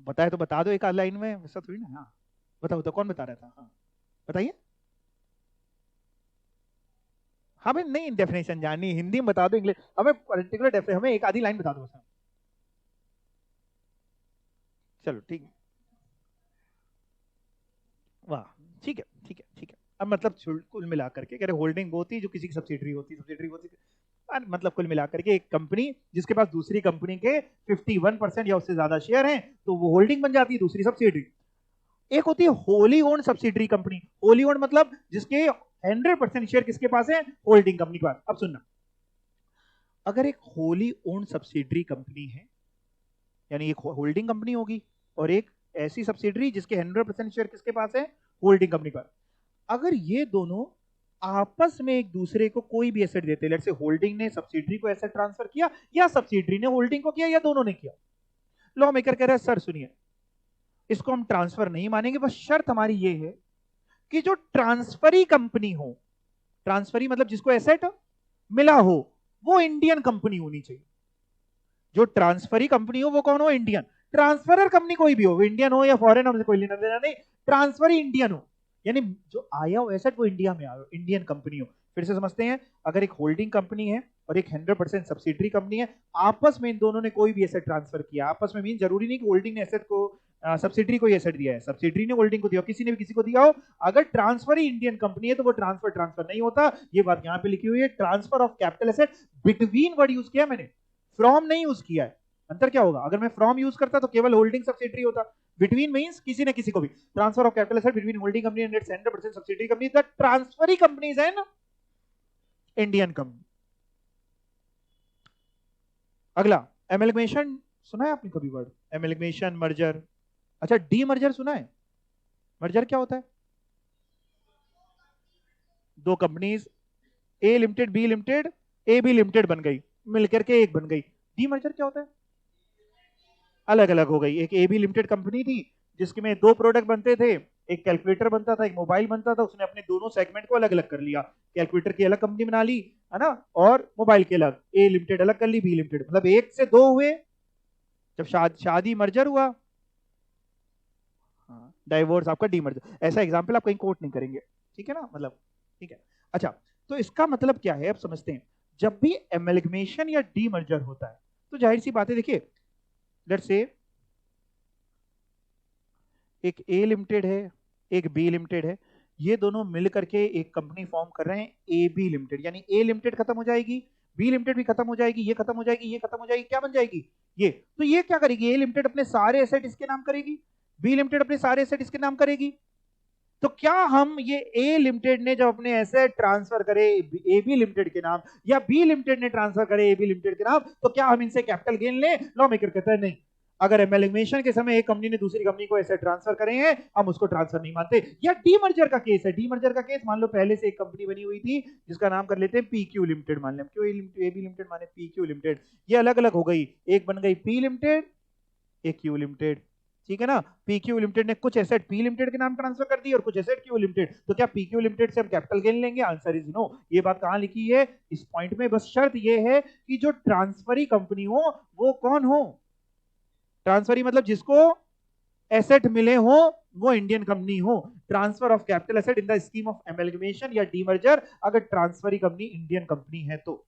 बताए तो बता दो एक आध लाइन में, वैसा थोड़ी ना। हाँ बताओ, तो कौन बता रहा था? हाँ बताइए। हमें नहीं डेफिनेशन जाननी, हिंदी में बता दो, इंग्लिश हमें पर्टिकुलर डेफिनेशन, हमें एक आधी लाइन बता दो बस। चलो ठीक है, वाह, ठीक है ठीक है ठीक है। अब मतलब कुल मिला करके कह रहे होल्डिंग वो होती है जो किसी की सब्सिडरी होती है, सब्सिडरी होती है, मतलब कुल मिलाकर के एक कंपनी जिसके पास दूसरी कंपनी के 51% या उससे ज्यादा शेयर हैं, तो वो होल्डिंग बन जाती है, दूसरी सब्सिडरी। एक होती है wholly owned subsidiary company. Wholly owned मतलब जिसके 100% शेयर किसके पास है? होल्डिंग कंपनी के पास। अब सुनना, अगर एक होली ओन्ड सब्सिडरी कंपनी है, यानी एक होल्डिंग कंपनी होगी, और एक ऐसी सब्सिडरी जिसके 100% शेयर किसके पास है? होल्डिंग कंपनी पर। अगर ये दोनों आपस में एक दूसरे को कोई भी एसेट देते, लेट्स से होल्डिंग ने सब्सिडरी को एसेट ट्रांसफर किया, या सब्सिडरी ने होल्डिंग को किया, या दोनों ने किया, लॉ मेकर कह रहा है सर सुनिए, इसको हम ट्रांसफर नहीं मानेंगे, बस शर्त हमारी ये है कि जो ट्रांसफरी कंपनी हो, ट्रांसफरी मतलब जिसको एसेट मिला हो, वो इंडियन कंपनी होनी चाहिए। जो ट्रांसफरी कंपनी हो वो कौन हो? इंडियन। ट्रांसफरर कंपनी कोई भी हो, इंडियन हो या फॉरेन, हमसे कोई लेना देना नहीं, ट्रांसफरी इंडियन हो, यानी जो आया हो एसेट वो इंडिया में आया हो, इंडियन कंपनी हो। फिर से समझते हैं, अगर एक होल्डिंग कंपनी है और एक 100% सब्सिडरी कंपनी है, आपस में इन दोनों ने कोई भी एसेट ट्रांसफर किया, आपस में मीन जरूरी नहीं कि होल्डिंग ने एसेट को सब्सिडरी को एसेट दिया है, सब्सिडरी ने होल्डिंग को दिया, किसी ने भी किसी को दिया हो, अगर ट्रांसफर ही इंडियन कंपनी है तो वो ट्रांसफर नहीं होता। ये बात यहां पे लिखी हुई है, transfer of capital asset between word use किया मैंने, फ्रॉम नहीं यूज किया है। अंतर क्या होगा? अगर मैं फ्रॉम यूज करता तो केवल होल्डिंग सब्सिडरी होता, बिटवीन मींस किसी ने किसी को भी, transfer of capital asset between holding company and it's 100% subsidiary company, the transferee companies है ना। Indian company. अगला एमेलगमेशन, सुना है आपने कभी वर्ड एमेलगमेशन, मर्जर? अच्छा, डी मर्जर सुना है? मर्जर क्या होता है? दो companies A limited B limited, A B limited बन गई, मिलकर के एक बन गई। डी मर्जर क्या होता है? अलग अलग हो गई। एक ए बी लिमिटेड कंपनी थी जिसके में दो प्रोडक्ट बनते थे, एक कैलकुलेटर बनता था, एक मोबाइल बनता था, उसने अपने दोनों सेगमेंट को अलग अलग कर लिया। कैलकुलेटर की अलग कंपनी बना ली, है ना, और मोबाइल की अलग, ए लिमिटेड अलग कर ली, बी लिमिटेड, मतलब एक से दो हुए। जब शादी मर्जर हुआ, हाँ, डाइवोर्स आपका डीमर्जर। ऐसा एग्जांपल आप कहीं कोट नहीं करेंगे, ठीक है ना, मतलब ठीक है। अच्छा, तो इसका मतलब क्या है, अब समझते हैं। जब भी एमेलगमेशन या डीमर्जर होता है तो जाहिर सी बात है, देखिए लेट्स से एक ए लिमिटेड है, एक बी लिमिटेड है, ये दोनों मिल करके एक कंपनी फॉर्म कर रहे हैं ए बी लिमिटेड। यानी ए लिमिटेड खत्म हो जाएगी, बी लिमिटेड भी खत्म हो जाएगी, ये खत्म हो जाएगी, ये खत्म हो जाएगी, क्या बन जाएगी ये। तो ये क्या करेगी, ए लिमिटेड अपने सारे एसेट इसके नाम करेगी, बी लिमिटेड अपने सारे एसेट इसके नाम करेगी। तो क्या हम ये ए लिमिटेड ने जब अपने एसेट ट्रांसफर करे ए बी लिमिटेड के नाम, या बी लिमिटेड ने ट्रांसफर करे ए बी लिमिटेड के नाम, तो क्या हम इनसे कैपिटल गेन लें? लॉ मेकर कहता है नहीं। अगर एमेलगमेशन के समय एक कंपनी ने दूसरी कंपनी को एसेट ट्रांसफर करे हैं, हम उसको ट्रांसफर नहीं मानते। या डीमर्जर का केस है, डीमर्जर का केस, मान लो पहले से एक कंपनी बनी हुई थी जिसका नाम कर लेते हैं पी क्यू लिमिटेड, मान लें, क्यों ए बी लिमिटेड माने पी क्यू लिमिटेड, ये अलग अलग हो गई, एक बन गई पी लिमिटेड, एक क्यू लिमिटेड, ठीक है ना। पी क्यू लिमिटेड ने कुछ एसेट पी लिमिटेड के नाम ट्रांसफर कर दी और कुछ एसेट क्यू लिमिटेड, तो क्या पी क्यू लिमिटेड से हम कैपिटल गेन लेंगे? Answer is no. ये बात कहां लिखी है? इस पॉइंट में। बस शर्त ये है कि जो ट्रांसफरी कंपनी हो वो कौन हो? ट्रांसफरी मतलब जिसको एसेट मिले हो वो इंडियन कंपनी हो। Transfer of capital asset in the scheme of amalgamation या डीमर्जर, अगर ट्रांसफरी कंपनी इंडियन कंपनी है तो।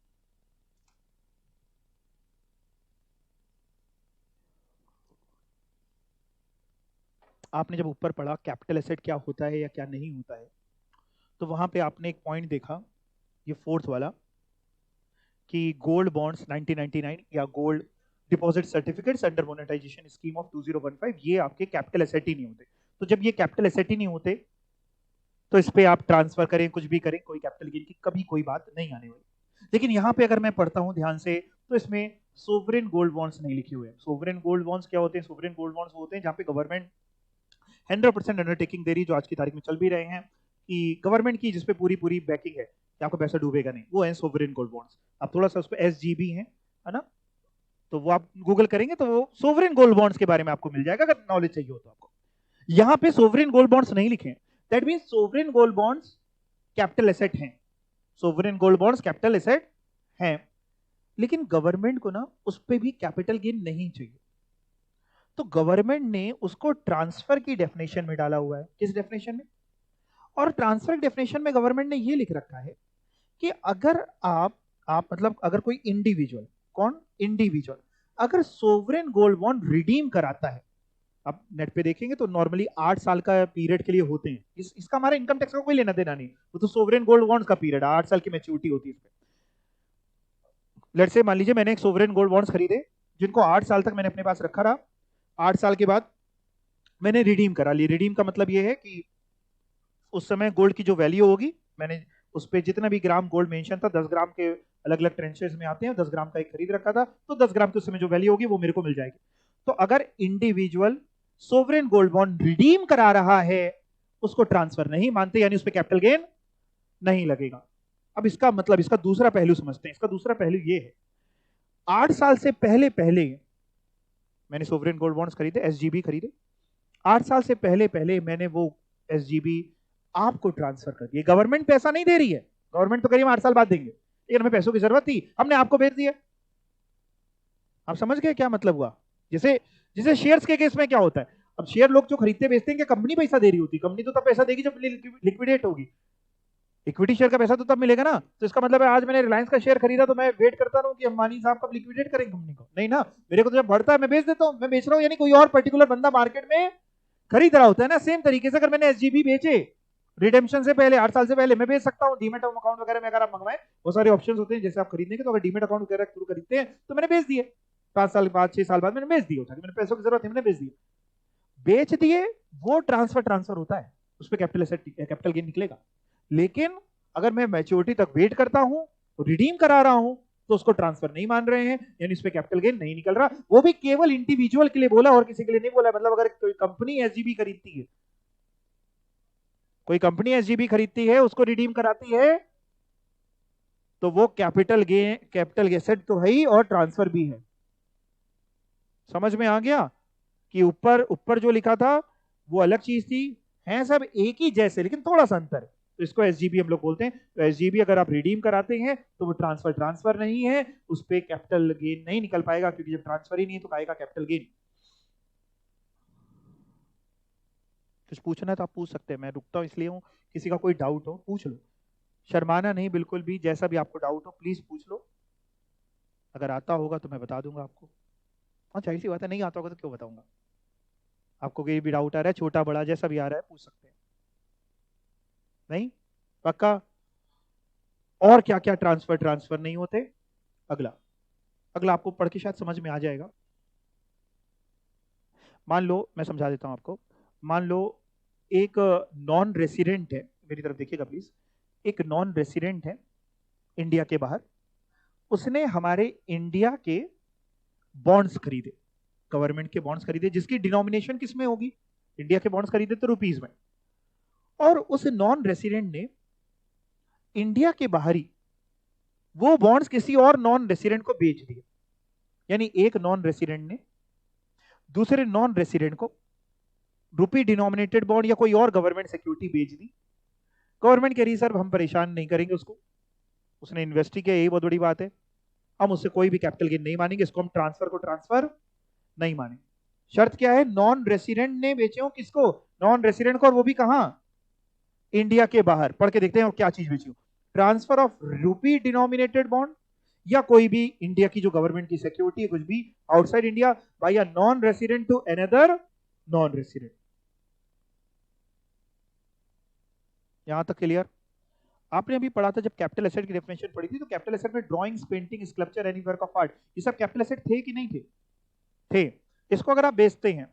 आपने जब ऊपर पढ़ा कैपिटल एसेट क्या होता है या क्या नहीं होता है, तो वहां पे आपने एक पॉइंट देखा, ये फोर्थ वाला, कि गोल्ड बॉन्ड्स 1999 या gold deposit certificates under monetisation scheme of 2015, ये आपके कैपिटल एसेट ही नहीं होते। तो जब ये कैपिटल एसेट ही नहीं होते तो इस पे आप ट्रांसफर करें, कुछ भी करें, कोई कैपिटल गेन की कभी कोई बात नहीं आने वाली। लेकिन यहाँ पे अगर मैं पढ़ता हूँ ध्यान से, तो इसमें सोवरेन गोल्ड बॉन्ड्स नहीं लिखे हुए हैं। सोवरेन गोल्ड बॉन्ड्स क्या होते हैं? सोवरेन गोल्ड बॉन्ड्स होते हैं जहाँ पे गवर्नमेंट 100% अंडरटेकिंग दे रही, जो आज की तारीख में चल भी रहे हैं, कि गवर्नमेंट की जिसपे पूरी पूरी बैकिंग है कि आपका पैसा डूबेगा नहीं, वो है सोवरेन गोल्ड बॉन्ड्स। अब थोड़ा सा उस पर एसजीबी है ना, तो वो आप गूगल करेंगे तो वो सोवरेन गोल्ड बॉन्ड्स के बारे में आपको मिल जाएगा, अगर नॉलेज चाहिए हो तो आपको। यहां पे सोवरेन गोल्ड बॉन्ड्स नहीं लिखे, that means sovereign gold bonds capital asset हैं, sovereign gold bonds capital asset हैं, लेकिन गवर्नमेंट को ना उस पर भी कैपिटल गेन नहीं चाहिए। तो गवर्नमेंट ने उसको ट्रांसफर की डेफिनेशन में डाला हुआ है। किस डेफिनेशन में? और ट्रांसफर डेफिनेशन में गवर्नमेंट ने ये लिख रखा है कि अगर आप मतलब अगर कोई इंडिविजुअल, कौन इंडिविजुअल, अगर सोवरेन गोल्ड बॉन्ड रिडीम कराता है, आप नेट पे देखेंगे तो नॉर्मली 8 साल का पीरियड के लिए होते हैं। इसका हमारा इनकम टैक्स का कोई लेना देना नहीं, वो तो सोवरेन गोल्ड बॉन्ड्स का पीरियड 8 साल की मैच्योरिटी होती है इसमें। लेट्स से मान लीजिए मैंने एक सोवरेन गोल्ड बॉन्ड्स खरीदे जिनको 8 साल तक मैंने अपने पास रखा रहा, 8 साल के बाद मैंने रिडीम करा ली। रिडीम का मतलब ये है कि उस समय गोल्ड की जो वैल्यू होगी, मैंने उस पर जितना भी ग्राम गोल्ड मेंशन था, 10 ग्राम के अलग अलग ट्रेंचेस में आते हैं, 10 ग्राम का एक खरीद रखा था, तो 10 ग्राम की उस समय जो वैल्यू होगी वो मेरे को मिल जाएगी। तो अगर individual sovereign gold bond redeem करा रहा है, उसको ट्रांसफर नहीं मानते, यानी उस पर कैपिटल गेन नहीं लगेगा। अब इसका मतलब, इसका दूसरा पहलू समझते हैं। इसका दूसरा पहलू ये है, 8 साल से पहले पहले मैंने सोवरेन गोल्ड बॉन्ड्स खरीदे, एसजीबी खरीदे, 8 साल से पहले पहले मैंने वो एसजीबी आपको ट्रांसफर कर दिए। गवर्नमेंट पैसा नहीं दे रही है, गवर्नमेंट तो करीब 8 साल बाद देंगे, लेकिन हमें पैसों की जरूरत थी, हमने आपको भेज दिया। आप समझ गए क्या मतलब हुआ? जैसे जैसे शेयर्स के केस में क्या होता है, अब शेयर लोग जो खरीदते बेचते हैं, कि कंपनी पैसा दे रही होती, कंपनी तो तब पैसा देगी जब लिक्विडेट होगी। इक्विटी शेयर का पैसा तो तब मिलेगा ना। तो इसका मतलब है आज मैंने रिलायंस का शेयर खरीदा तो मैं वेट करता रहूं कि अंबानी साहब कब लिक्विडेट करेंगे कंपनी को? नहीं ना, मेरे को तो जब बढ़ता है मैं बेच देता हूं, मैं बेच रहा हूं, यानी कोई और पर्टिकुलर बंदा मार्केट में खरीद रहा होता है ना। सेम तरीके से अगर मैंने एसजीबी बेचे रिडेम्पशन से पहले, 8 साल से पहले, मैं बेच सकता हूं। डीमेट अकाउंट वगैरह में अगर आप मंगवाएं, बहुत सारे ऑप्शन होते हैं जैसे आप खरीदने के, तो अगर डीमेट अकाउंट वगैरह थ्रू खरीदते हैं तो मैंने बेच दिए, 5 साल बाद 6 साल बाद मैंने बेच दिए, होता है मैंने पैसों की जरूरत है, मैंने बेच दिए, बेच दिए, वो ट्रांसफर होता है, उस पर कैपिटल एसेट कैपिटल गेन निकलेगा। लेकिन अगर मैं मैच्योरिटी तक वेट करता हूं तो रिडीम करा रहा हूं तो उसको ट्रांसफर नहीं मान रहे हैं, यानी इस पे कैपिटल गेन नहीं निकल रहा। वो भी केवल इंडिविजुअल के लिए बोला और किसी के लिए नहीं बोला। मतलब अगर कोई कंपनी एसजीबी खरीदती है, कोई कंपनी एसजीबी खरीदती है, उसको रिडीम कराती है, तो वो कैपिटल एसेट तो है ही और ट्रांसफर भी है। समझ में आ गया कि ऊपर ऊपर जो लिखा था वो अलग चीज थी, हैं सब एक ही जैसे लेकिन थोड़ा सा अंतर है। तो इसको एसजीबी हम लोग बोलते हैं। तो एसजीबी अगर आप रिडीम कराते हैं तो वो ट्रांसफर ट्रांसफर नहीं है, उस पर कैपिटल गेन नहीं निकल पाएगा, क्योंकि जब ट्रांसफर ही नहीं है तो आएगा कैपिटल गेन। कुछ पूछना है तो आप पूछ सकते हैं, मैं रुकता हूं इसलिए हूं, किसी का कोई डाउट हो पूछ लो, शर्माना नहीं बिल्कुल भी, जैसा भी आपको डाउट हो प्लीज पूछ लो। अगर आता होगा तो मैं बता दूंगा आपको। हाँ जाहिर सी बात है, नहीं आता होगा तो क्यों बताऊंगा। आपको कोई भी डाउट आ रहा है, छोटा बड़ा जैसा भी आ रहा है, पूछ सकते हैं। नहीं पक्का? और क्या क्या ट्रांसफर ट्रांसफर नहीं होते? अगला, अगला आपको पढ़ के शायद समझ में आ जाएगा। मान लो, मैं समझा देता हूं आपको। मान लो एक नॉन रेसिडेंट है, मेरी तरफ देखिएगा प्लीज। एक नॉन रेसिडेंट है इंडिया के बाहर, उसने हमारे इंडिया के बॉन्ड्स खरीदे, गवर्नमेंट के बॉन्ड्स खरीदे, जिसकी डिनोमिनेशन किस में होगी? इंडिया के बॉन्ड्स खरीदे तो रुपीज में। और उस नॉन रेसिडेंट ने इंडिया के बाहरी वो बॉन्ड्स किसी और नॉन रेसिडेंट को बेच दिए। यानी एक नॉन रेसिडेंट ने दूसरे नॉन रेसिडेंट को रुपी डिनोमिनेटेड बॉन्ड या कोई और गवर्नमेंट सिक्योरिटी बेच दी। गवर्नमेंट कह रही सर हम परेशान नहीं करेंगे उसको, उसने इन्वेस्ट किया, यही बहुत बड़ी बात है, हम उससे कोई भी कैपिटल गेन नहीं मानेंगे, इसको हम ट्रांसफर को ट्रांसफर नहीं मानेंगे। शर्त क्या है? नॉन रेसिडेंट ने बेचे हो किसको? नॉन रेसिडेंट को, और वो भी कहां? इंडिया के बाहर। पढ़ के देखते हैं क्या चीज बेची हो। ट्रांसफर ऑफ रूपी डिनोमिनेटेड बॉन्ड या कोई भी इंडिया की जो गवर्नमेंट की सिक्योरिटी है कुछ भी outside India by a non resident to another non resident. यहां तक क्लियर? आपने अभी पढ़ा था जब कैपिटल एसेट की डेफिनेशन पढ़ी थी, तो कैपिटल एसेट में drawings, painting, sculpture, any work of art, ये सब कैपिटल एसेट थे कि नहीं थे? थे। इसको अगर आप बेचते हैं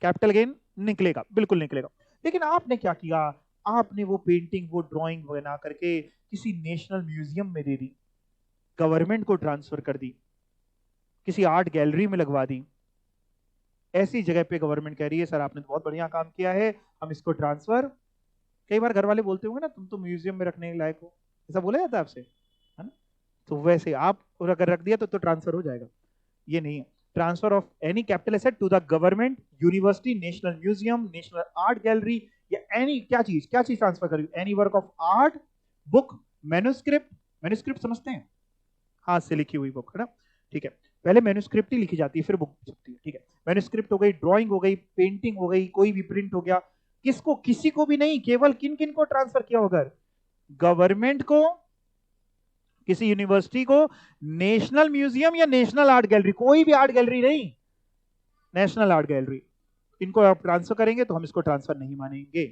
कैपिटल गेन निकलेगा, बिल्कुल निकलेगा। लेकिन आपने क्या किया? आपने वो पेंटिंग, वो ड्राइंग बना करके किसी नेशनल म्यूजियम में दे दी, गवर्नमेंट को ट्रांसफर कर दी, किसी आर्ट गैलरी में लगवा दी। ऐसी जगह पे गवर्नमेंट कह रही है सर आपने तो बहुत बढ़िया काम किया है, हम इसको ट्रांसफर। कई बार घर वाले बोलते होंगे ना तुम तो म्यूजियम में रखने के लायक हो, ऐसा बोला जाता है आपसे, है ना? तो वैसे आप अगर रख दिया तो ट्रांसफर हो जाएगा। ये नहीं है। Transfer of any capital asset to the government, university, national museum, national art gallery, या एनी, क्या चीज ट्रांसफर करेगी? Any work of art, book, manuscript. Manuscript समझते हैं? हाथ से लिखी हुई बुक, है ना? ठीक है, पहले मैन्युस्क्रिप्ट ही लिखी जाती है फिर बुक छपती है। ठीक है, मैन्युस्क्रिप्ट हो गई, ड्राइंग हो गई, पेंटिंग हो गई, कोई भी प्रिंट हो गया। किसको? किसी को भी नहीं, केवल किन किन को ट्रांसफर किया होगा? गवर्नमेंट को, किसी यूनिवर्सिटी को, नेशनल म्यूजियम या नेशनल आर्ट गैलरी, कोई भी आर्ट गैलरी नहीं, नेशनल आर्ट गैलरी। इनको आप ट्रांसफर करेंगे तो हम इसको ट्रांसफर नहीं मानेंगे।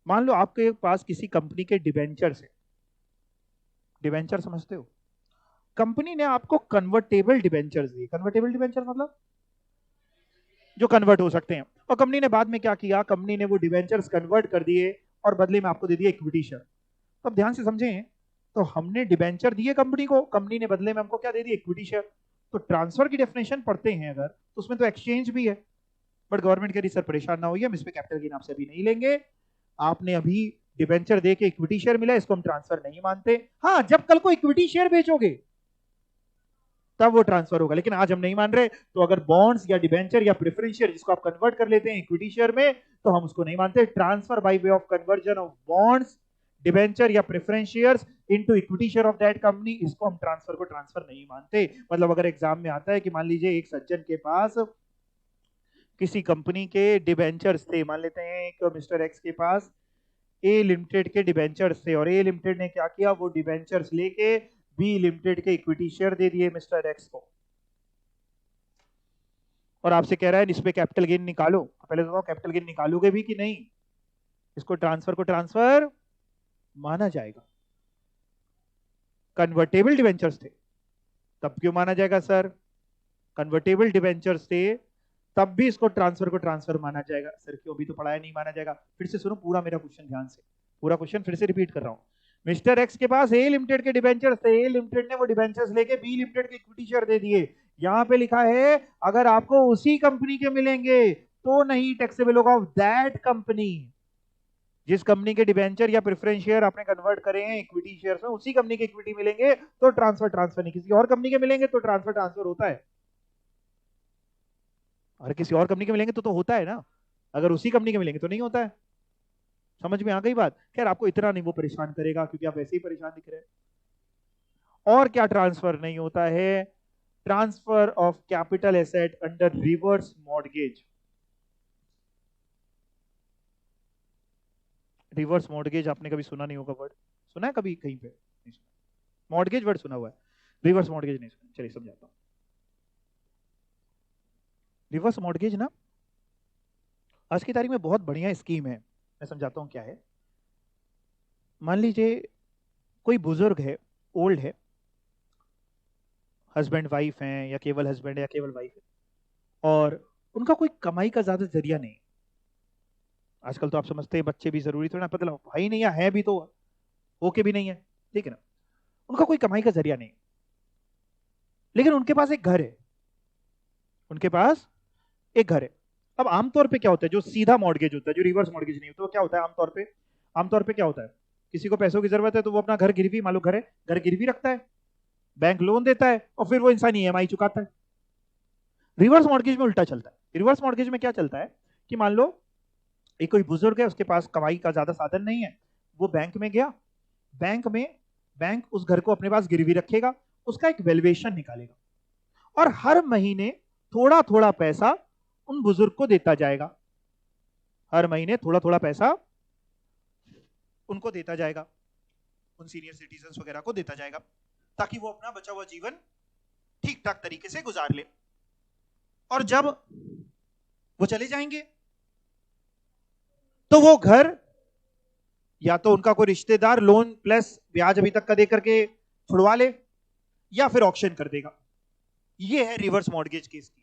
मान लो आपके पास किसी कंपनी के डिबेंचर है, डिबेंचर समझते हो? कंपनी ने आपको कन्वर्टेबल डिबेंचर्स दिए। कन्वर्टेबल डिबेंचर मतलब जो कन्वर्ट हो सकते हैं। और कंपनी ने बाद में क्या किया? कंपनी ने वो डिबेंचर्स कन्वर्ट कर दिए और बदले में आपको दे दिया इक्विटी शेयर। तो अब ध्यान से समझें, तो हमने डिबेंचर दिए कंपनी को, कंपनी ने बदले में हमको क्या दे दिया? Equity share. तो ट्रांसफर की डेफिनेशन पढ़ते हैं अगर, तो उसमें तो एक्सचेंज भी है। बट गवर्नमेंट कह रही सर परेशान ना होइए, हम इस पे कैपिटल गेन आपसे अभी नहीं लेंगे, आपने अभी डिबेंचर दे के इक्विटी शेयर मिला, इसको हम ट्रांसफर नहीं मानते। हाँ, जब कल को इक्विटी शेयर बेचोगे तब वो ट्रांसफर होगा, लेकिन आज हम नहीं मान रहे। तो अगर बॉन्ड्स या डिबेंचर या प्रेफरेंस शेयर जिसको आप कन्वर्ट कर लेते हैं इक्विटी शेयर में, तो हम उसको नहीं मानते। Transfer by way of conversion of bonds, debenture या preference shares into equity share of that company, इसको हम ट्रांसफर को ट्रांसफर नहीं मानते। मतलब अगर एग्जाम में आता है कि मान लीजिए एक सज्जन के पास किसी कंपनी के डिबेंचर्स थे, मान लेते हैं एक मिस्टर एक्स के पास ए लिमिटेड के डिबेंचर्स थे, और ए लिमिटेड ने क्या किया? वो डिबेंचर्स लेके बी लिमिटेड के इक्विटी शेयर दे दिए मिस्टर एक्स को, और आपसे कह रहा है इस पे कैपिटल गेन निकालो। पहले तो बताओ कैपिटल गेन निकालोगे भी कि नहीं? इसको ट्रांसफर को ट्रांसफर माना जाएगा। कन्वर्टेबल डिबेंचर्स थे, तब क्यों माना जाएगा सर? कन्वर्टेबल डिबेंचर्स थे तब भी इसको ट्रांसफर माना जाएगा। सर क्यों, अभी तो पढ़ाया, नहीं माना जाएगा। फिर से सुनो पूरा मेरा क्वेश्चन ध्यान से, पूरा क्वेश्चन फिर से रिपीट कर रहा हूं। मिस्टर एक्स के पास ए लिमिटेड के डिबेंचर्स थे, ए लिमिटेड ने वो डिबेंचर्स लेके बी लिमिटेड के इक्विटी शेयर दे दिए। यहां पे लिखा है अगर आपको उसी कंपनी के मिलेंगे तो नहीं टैक्सेबल होगा ऑफ दैट कंपनी। जिस कंपनी के डिबेंचर या प्रेफरेंस शेयर आपने कन्वर्ट करे हैं इक्विटी शेयर में, उसी कंपनी के इक्विटी मिलेंगे तो ट्रांसफर नहीं, किसी और कंपनी के मिलेंगे तो ट्रांसफर होता है। और किसी और कंपनी के मिलेंगे तो होता है ना, अगर उसी कंपनी के मिलेंगे तो नहीं होता है। समझ में आ गई बात? खैर आपको इतना नहीं वो परेशान करेगा क्योंकि आप वैसे ही परेशान दिख रहे हैं। और क्या ट्रांसफर नहीं होता है? Transfer of capital asset under reverse mortgage. Reverse mortgage आपने कभी सुना नहीं होगा वर्ड, सुना है कभी कहीं पे? नहीं सुना। मॉर्गेज वर्ड सुना हुआ है, रिवर्स मॉर्गेज नहीं सुना। चलिए समझाता हूं। रिवर्स मॉर्गेज ना आज की तारीख में बहुत बढ़िया स्कीम है। मैं समझाता हूं क्या है। मान लीजिए कोई बुजुर्ग है, ओल्ड है, हस्बैंड वाइफ हैं या केवल हस्बैंड या केवल वाइफ है, और उनका कोई कमाई का ज्यादा जरिया नहीं। आजकल तो आप समझते हैं बच्चे भी जरूरी थोड़ा, पता लगा भाई नहीं है भी तो ओके भी नहीं है, ठीक है ना। उनका कोई कमाई का जरिया नहीं, लेकिन उनके पास एक घर है, उनके पास एक घर है। अब आमतौर पे क्या होता है, जो सीधा मॉर्गेज होता है, जो रिवर्स मॉर्गेज नहीं होता, वो क्या होता है आमतौर पे क्या होता है, किसी को पैसों की जरूरत है तो वो अपना घर गिरवी, मान लो घर है, घर गिरवी रखता है, बैंक लोन देता है और फिर वो इंसान ईएमआई चुकाता है। रिवर्स मॉर्गेज में उल्टा चलता है। रिवर्स मॉर्गेज में क्या चलता है कि मान लो एक कोई बुजुर्ग है, उसके पास कमाई का ज्यादा साधन नहीं है, वो बैंक में गया, बैंक उस घर को अपने पास गिरवी रखेगा, उसका एक वैल्यूएशन निकालेगा और हर महीने थोड़ा थोड़ा पैसा उन बुजुर्ग को देता जाएगा, हर महीने थोड़ा थोड़ा पैसा उनको देता जाएगा, उन सीनियर सिटीजन वगैरह को देता जाएगा, ताकि वो अपना बचा हुआ जीवन ठीक ठाक तरीके से गुजार ले। और जब वो चले जाएंगे तो वो घर या तो उनका कोई रिश्तेदार लोन प्लस ब्याज अभी तक का दे करके छुड़वा ले, या फिर ऑक्शन कर देगा। ये है रिवर्स मॉर्गेज केस की।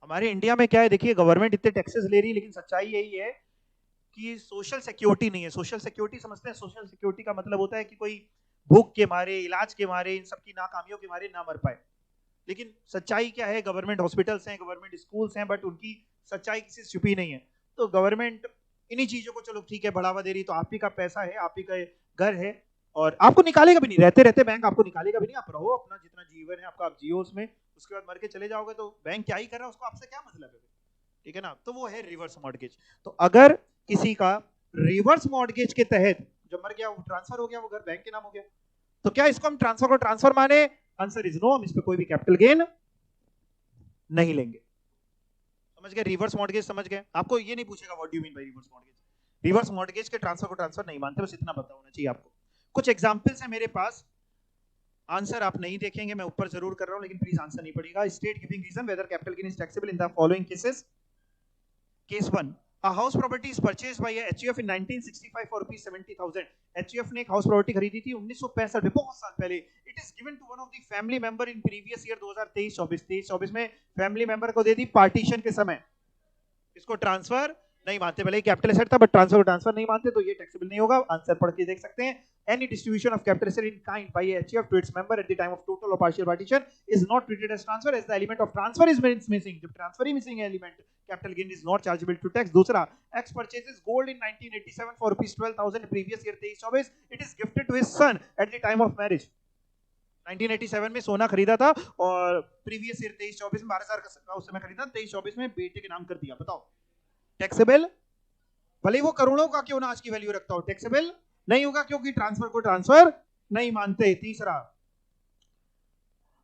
हमारे इंडिया में क्या है, देखिए गवर्नमेंट इतने टैक्सेस ले रही है, लेकिन सच्चाई यही है कि सोशल सिक्योरिटी नहीं है। सोशल सिक्योरिटी समझते हैं? सोशल सिक्योरिटी का मतलब होता है कि कोई भूख के मारे, इलाज के मारे, इन सब की नाकामियों के मारे ना मर पाए। लेकिन सच्चाई क्या है, गवर्नमेंट हॉस्पिटल्स हैं, गवर्नमेंट स्कूल्स हैं, बट उनकी सच्चाई किसी से छुपी नहीं है। तो गवर्नमेंट इन्हीं चीजों को चलो ठीक है बढ़ावा दे रही, तो आप ही का पैसा है, आप ही का घर है, और आपको निकालेगा भी नहीं, रहते रहते बैंक आपको निकालेगा भी नहीं। आप रहो अपना जितना जीवन है आपका, आप जियो उसमें, उसके बाद मर के चले जाओगे तो बैंक क्या ही कर रहा है, उसको आपसे क्या मतलब है, ठीक है ना। तो वो है रिवर्स मॉर्गेज। तो अगर किसी का रिवर्स मॉर्गेज के तहत जब मर गया, वो ट्रांसफर हो गया, वो घर बैंक के नाम हो गया, तो क्या इसको हम ट्रांसफर को ट्रांसफर माने? आंसर इज नो, हम इस पे कोई भी कैपिटल गेन नहीं लेंगे। समझ गए? रिवर्स मॉर्गेज समझ गए? आपको ये नहीं पूछेगा what do you mean by reverse mortgage. Reverse mortgage के ट्रांसफर को ट्रांसफर नहीं मानते, बस इतना पता होना चाहिए आपको। कुछ एग्जांपल्स हैं मेरे पास, आंसर आप नहीं देखेंगे, मैं ऊपर जरूर कर रहा हूं, लेकिन प्लीज आंसर नहीं पड़ेगा। State giving reason whether capital gain is taxable in the following cases. Case 1, a house property is purchased by a HUF in 1965 for rupees 70,000। HUF ने एक हाउस प्रॉपर्टी खरीदी थी 1965 में, बहुत साल पहले। It is given to one of the family member in previous year 2023-24 में family member को दे दी पार्टीशन के समय। इसको ट्रांसफर नहीं मानते, भले ही कैपिटल एसेट था, बट ट्रांसफर ट्रांसफर नहीं मानते, तो ये टैक्सेबल नहीं होगा। आंसर पढ़ के देख सकते हैं। Any distribution of capital asset in kind by a HUF to its member at the time of total or partial partition is not treated as transfer, as the element of transfer is missing। जब transfer ही missing है element, capital gain is not chargeable to tax। दूसरा, X purchases gold in 1987 for rupees 12,000 previous year 23-24, it is gifted to his son at the time of marriage। 1987 में सोना खरीदा था और previous year 23-24 में 12,000 का उस समय खरीदा, 23-24 में बेटे के नाम कर दिया। बताओ टैक्सेबल? भले वो करोड़ों का क्यों ना आज की वैल्यू रखता हो, टैक्सेबल नहीं होगा, क्योंकि ट्रांसफर को ट्रांसफर नहीं मानते। तीसरा,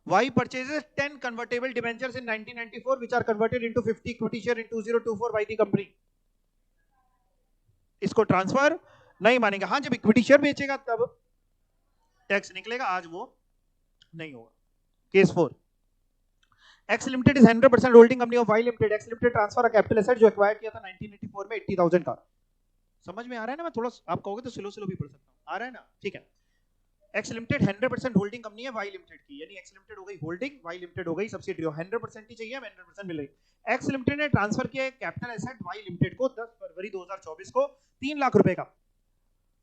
Y purchases 10 convertible debentures in 1994 which are converted into 50 equity share in 2024 by the company। इसको ट्रांसफर नहीं मानेंगे। हाँ, जब इक्विटी शेयर बेचेगा तब टैक्स निकलेगा, आज वो नहीं होगा। Case 4, X Limited is 100% holding company of Y Limited। X Limited transfer capital asset जो एक्वायर किया था 1984 में 80,000 का। समझ में आ रहा है ना? मैं थोड़ा, आप कहोगे तो स्लो भी पढ़ सकता हूं, आ रहा है ना? ठीक है। एक्स लिमिटेड 100% होल्डिंग कंपनी है वाई लिमिटेड की, यानी एक्स लिमिटेड हो गई होल्डिंग, वाई लिमिटेड हो गई सब्सिडियरी। 100% ही चाहिए, 100% मिल रही। एक्स लिमिटेड ने ट्रांसफर किया कैपिटल एसेट वाई लिमिटेड को 10 फरवरी 2024 को 3 लाख रुपए का।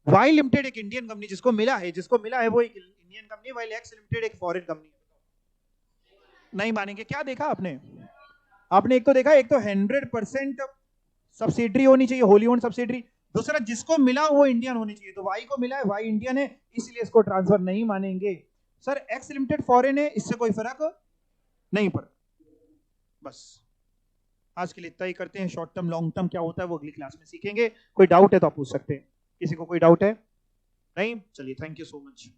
वाई लिमिटेड एक इंडियन कंपनी जिसको मिला है वो एक Indian company, while x limited एक फॉरेन कंपनी। नहीं मानेंगे, क्या देखा आपने? आपने एक तो देखा, एक तो 100% सब्सिडरी होनी चाहिए, होली ओन सब्सिडरी। दूसरा, जिसको मिला वो इंडियन होनी चाहिए, तो वाई को मिला है, वाई इंडियन है, इसलिए इसको ट्रांसफर नहीं मानेंगे। सर एक्स लिमिटेड फॉरेन है, इससे कोई फर्क नहीं पड़ता। बस आज के लिए इतना ही करते हैं। शॉर्ट टर्म लॉन्ग टर्म क्या होता है वो अगली क्लास में सीखेंगे। कोई डाउट है तो आप पूछ सकते हैं। किसी को कोई डाउट है? नहीं, चलिए, थैंक यू सो मच।